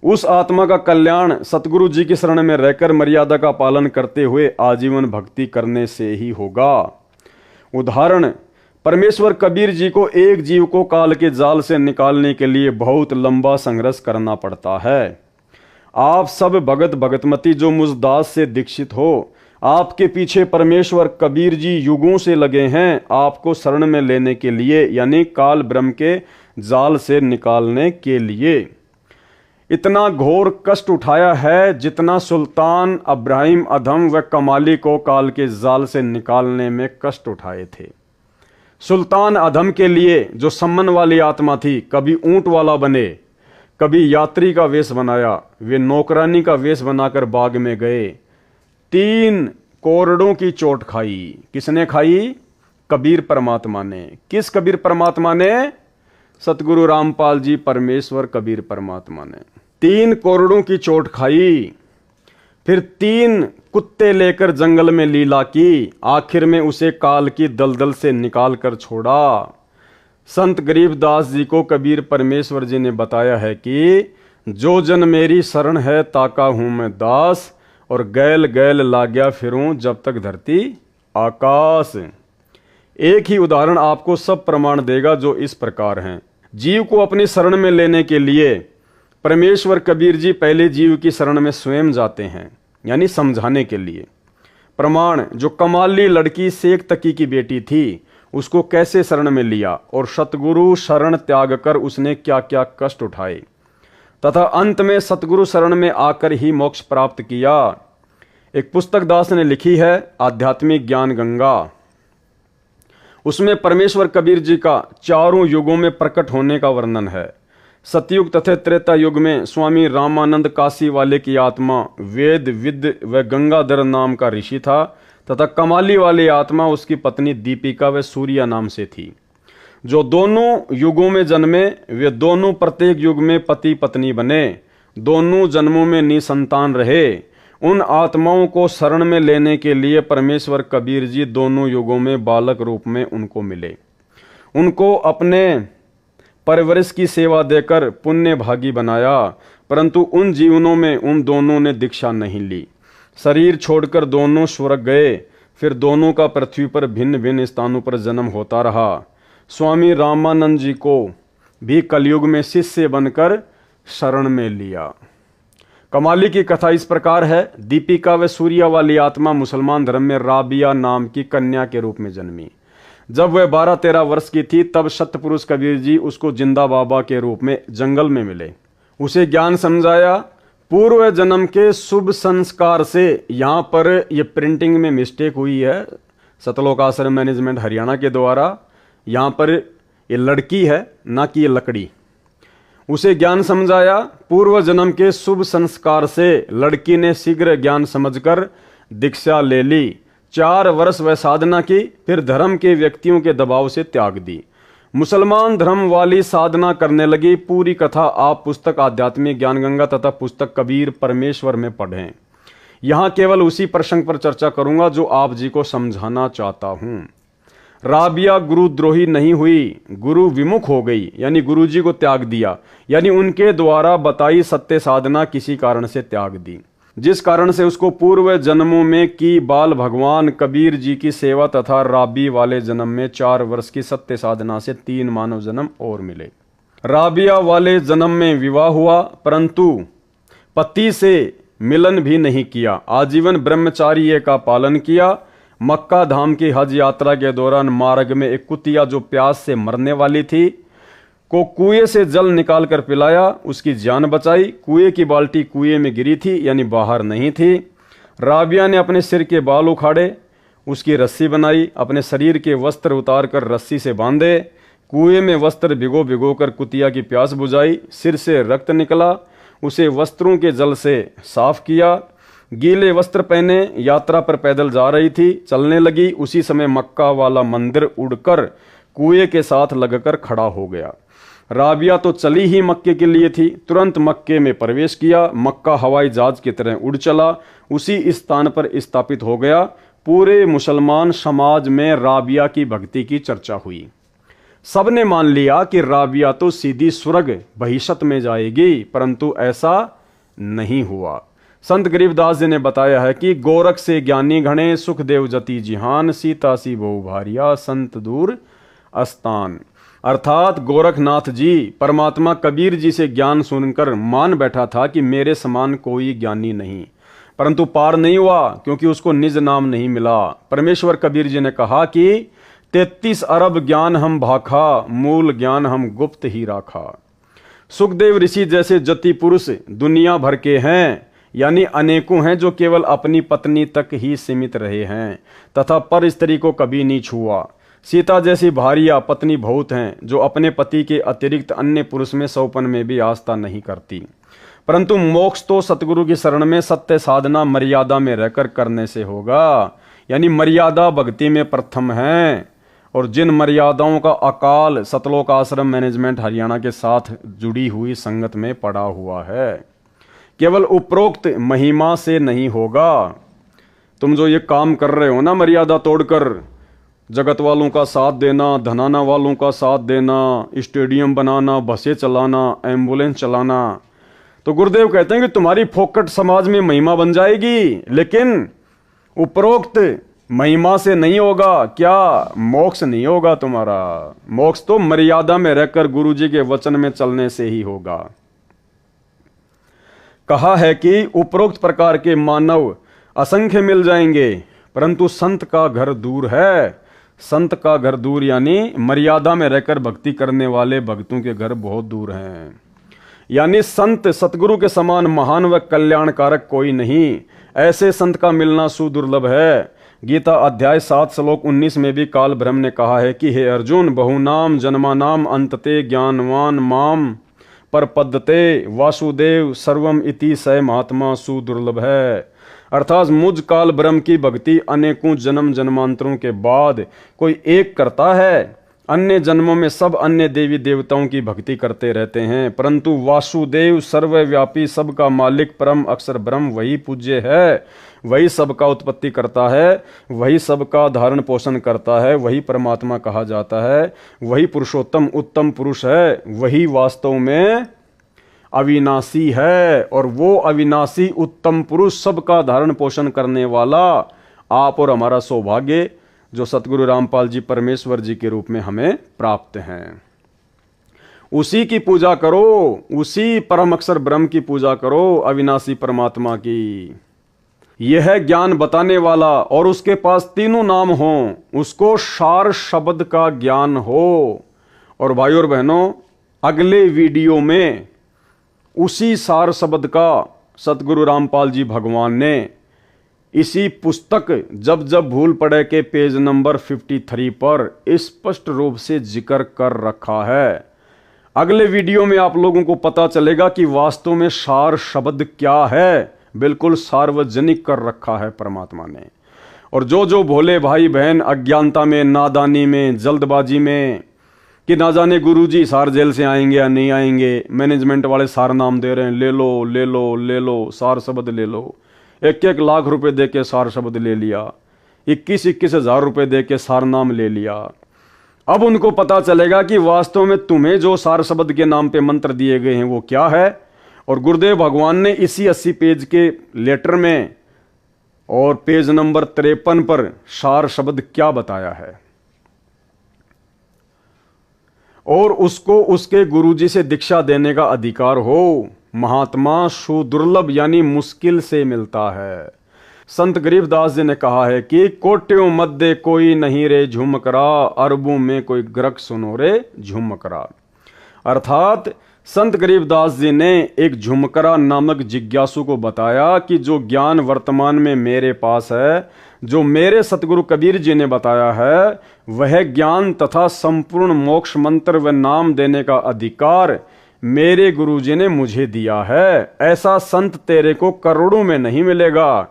उस आत्मा का कल्याण सतगुरु जी की शरण में रहकर मर्यादा का पालन करते हुए आजीवन भक्ति करने से ही होगा। उदाहरण, परमेश्वर कबीर जी को एक जीव को काल के जाल से निकालने के लिए बहुत लंबा संघर्ष करना पड़ता है। आप सब भगत भगतमती जो मुझ दास से दीक्षित हो, आपके पीछे परमेश्वर कबीर जी युगों से लगे हैं आपको शरण में लेने के लिए, यानी काल ब्रह्म के जाल से निकालने के लिए। इतना घोर कष्ट उठाया है जितना सुल्तान अब्राहिम अधम व कमाली को काल के जाल से निकालने में कष्ट उठाए थे। सुल्तान अधम के लिए जो सम्मन वाली आत्मा थी, कभी ऊंट वाला बने, कभी यात्री का वेश बनाया, वे नौकरानी का वेश बनाकर बाग में गए। 3 कोरड़ों की चोट खाई। किसने खाई? कबीर परमात्मा ने। किस कबीर परमात्मा ने? सतगुरु रामपाल जी परमेश्वर कबीर परमात्मा ने 3 कोरड़ों की चोट खाई। फिर 3 कुत्ते लेकर जंगल में लीला की, आखिर में उसे काल की दलदल से निकाल कर छोड़ा। संत गरीबदास जी को कबीर परमेश्वर जी ने बताया है कि जो जन मेरी शरण है ताका हूं मैं दास, और गैल गैल लाग्या फिरूं जब तक धरती आकाश। एक ही उदाहरण आपको सब प्रमाण देगा जो इस प्रकार हैं। जीव को अपनी शरण में लेने के लिए परमेश्वर कबीर जी पहले जीव की शरण में स्वयं जाते हैं, यानी समझाने के लिए। प्रमाण, जो कमाली लड़की शेख तकी की बेटी थी, उसको कैसे शरण में लिया और सतगुरु शरण त्याग कर उसने क्या क्या कष्ट उठाए, तथा अंत में सतगुरु शरण में आकर ही मोक्ष प्राप्त किया। एक पुस्तक दास ने लिखी है, आध्यात्मिक ज्ञान गंगा। उसमें परमेश्वर कबीर जी का चारों युगों में प्रकट होने का वर्णन है। सतयुग तथा त्रेता युग में स्वामी रामानंद काशी वाले की आत्मा वेद विद व गंगाधर नाम का ऋषि था, तथा कमाली वाली आत्मा उसकी पत्नी दीपिका व सूर्या नाम से थी। जो दोनों युगों में जन्मे वे दोनों प्रत्येक युग में पति पत्नी बने, दोनों जन्मों में निसंतान रहे। उन आत्माओं को शरण में लेने के लिए परमेश्वर कबीर जी दोनों युगों में बालक रूप में उनको मिले। उनको अपने परवरिश की सेवा देकर पुण्य भागी बनाया, परंतु उन जीवनों में उन दोनों ने दीक्षा नहीं ली। शरीर छोड़कर दोनों स्वर्ग गए। फिर दोनों का पृथ्वी पर भिन्न भिन्न स्थानों पर जन्म होता रहा। स्वामी रामानंद जी को भी कलयुग में शिष्य बनकर शरण में लिया। कमाली की कथा इस प्रकार है। दीपिका व सूर्या वाली आत्मा मुसलमान धर्म में राबिया नाम की कन्या के रूप में जन्मी। जब वह 12-13 वर्ष की थी तब सतपुरुष कबीर जी उसको जिंदा बाबा के रूप में जंगल में मिले। उसे ज्ञान समझाया। पूर्व जन्म के शुभ संस्कार से, यहाँ पर ये प्रिंटिंग में मिस्टेक हुई है, सतलोक आश्रम मैनेजमेंट हरियाणा के द्वारा। यहाँ पर ये लड़की है, ना कि ये लकड़ी। उसे ज्ञान समझाया। पूर्व जन्म के शुभ संस्कार से लड़की ने शीघ्र ज्ञान समझकर दीक्षा ले ली। 4 वर्ष वह साधना की, फिर धर्म के व्यक्तियों के दबाव से त्याग दी। मुसलमान धर्म वाली साधना करने लगी। पूरी कथा आप पुस्तक आध्यात्मिक ज्ञान गंगा तथा पुस्तक कबीर परमेश्वर में पढ़ें। यहाँ केवल उसी प्रसंग पर चर्चा करूंगा जो आप जी को समझाना चाहता हूँ। राबिया गुरुद्रोही नहीं हुई, गुरु विमुख हो गई, यानी गुरु जी को त्याग दिया, यानी उनके द्वारा बताई सत्य साधना किसी कारण से त्याग दी, जिस कारण से उसको पूर्व जन्मों में की बाल भगवान कबीर जी की सेवा तथा राबी वाले जन्म में 4 वर्ष की सत्य साधना से 3 मानव जन्म और मिले। राबिया वाले जन्म में विवाह हुआ, परंतु पति से मिलन भी नहीं किया। आजीवन ब्रह्मचार्य का पालन किया। मक्का धाम की हज यात्रा के दौरान मार्ग में एक कुतिया जो प्यास से मरने वाली थी को कुएं से जल निकाल कर पिलाया, उसकी जान बचाई। कुएं की बाल्टी कुएं में गिरी थी, यानी बाहर नहीं थी। राबिया ने अपने सिर के बाल उखाड़े, उसकी रस्सी बनाई, अपने शरीर के वस्त्र उतार कर रस्सी से बांधे, कुएं में वस्त्र भिगो भिगो कर कुतिया की प्यास बुझाई। सिर से रक्त निकला, उसे वस्त्रों के जल से साफ किया। गीले वस्त्र पहने यात्रा पर पैदल जा रही थी, चलने लगी। उसी समय मक्का वाला मंदिर उड़कर कुएं के साथ लगकर खड़ा हो गया। राबिया तो चली ही मक्के के लिए थी। तुरंत मक्के में प्रवेश किया। मक्का हवाई जहाज की तरह उड़ चला, उसी स्थान पर स्थापित हो गया। पूरे मुसलमान समाज में राबिया की भक्ति की चर्चा हुई। सबने मान लिया कि राबिया तो सीधी स्वर्ग बहिशत में जाएगी, परंतु ऐसा नहीं हुआ। संत गरीबदास जी ने बताया है कि गोरख से ज्ञानी घणे, सुखदेव जति जिहान, सीता सी बहु भारिया, संत दूर अस्तान। अर्थात गोरखनाथ जी परमात्मा कबीर जी से ज्ञान सुनकर मान बैठा था कि मेरे समान कोई ज्ञानी नहीं, परंतु पार नहीं हुआ क्योंकि उसको निज नाम नहीं मिला। परमेश्वर कबीर जी ने कहा कि 33 अरब ज्ञान हम भाखा, मूल ज्ञान हम गुप्त ही राखा। सुखदेव ऋषि जैसे जति पुरुष दुनिया भर के हैं, यानी अनेकों हैं जो केवल अपनी पत्नी तक ही सीमित रहे हैं तथा पर स्त्री को कभी नहीं छुआ। सीता जैसी भारिया पत्नी बहुत हैं जो अपने पति के अतिरिक्त अन्य पुरुष में सौपन में भी आस्था नहीं करती। परंतु मोक्ष तो सतगुरु की शरण में सत्य साधना मर्यादा में रहकर करने से होगा, यानी मर्यादा भक्ति में प्रथम है। और जिन मर्यादाओं का अकाल सतलोक आश्रम मैनेजमेंट हरियाणा के साथ जुड़ी हुई संगत में पड़ा हुआ है, केवल उपरोक्त महिमा से नहीं होगा। तुम जो ये काम कर रहे हो ना, मर्यादा तोड़कर जगत वालों का साथ देना, धनाना वालों का साथ देना, स्टेडियम बनाना, बसें चलाना, एम्बुलेंस चलाना, तो गुरुदेव कहते हैं कि तुम्हारी फोकट समाज में महिमा बन जाएगी, लेकिन उपरोक्त महिमा से नहीं होगा। क्या मोक्ष नहीं होगा तुम्हारा? मोक्ष तो मर्यादा में रहकर गुरु जी के वचन में चलने से ही होगा। कहा है कि उपरोक्त प्रकार के मानव असंख्य मिल जाएंगे, परंतु संत का घर दूर है। संत का घर दूर यानी मर्यादा में रहकर भक्ति करने वाले भक्तों के घर बहुत दूर हैं। यानी संत सतगुरु के समान महान व कल्याणकारक कोई नहीं। ऐसे संत का मिलना सुदुर्लभ है। गीता अध्याय 7 श्लोक 19 में भी काल ब्रह्म ने कहा है कि हे अर्जुन, बहुनाम जन्मानाम अंतते ज्ञानवान माम पर पद्धते वासुदेव सर्वम इति स महात्मा सुदुर्लभ है। अर्थात मुझ काल ब्रह्म की भक्ति अनेकों जन्म जन्मांतरों के बाद कोई एक करता है। अन्य जन्मों में सब अन्य देवी देवताओं की भक्ति करते रहते हैं, परंतु वासुदेव सर्वव्यापी सबका मालिक परम अक्षर ब्रह्म वही पूज्य है, वही सबका उत्पत्ति करता है, वही सबका धारण पोषण करता है, वही परमात्मा कहा जाता है, वही पुरुषोत्तम उत्तम पुरुष है, वही वास्तव में अविनाशी है। और वो अविनाशी उत्तम पुरुष सबका धारण पोषण करने वाला आप और हमारा सौभाग्य जो सतगुरु रामपाल जी परमेश्वर जी के रूप में हमें प्राप्त हैं। उसी की पूजा करो, उसी परम अक्षर ब्रह्म की पूजा करो, अविनाशी परमात्मा की। यह ज्ञान बताने वाला और उसके पास तीनों नाम हों, उसको सार शब्द का ज्ञान हो। और भाइयों और बहनों, अगले वीडियो में उसी सार शब्द का सतगुरु रामपाल जी भगवान ने इसी पुस्तक जब जब भूल पड़े के पेज नंबर 53 पर स्पष्ट रूप से जिक्र कर रखा है। अगले वीडियो में आप लोगों को पता चलेगा कि वास्तव में सार शब्द क्या है। बिल्कुल सार्वजनिक कर रखा है परमात्मा ने। और जो भोले भाई बहन अज्ञानता में, नादानी में, जल्दबाजी में कि ना जाने गुरुजी सार जेल से आएंगे या नहीं आएंगे, मैनेजमेंट वाले सार नाम दे रहे हैं, ले लो ले लो ले लो, सार शब्द ले लो। 1-1 लाख रुपए दे के सार शब्द ले लिया, 21-21 हजार रुपए दे के सार नाम ले लिया। अब उनको पता चलेगा कि वास्तव में तुम्हें जो सार शब्द के नाम पे मंत्र दिए गए हैं वो क्या है। और गुरुदेव भगवान ने इसी 80 पेज के लेटर में और पेज नंबर 53 पर सार शब्द क्या बताया है, और उसको उसके गुरुजी से दीक्षा देने का अधिकार हो। महात्मा सुदुर्लभ यानी मुश्किल से मिलता है। संत गरीबदास जी ने कहा है कि कोट्यों मध्य कोई नहीं रे झुमकरा, अरबों में कोई ग्रक सुनो रे झुमकरा। अर्थात संत गरीबदास जी ने एक झुमकरा नामक जिज्ञासु को बताया कि जो ज्ञान वर्तमान में मेरे पास है, जो मेरे सतगुरु कबीर जी ने बताया है, वह ज्ञान तथा संपूर्ण मोक्ष मंत्र व नाम देने का अधिकार मेरे गुरुजी ने मुझे दिया है। ऐसा संत तेरे को करोड़ों में नहीं मिलेगा,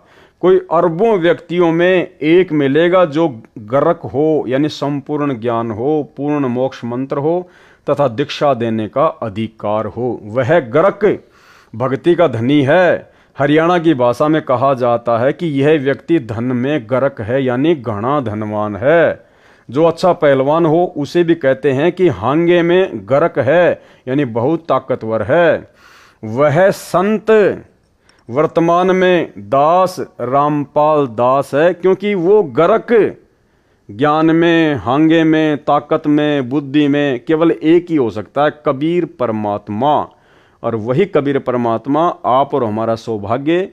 कोई अरबों व्यक्तियों में एक मिलेगा जो गर्क हो, यानी संपूर्ण ज्ञान हो, पूर्ण मोक्ष मंत्र हो, तथा दीक्षा देने का अधिकार हो। वह गरक भक्ति का धनी है। हरियाणा की भाषा में कहा जाता है कि यह व्यक्ति धन में गरक है, यानी घना धनवान है। जो अच्छा पहलवान हो उसे भी कहते हैं कि हांगे में गरक है, यानी बहुत ताकतवर है। वह संत वर्तमान में दास रामपाल दास है, क्योंकि वो गरक ज्ञान में, हांगे में, ताकत में, बुद्धि में केवल एक ही हो सकता है, कबीर परमात्मा। और वही कबीर परमात्मा आप और हमारा सौभाग्य,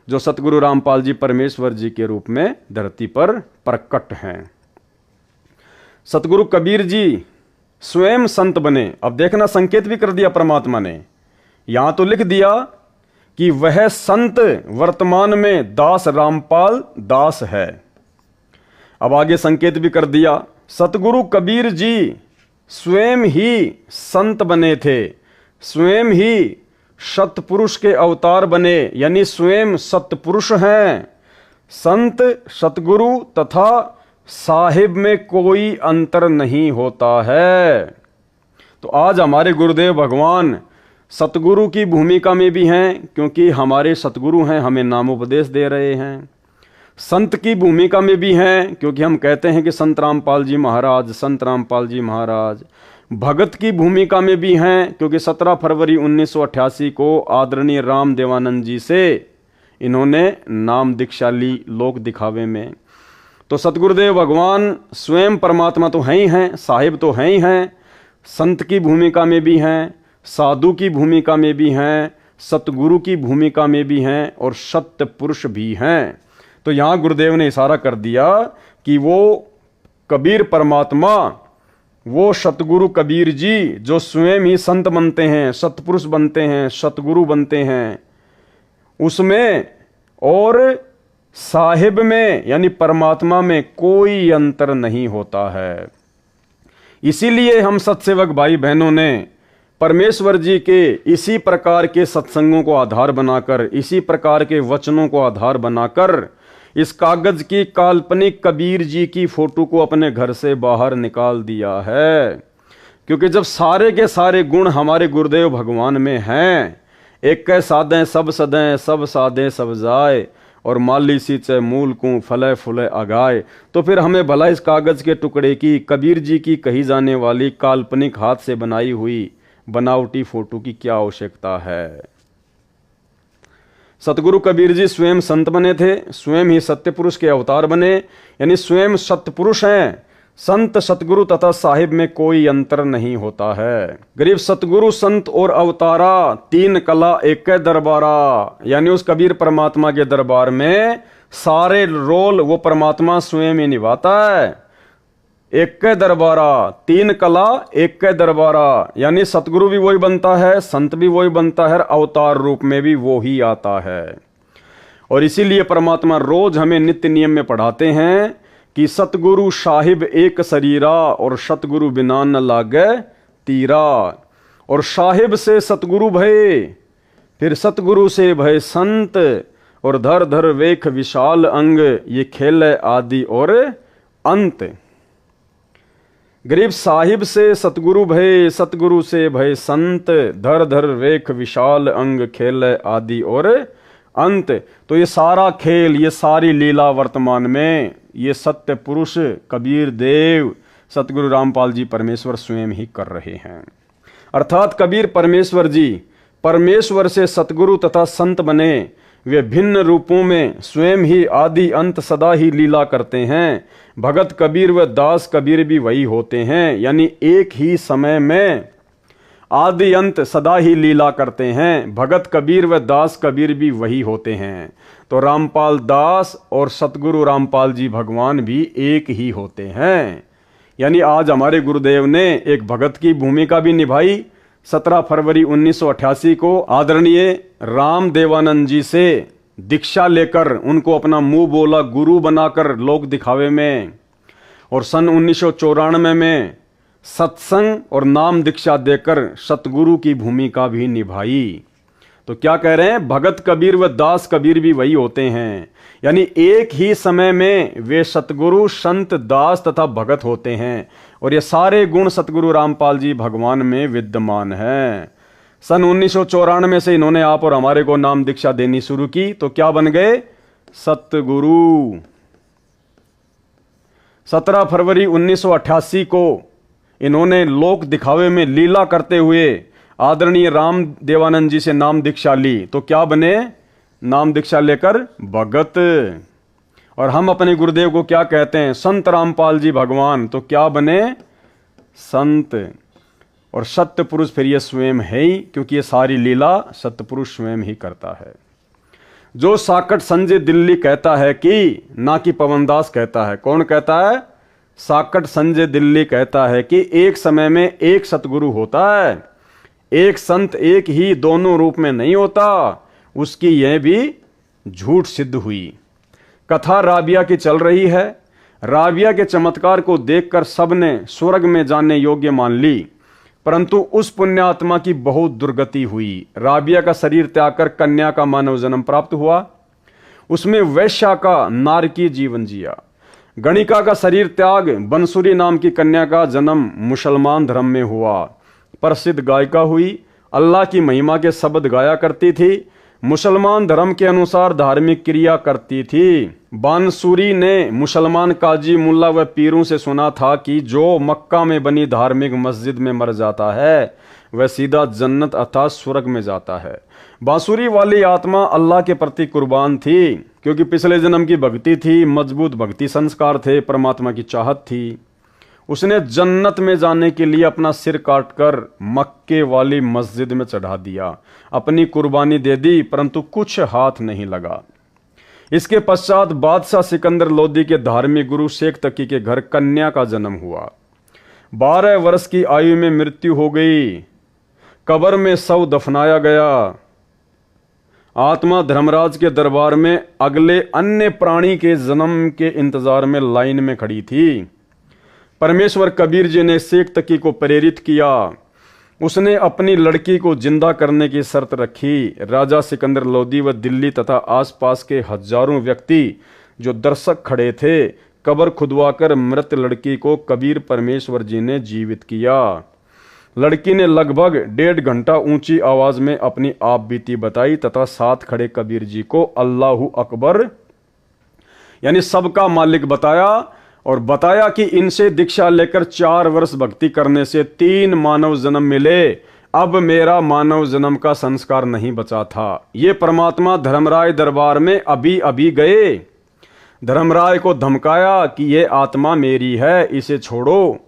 जो सतगुरु रामपाल जी परमेश्वर जी के रूप में धरती पर प्रकट हैं। सतगुरु कबीर जी स्वयं संत बने। अब देखना, संकेत भी कर दिया परमात्मा ने। यहां तो लिख दिया कि वह संत वर्तमान में दास रामपाल दास है। अब आगे संकेत भी कर दिया, सतगुरु कबीर जी स्वयं ही संत बने थे, स्वयं ही सतपुरुष के अवतार बने, यानी स्वयं सतपुरुष हैं। संत, सतगुरु तथा साहिब में कोई अंतर नहीं होता है। तो आज हमारे गुरुदेव भगवान सतगुरु की भूमिका में भी हैं, क्योंकि हमारे सतगुरु हैं, हमें नामोपदेश दे रहे हैं। संत की भूमिका में भी हैं, क्योंकि हम कहते हैं कि संत रामपाल जी महाराज, संत रामपाल जी महाराज। भगत की भूमिका में भी हैं, क्योंकि 17 फरवरी 1988 को आदरणीय राम देवानंद जी से इन्होंने नाम दीक्षा ली लोक दिखावे में। तो सतगुरुदेव भगवान स्वयं परमात्मा तो हैं ही हैं, साहिब तो हैं ही हैं, संत की भूमिका में भी हैं, साधु की भूमिका में भी हैं, सतगुरु की भूमिका में भी हैं और सत्य पुरुष भी हैं। तो यहाँ गुरुदेव ने इशारा कर दिया कि वो कबीर परमात्मा, वो सतगुरु कबीर जी जो स्वयं ही संत बनते हैं, सतपुरुष बनते हैं, सतगुरु बनते हैं, उसमें और साहिब में यानी परमात्मा में कोई अंतर नहीं होता है। इसीलिए हम सत्सेवक भाई बहनों ने परमेश्वर जी के इसी प्रकार के सत्संगों को आधार बनाकर, इसी प्रकार के वचनों को आधार बनाकर इस कागज की काल्पनिक कबीर जी की फोटो को अपने घर से बाहर निकाल दिया है। क्योंकि जब सारे के सारे गुण हमारे गुरुदेव भगवान में हैं, एक कै साधें सब सदें, सब साधें सब जाए, और माली सींचे मूल को फले फुले अगाए, तो फिर हमें भला इस कागज के टुकड़े की कबीर जी की कही जाने वाली काल्पनिक हाथ से बनाई हुई बनावटी फोटो की क्या आवश्यकता है। सतगुरु कबीर जी स्वयं संत बने थे, स्वयं ही सत्य पुरुष के अवतार बने, यानी स्वयं सतपुरुष हैं। संत, सतगुरु तथा साहिब में कोई अंतर नहीं होता है। गरीब सतगुरु, संत और अवतारा, तीन कला एक दरबारा, यानी उस कबीर परमात्मा के दरबार में सारे रोल वो परमात्मा स्वयं ही निभाता है। एक दरबारा, तीन कला एक दरबारा, यानी सतगुरु भी वही बनता है, संत भी वही बनता है, अवतार रूप में भी वो ही आता है। और इसीलिए परमात्मा रोज हमें नित्य नियम में पढ़ाते हैं कि सतगुरु साहिब एक शरीरा और सतगुरु बिना न लागे तीरा। और साहिब से सतगुरु भय, फिर सतगुरु से भय संत, और धर धर वेख विशाल अंग, ये खेल आदि और अंत। गरीब साहिब से सतगुरु भय, सतगुरु से भय संत, धर धर वेख विशाल अंग, खेल आदि और अंत। तो ये सारा खेल, ये सारी लीला वर्तमान में ये सत्य पुरुष कबीर देव सतगुरु रामपाल जी परमेश्वर स्वयं ही कर रहे हैं। अर्थात कबीर परमेश्वर जी परमेश्वर से सतगुरु तथा संत बने, वे भिन्न रूपों में स्वयं ही आदि अंत सदा ही लीला करते हैं। भगत कबीर व दास कबीर भी वही होते हैं, यानी एक ही समय में आदि अंत सदा ही लीला करते हैं। भगत कबीर व दास कबीर भी वही होते हैं। तो रामपाल दास और सतगुरु रामपाल जी भगवान भी एक ही होते हैं। यानी आज हमारे गुरुदेव ने एक भगत की भूमिका भी निभाई। 17 फरवरी 1988 को आदरणीय राम देवानंद जी से दीक्षा लेकर उनको अपना मुंह बोला गुरु बनाकर लोक दिखावे में, और सन 1994 में सत्संग और नाम दीक्षा देकर सतगुरु की भूमिका भी निभाई। तो क्या कह रहे हैं, भगत कबीर व दास कबीर भी वही होते हैं। यानी एक ही समय में वे सतगुरु, संत, दास तथा भगत होते हैं और ये सारे गुण सतगुरु रामपाल जी भगवान में विद्यमान हैं। सन 1994 से इन्होंने आप और हमारे को नाम दीक्षा देनी शुरू की, तो क्या बन गए, सतगुरु। 17 फरवरी 1988 को इन्होंने लोक दिखावे में लीला करते हुए आदरणीय राम देवानंद जी से नाम दीक्षा ली, तो क्या बने, नाम दीक्षा लेकर भगत। और हम अपने गुरुदेव को क्या कहते हैं, संत रामपाल जी भगवान, तो क्या बने, संत। और सत्य पुरुष फिर ये स्वयं है ही, क्योंकि ये सारी लीला सत्य पुरुष स्वयं ही करता है। जो साकट संजय दिल्ली कहता है कि, ना कि पवनदास कहता है, कौन कहता है, साकट संजय दिल्ली कहता है कि एक समय में एक सतगुरु होता है, एक संत एक ही दोनों रूप में नहीं होता, उसकी यह भी झूठ सिद्ध हुई। कथा राबिया की चल रही है। राबिया के चमत्कार को देखकर सबने स्वर्ग में जाने योग्य मान ली, परंतु उस पुण्यात्मा की बहुत दुर्गति हुई। राबिया का शरीर त्याग कर कन्या का मानव जन्म प्राप्त हुआ, उसमें वैश्या का नारकी जीवन जिया। गणिका का शरीर त्याग बंसुरी नाम की कन्या का जन्म मुसलमान धर्म में हुआ। प्रसिद्ध गायिका हुई, अल्लाह की महिमा के शब्द गाया करती थी, मुसलमान धर्म के अनुसार धार्मिक क्रिया करती थी। बांसुरी ने मुसलमान काजी, मुल्ला व पीरों से सुना था कि जो मक्का में बनी धार्मिक मस्जिद में मर जाता है वह सीधा जन्नत अर्थात स्वर्ग में जाता है। बांसुरी वाली आत्मा अल्लाह के प्रति कुर्बान थी, क्योंकि पिछले जन्म की भक्ति थी, मजबूत भक्ति संस्कार थे, परमात्मा की चाहत थी। उसने जन्नत में जाने के लिए अपना सिर काटकर मक्के वाली मस्जिद में चढ़ा दिया, अपनी कुर्बानी दे दी, परंतु कुछ हाथ नहीं लगा। इसके पश्चात बादशाह सिकंदर लोदी के धार्मिक गुरु शेख तकी के घर कन्या का जन्म हुआ। 12 वर्ष की आयु में मृत्यु हो गई। कब्र में शव दफनाया गया। आत्मा धर्मराज के दरबार में अगले अन्य प्राणी के जन्म के इंतजार में लाइन में खड़ी थी। परमेश्वर कबीर जी ने शेख तकी को प्रेरित किया। उसने अपनी लड़की को जिंदा करने की शर्त रखी। राजा सिकंदर लोदी व दिल्ली तथा आसपास के हजारों व्यक्ति जो दर्शक खड़े थे, कब्र खुदवाकर मृत लड़की को कबीर परमेश्वर जी ने जीवित किया। लड़की ने लगभग 1.5 घंटा ऊंची आवाज में अपनी आप बीती बताई तथा साथ खड़े कबीर जी को अल्लाहू अकबर यानी सबका मालिक बताया, और बताया कि इनसे दीक्षा लेकर 4 वर्ष भक्ति करने से 3 मानव जन्म मिले। अब मेरा मानव जन्म का संस्कार नहीं बचा था। ये परमात्मा धर्मराय दरबार में अभी अभी गए। धर्मराय को धमकाया कि ये आत्मा मेरी है, इसे छोड़ो।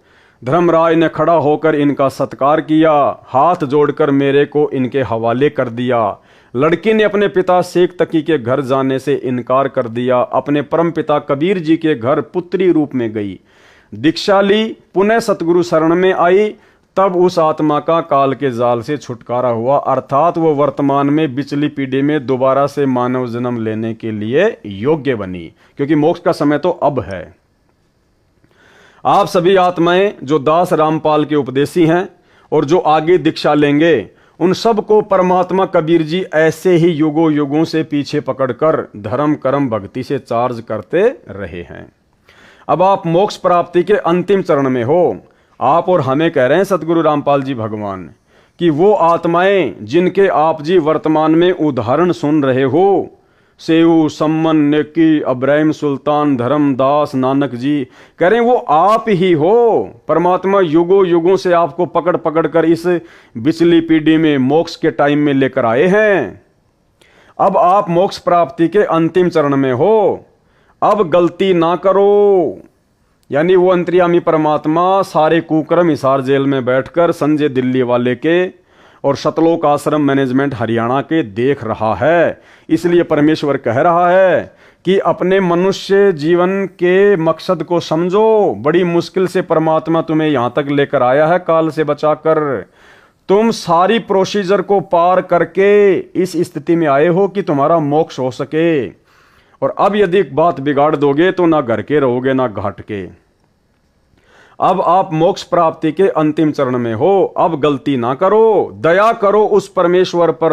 धर्मराय ने खड़ा होकर इनका सत्कार किया, हाथ जोड़कर मेरे को इनके हवाले कर दिया। लड़की ने अपने पिता शेख तकी के घर जाने से इनकार कर दिया। अपने परम पिता कबीर जी के घर पुत्री रूप में गई, दीक्षा ली, पुनः सतगुरु शरण में आई। तब उस आत्मा का काल के जाल से छुटकारा हुआ, अर्थात वो वर्तमान में बिचली पीढ़ी में दोबारा से मानव जन्म लेने के लिए योग्य बनी, क्योंकि मोक्ष का समय तो अब है। आप सभी आत्माएं जो दास रामपाल के उपदेशी हैं और जो आगे दीक्षा लेंगे, उन सब को परमात्मा कबीर जी ऐसे ही युगों युगों से पीछे पकड़कर धर्म कर्म भक्ति से चार्ज करते रहे हैं। अब आप मोक्ष प्राप्ति के अंतिम चरण में हो। आप और हमें कह रहे हैं सतगुरु रामपाल जी भगवान कि वो आत्माएं जिनके आप जी वर्तमान में उदाहरण सुन रहे हो, सेऊ, सम्मन, नेकी, अब्राहिम सुल्तान, धर्मदास, नानक जी, कह रहे हैं वो आप ही हो। परमात्मा युगों युगों से आपको पकड़ पकड़ कर इस बिचली पीढ़ी में मोक्ष के टाइम में लेकर आए हैं। अब आप मोक्ष प्राप्ति के अंतिम चरण में हो। अब गलती ना करो। यानी वो अंतर्यामी परमात्मा सारे कुकर्म हिसार जेल में बैठकर संजय दिल्ली वाले के और सतलोक आश्रम मैनेजमेंट हरियाणा के देख रहा है। इसलिए परमेश्वर कह रहा है कि अपने मनुष्य जीवन के मकसद को समझो। बड़ी मुश्किल से परमात्मा तुम्हें यहां तक लेकर आया है, काल से बचाकर। तुम सारी प्रोसीजर को पार करके इस स्थिति में आए हो कि तुम्हारा मोक्ष हो सके। और अब यदि बात बिगाड़ दोगे तो ना घर के रहोगे ना घाट के। अब आप मोक्ष प्राप्ति के अंतिम चरण में हो। अब गलती ना करो, दया करो उस परमेश्वर पर,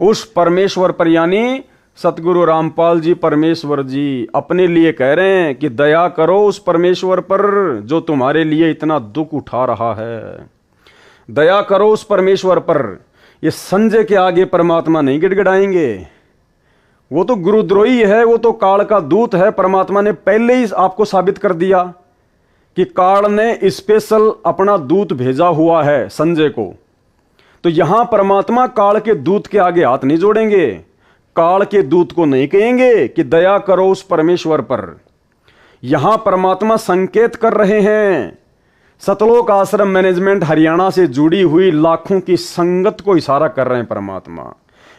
उस परमेश्वर पर, यानी सतगुरु रामपाल जी परमेश्वर जी अपने लिए कह रहे हैं कि दया करो उस परमेश्वर पर जो तुम्हारे लिए इतना दुख उठा रहा है। दया करो उस परमेश्वर पर। ये संजय के आगे परमात्मा नहीं गिड़गिड़ाएंगे, वो तो गुरुद्रोही है, वो तो काल का दूत है। परमात्मा ने पहले ही आपको साबित कर दिया कि काल ने स्पेशल अपना दूत भेजा हुआ है संजय को। तो यहां परमात्मा काल के दूत के आगे हाथ नहीं जोड़ेंगे, काल के दूत को नहीं कहेंगे कि दया करो उस परमेश्वर पर। यहां परमात्मा संकेत कर रहे हैं, सतलोक आश्रम मैनेजमेंट हरियाणा से जुड़ी हुई लाखों की संगत को इशारा कर रहे हैं परमात्मा।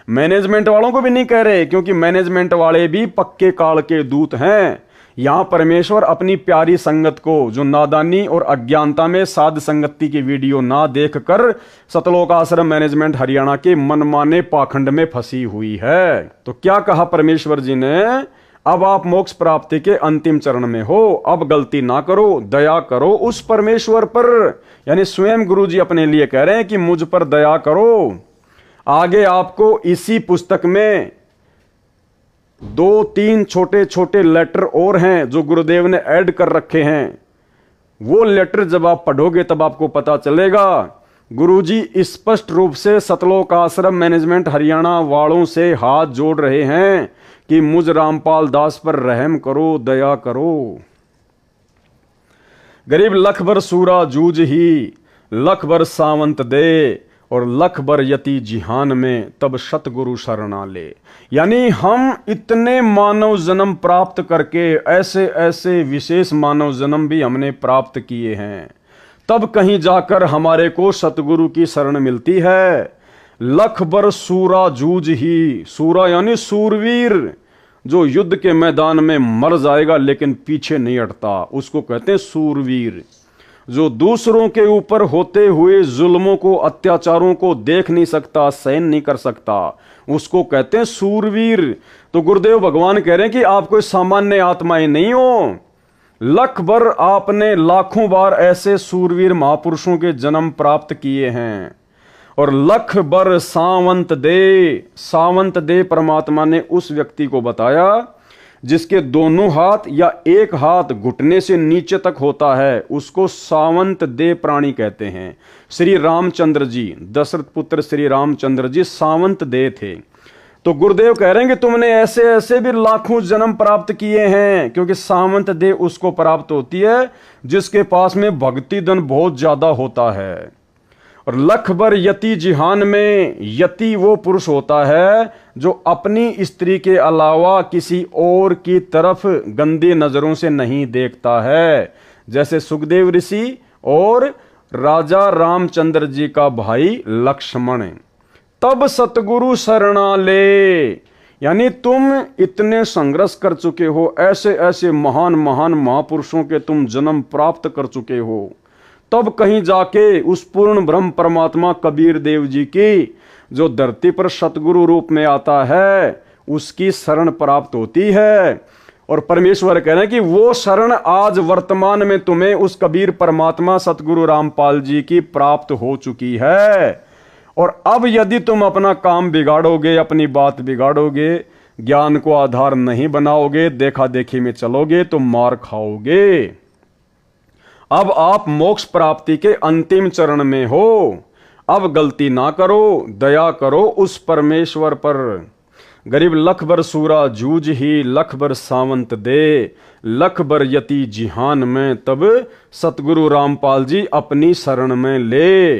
मैनेजमेंट वालों को भी नहीं कह रहे, क्योंकि मैनेजमेंट वाले भी पक्के काल के दूत हैं। यहां परमेश्वर अपनी प्यारी संगत को, जो नादानी और अज्ञानता में साध संगति की वीडियो ना देखकर सतलोक आश्रम मैनेजमेंट हरियाणा के मनमाने पाखंड में फंसी हुई है, तो क्या कहा परमेश्वर जी ने, अब आप मोक्ष प्राप्ति के अंतिम चरण में हो, अब गलती ना करो, दया करो उस परमेश्वर पर। यानी स्वयं गुरु जी अपने लिए कह रहे हैं कि मुझ पर दया करो। आगे आपको इसी पुस्तक में 2-3 छोटे छोटे लेटर और हैं जो गुरुदेव ने ऐड कर रखे हैं। वो लेटर जब आप पढ़ोगे तब आपको पता चलेगा। गुरुजी स्पष्ट रूप से सतलोक आश्रम मैनेजमेंट हरियाणा वालों से हाथ जोड़ रहे हैं कि मुझ रामपाल दास पर रहम करो, दया करो। गरीब लख भर सूरा जूझ ही, लख भर सावंत दे, और लख भर यति जिहान में तब सतगुरु शरणा ले। यानी हम इतने मानव जन्म प्राप्त करके, ऐसे ऐसे विशेष मानव जन्म भी हमने प्राप्त किए हैं, तब कहीं जाकर हमारे को सतगुरु की शरण मिलती है। लख भर सूरा जूझ ही, सूरा यानी सूरवीर, जो युद्ध के मैदान में मर जाएगा लेकिन पीछे नहीं हटता, उसको कहते हैं सूरवीर। जो दूसरों के ऊपर होते हुए जुल्मों को, अत्याचारों को देख नहीं सकता, सहन नहीं कर सकता, उसको कहते हैं सूरवीर। तो गुरुदेव भगवान कह रहे हैं कि आप कोई सामान्य आत्माएं नहीं हो। लख भर आपने लाखों बार ऐसे सूरवीर महापुरुषों के जन्म प्राप्त किए हैं। और लख भर सावंत दे, सावंत दे परमात्मा ने उस व्यक्ति को बताया जिसके दोनों हाथ या एक हाथ घुटने से नीचे तक होता है, उसको सावंत दे प्राणी कहते हैं। श्री रामचंद्र जी, दशरथ पुत्र श्री रामचंद्र जी सावंत दे थे। तो गुरुदेव कह रहे हैं कि तुमने ऐसे ऐसे भी लाखों जन्म प्राप्त किए हैं, क्योंकि सावंत दे उसको प्राप्त होती है जिसके पास में भक्ति धन बहुत ज्यादा होता है। और लख भर यति जिहान में, यति वो पुरुष होता है जो अपनी स्त्री के अलावा किसी और की तरफ गंदी नजरों से नहीं देखता है, जैसे सुखदेव ऋषि और राजा रामचंद्र जी का भाई लक्ष्मण। तब सतगुरु शरणा ले, यानी तुम इतने संघर्ष कर चुके हो, ऐसे ऐसे महान महान महापुरुषों के तुम जन्म प्राप्त कर चुके हो, तब कहीं जाके उस पूर्ण ब्रह्म परमात्मा कबीर देव जी की, जो धरती पर सतगुरु रूप में आता है, उसकी शरण प्राप्त होती है। और परमेश्वर कह रहे हैं कि वो शरण आज वर्तमान में तुम्हें उस कबीर परमात्मा सतगुरु रामपाल जी की प्राप्त हो चुकी है। और अब यदि तुम अपना काम बिगाड़ोगे, अपनी बात बिगाड़ोगे, ज्ञान को आधार नहीं बनाओगे, देखा देखी में चलोगे तो मार खाओगे। अब आप मोक्ष प्राप्ति के अंतिम चरण में हो, अब गलती ना करो, दया करो उस परमेश्वर पर। गरीब लख भर सूरा जूझ ही, लख भर सावंत दे, लख भर यति जिहान में तब सतगुरु रामपाल जी अपनी शरण में ले।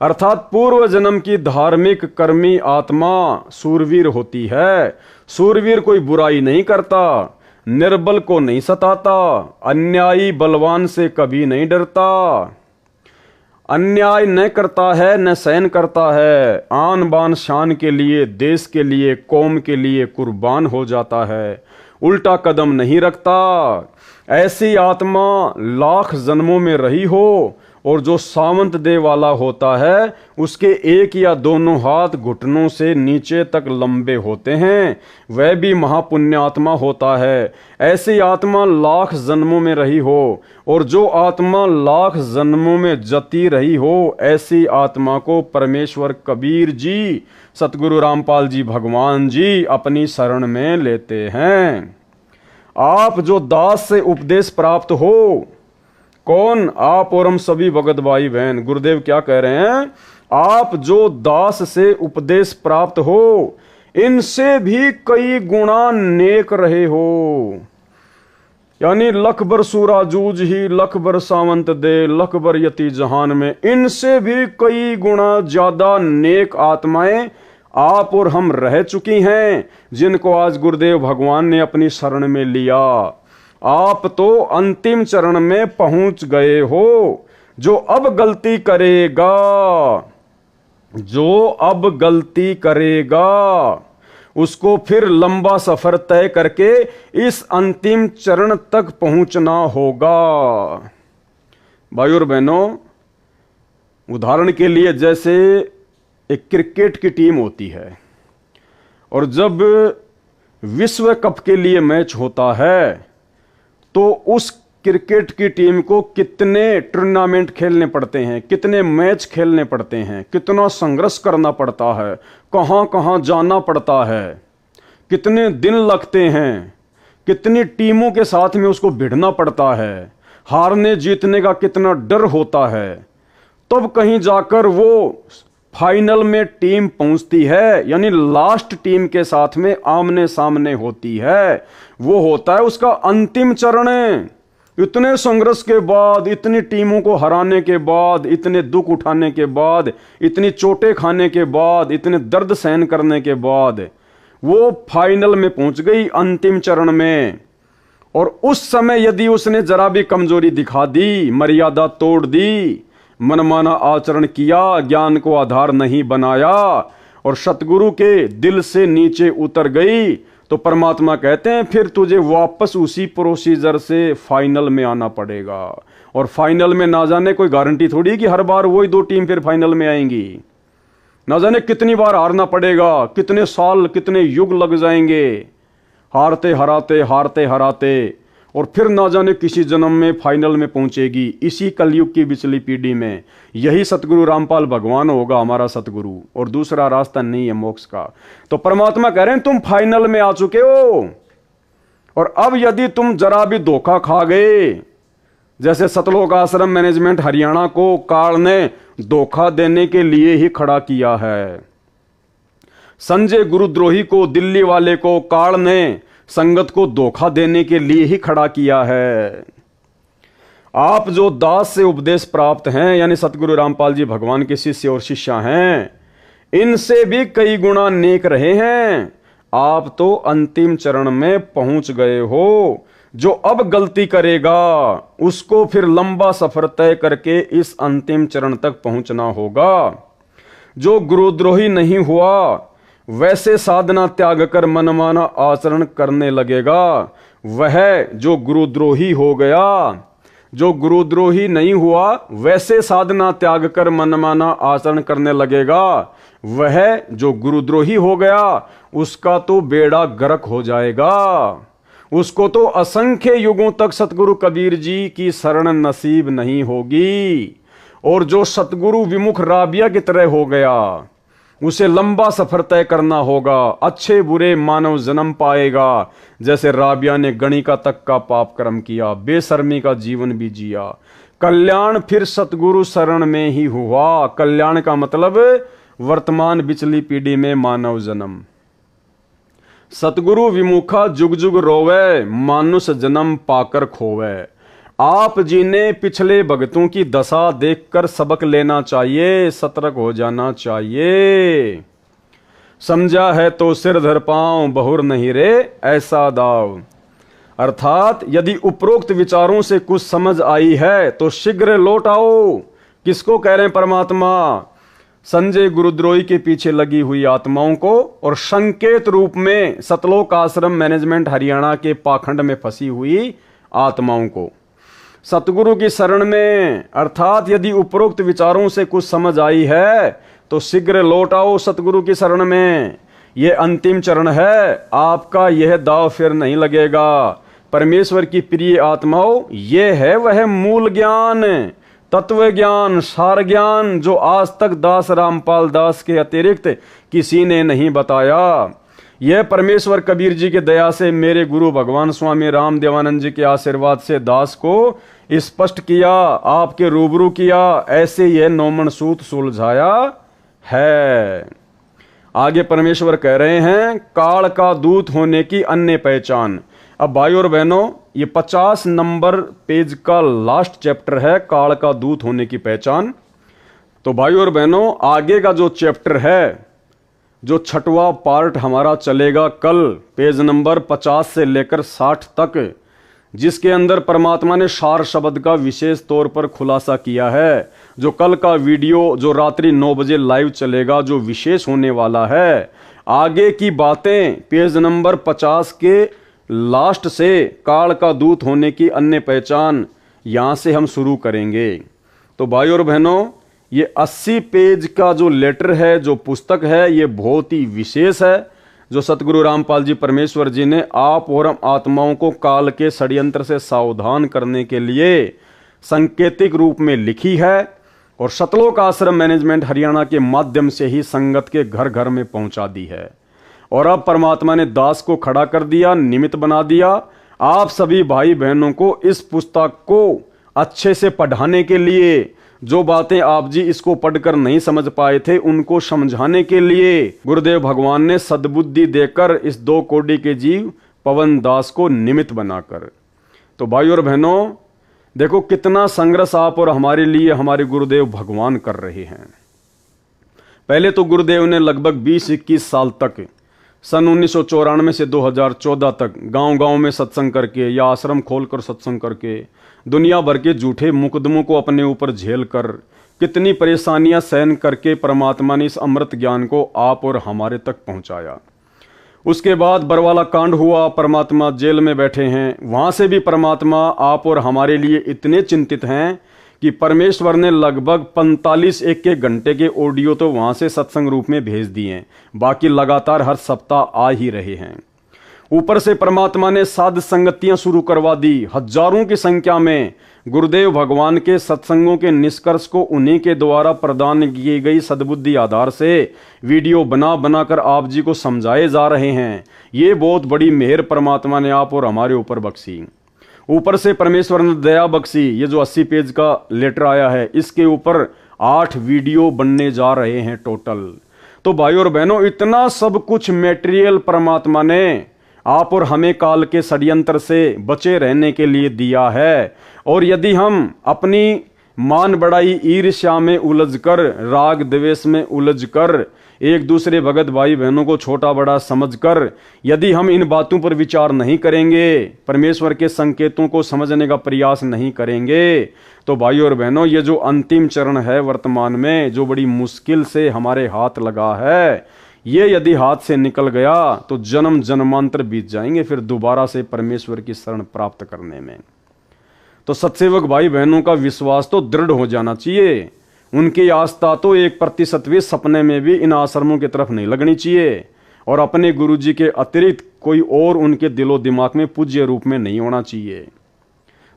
अर्थात पूर्व जन्म की धार्मिक कर्मी आत्मा सूरवीर होती है। सूरवीर कोई बुराई नहीं करता, निर्बल को नहीं सताता, अन्यायी बलवान से कभी नहीं डरता, अन्याय न करता है न सहन करता है, आन बान शान के लिए, देश के लिए, कौम के लिए कुर्बान हो जाता है, उल्टा कदम नहीं रखता। ऐसी आत्मा लाख जन्मों में रही हो और जो सावंत देह वाला होता है उसके एक या दोनों हाथ घुटनों से नीचे तक लंबे होते हैं, वह भी महापुण्य आत्मा होता है। ऐसी आत्मा लाख जन्मों में रही हो, और जो आत्मा लाख जन्मों में जती रही हो, ऐसी आत्मा को परमेश्वर कबीर जी, सतगुरु रामपाल जी भगवान जी अपनी शरण में लेते हैं। आप जो दास से उपदेश प्राप्त हो, कौन? आप और हम सभी भगत भाई बहन। गुरुदेव क्या कह रहे हैं? आप जो दास से उपदेश प्राप्त हो, इनसे भी कई गुणा नेक रहे हो। यानी लख बर सूरा जूझ ही, लख बर सावंत दे, लख बर यति जहान में, इनसे भी कई गुणा ज्यादा नेक आत्माएं आप और हम रह चुकी हैं, जिनको आज गुरुदेव भगवान ने अपनी शरण में लिया। आप तो अंतिम चरण में पहुंच गए हो। जो अब गलती करेगा, जो अब गलती करेगा, उसको फिर लंबा सफर तय करके इस अंतिम चरण तक पहुंचना होगा। भाइयों और बहनों, उदाहरण के लिए जैसे एक क्रिकेट की टीम होती है, और जब विश्व कप के लिए मैच होता है तो उस क्रिकेट की टीम को कितने टूर्नामेंट खेलने पड़ते हैं, कितने मैच खेलने पड़ते हैं, कितना संघर्ष करना पड़ता है, कहां कहां जाना पड़ता है, कितने दिन लगते हैं, कितनी टीमों के साथ में उसको भिड़ना पड़ता है, हारने जीतने का कितना डर होता है, तब कहीं जाकर वो फाइनल में टीम पहुंचती है, यानी लास्ट टीम के साथ में आमने सामने होती है। वो होता है उसका अंतिम चरण। इतने संघर्ष के बाद, इतनी टीमों को हराने के बाद, इतने दुख उठाने के बाद, इतनी चोटें खाने के बाद, इतने दर्द सहन करने के बाद वो फाइनल में पहुंच गई, अंतिम चरण में। और उस समय यदि उसने जरा भी कमजोरी दिखा दी, मर्यादा तोड़ दी, मनमाना आचरण किया, ज्ञान को आधार नहीं बनाया और सतगुरु के दिल से नीचे उतर गई, तो परमात्मा कहते हैं फिर तुझे वापस उसी प्रोसीजर से फाइनल में आना पड़ेगा। और फाइनल में ना जाने कोई गारंटी थोड़ी कि हर बार वही दो टीम फिर फाइनल में आएंगी। ना जाने कितनी बार हारना पड़ेगा, कितने साल, कितने युग लग जाएंगे हारते हराते, हारते हराते, और फिर ना जाने किसी जन्म में फाइनल में पहुंचेगी। इसी कलयुग की पिछली पीढ़ी में यही सतगुरु रामपाल भगवान होगा हमारा सतगुरु, और दूसरा रास्ता नहीं है मोक्ष का। तो परमात्मा कह रहे हैं तुम फाइनल में आ चुके हो, और अब यदि तुम जरा भी धोखा खा गए, जैसे सतलोक आश्रम मैनेजमेंट हरियाणा को काल ने धोखा देने के लिए ही खड़ा किया है। संजय गुरुद्रोही को, दिल्ली वाले को काल ने संगत को धोखा देने के लिए ही खड़ा किया है। आप जो दास से उपदेश प्राप्त हैं, यानी सतगुरु रामपाल जी भगवान के शिष्य और शिष्या हैं, इनसे भी कई गुणा नेक रहे हैं। आप तो अंतिम चरण में पहुंच गए हो। जो अब गलती करेगा उसको फिर लंबा सफर तय करके इस अंतिम चरण तक पहुंचना होगा। जो गुरुद्रोही नहीं हुआ, वैसे साधना त्याग कर मनमाना आचरण करने लगेगा, वह जो गुरुद्रोही हो गया। जो गुरुद्रोही नहीं हुआ, वैसे साधना त्याग कर मनमाना आचरण करने लगेगा, वह जो गुरुद्रोही हो गया, उसका तो बेड़ा गर्क हो जाएगा। उसको तो असंख्य युगों तक सतगुरु कबीर जी की शरण नसीब नहीं होगी। और जो सतगुरु विमुख राबिया की तरह हो गया, उसे लंबा सफर तय करना होगा, अच्छे बुरे मानव जन्म पाएगा। जैसे राबिया ने गणिका तक का पाप कर्म किया, बेशर्मी का जीवन भी जिया, कल्याण फिर सतगुरु शरण में ही हुआ। कल्याण का मतलब वर्तमान पिछली पीढ़ी में मानव जन्म। सतगुरु विमुखा जुग जुग रोवे, मानुष जन्म पाकर खोवे। आप जी ने पिछले भगतों की दशा देखकर सबक लेना चाहिए, सतर्क हो जाना चाहिए। समझा है तो सिर धर पांव, बहुर नहीं रे ऐसा दाव। अर्थात यदि उपरोक्त विचारों से कुछ समझ आई है तो शीघ्र लौट आओ। किसको कह रहे हैं परमात्मा? संजय गुरुद्रोही के पीछे लगी हुई आत्माओं को, और संकेत रूप में सतलोक आश्रम मैनेजमेंट हरियाणा के पाखंड में फंसी हुई आत्माओं को। सतगुरु की शरण में, अर्थात यदि उपरोक्त विचारों से कुछ समझ आई है तो शीघ्र लौट आओ सतगुरु की शरण में। यह अंतिम चरण है, आपका यह दाव फिर नहीं लगेगा। परमेश्वर की प्रिय आत्माओं, यह है वह मूल ज्ञान, तत्व ज्ञान, सार ज्ञान जो आज तक दास रामपाल दास के अतिरिक्त किसी ने नहीं बताया। यह परमेश्वर कबीर जी के दया से मेरे गुरु भगवान स्वामी राम देवानंद जी के आशीर्वाद से दास को स्पष्ट किया, आपके रूबरू किया, ऐसे यह नौमन सूत सुलझाया है। आगे परमेश्वर कह रहे हैं, काल का दूत होने की अन्य पहचान। अब भाई और बहनों, ये 50 नंबर पेज का लास्ट चैप्टर है, काल का दूत होने की पहचान। तो भाई और बहनों, आगे का जो चैप्टर है, जो 6वां पार्ट हमारा चलेगा कल, पेज नंबर 50 से लेकर 60 तक, जिसके अंदर परमात्मा ने सार शब्द का विशेष तौर पर खुलासा किया है। जो कल का वीडियो जो रात्रि 9 बजे लाइव चलेगा, जो विशेष होने वाला है, आगे की बातें पेज नंबर 50 के लास्ट से काल का दूत होने की अन्य पहचान, यहां से हम शुरू करेंगे। तो भाई और बहनों, ये 80 पेज का जो लेटर है, जो पुस्तक है, ये बहुत ही विशेष है, जो सतगुरु रामपाल जी परमेश्वर जी ने आप और हम आत्माओं को काल के षड्यंत्र से सावधान करने के लिए सांकेतिक रूप में लिखी है और सतलोक आश्रम मैनेजमेंट हरियाणा के माध्यम से ही संगत के घर घर में पहुंचा दी है। और अब परमात्मा ने दास को खड़ा कर दिया, निमित्त बना दिया, आप सभी भाई बहनों को इस पुस्तक को अच्छे से पढ़ाने के लिए, जो बातें आप जी इसको पढ़कर नहीं समझ पाए थे उनको समझाने के लिए गुरुदेव भगवान ने सद्बुद्धि देकर इस 2 कोटि के जीव पवन दास को निमित्त बनाकर। तो भाई और बहनों, देखो कितना संघर्ष आप और हमारे लिए हमारे गुरुदेव भगवान कर रहे हैं। पहले तो गुरुदेव ने लगभग 20-21 साल तक, सन 1994 से 2014 तक गांव-गांव में सत्संग करके या आश्रम खोलकर सत्संग करके दुनिया भर के झूठे मुकदमों को अपने ऊपर झेल कर कितनी परेशानियां सहन करके परमात्मा ने इस अमृत ज्ञान को आप और हमारे तक पहुंचाया। उसके बाद बरवाला कांड हुआ, परमात्मा जेल में बैठे हैं, वहां से भी परमात्मा आप और हमारे लिए इतने चिंतित हैं कि परमेश्वर ने लगभग 45 एक घंटे के ऑडियो तो वहां से सत्संग रूप में भेज दिए हैं, बाकी लगातार हर सप्ताह आ ही रहे हैं। ऊपर से परमात्मा ने साध संगतियां शुरू करवा दी, हजारों की संख्या में गुरुदेव भगवान के सत्संगों के निष्कर्ष को उन्हीं के द्वारा प्रदान की गई सद्बुद्धि आधार से वीडियो बना बनाकर आप जी को समझाए जा रहे हैं। ये बहुत बड़ी मेहर परमात्मा ने आप और हमारे ऊपर बख्शी। ऊपर से परमेश्वर ने दया बख्शी। ये जो 80 पेज का लेटर आया है, इसके ऊपर 8 वीडियो बनने जा रहे हैं टोटल। तो भाई और बहनों, इतना सब कुछ मेटेरियल परमात्मा ने आप और हमें काल के षड्यंत्र से बचे रहने के लिए दिया है। और यदि हम अपनी मान बढ़ाई ईर्ष्या में उलझकर, राग द्वेष में उलझकर, एक दूसरे भगत भाई बहनों को छोटा बड़ा समझकर यदि हम इन बातों पर विचार नहीं करेंगे, परमेश्वर के संकेतों को समझने का प्रयास नहीं करेंगे, तो भाई और बहनों, ये जो अंतिम चरण है वर्तमान में, जो बड़ी मुश्किल से हमारे हाथ लगा है, ये यदि हाथ से निकल गया तो जन्म जन्मांतर बीत जाएंगे फिर दोबारा से परमेश्वर की शरण प्राप्त करने में। तो सत्सेवक भाई बहनों का विश्वास तो दृढ़ हो जाना चाहिए। उनकी आस्था तो 1% भी सपने में भी इन आश्रमों की तरफ नहीं लगनी चाहिए, और अपने गुरुजी के अतिरिक्त कोई और उनके दिलो दिमाग में पूज्य रूप में नहीं होना चाहिए।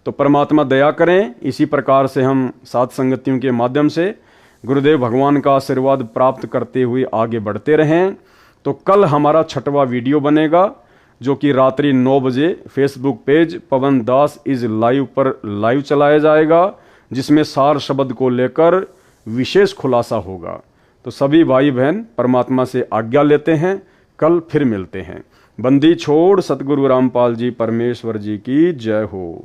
तो परमात्मा दया करें, इसी प्रकार से हम साध संगतियों के माध्यम से गुरुदेव भगवान का आशीर्वाद प्राप्त करते हुए आगे बढ़ते रहें। तो कल हमारा 6वां वीडियो बनेगा, जो कि रात्रि 9 बजे Facebook page Pawan Das is live पर लाइव चलाया जाएगा, जिसमें सार शब्द को लेकर विशेष खुलासा होगा। तो सभी भाई बहन परमात्मा से आज्ञा लेते हैं, कल फिर मिलते हैं। बंदी छोड़ सतगुरु रामपाल जी परमेश्वर जी की जय हो।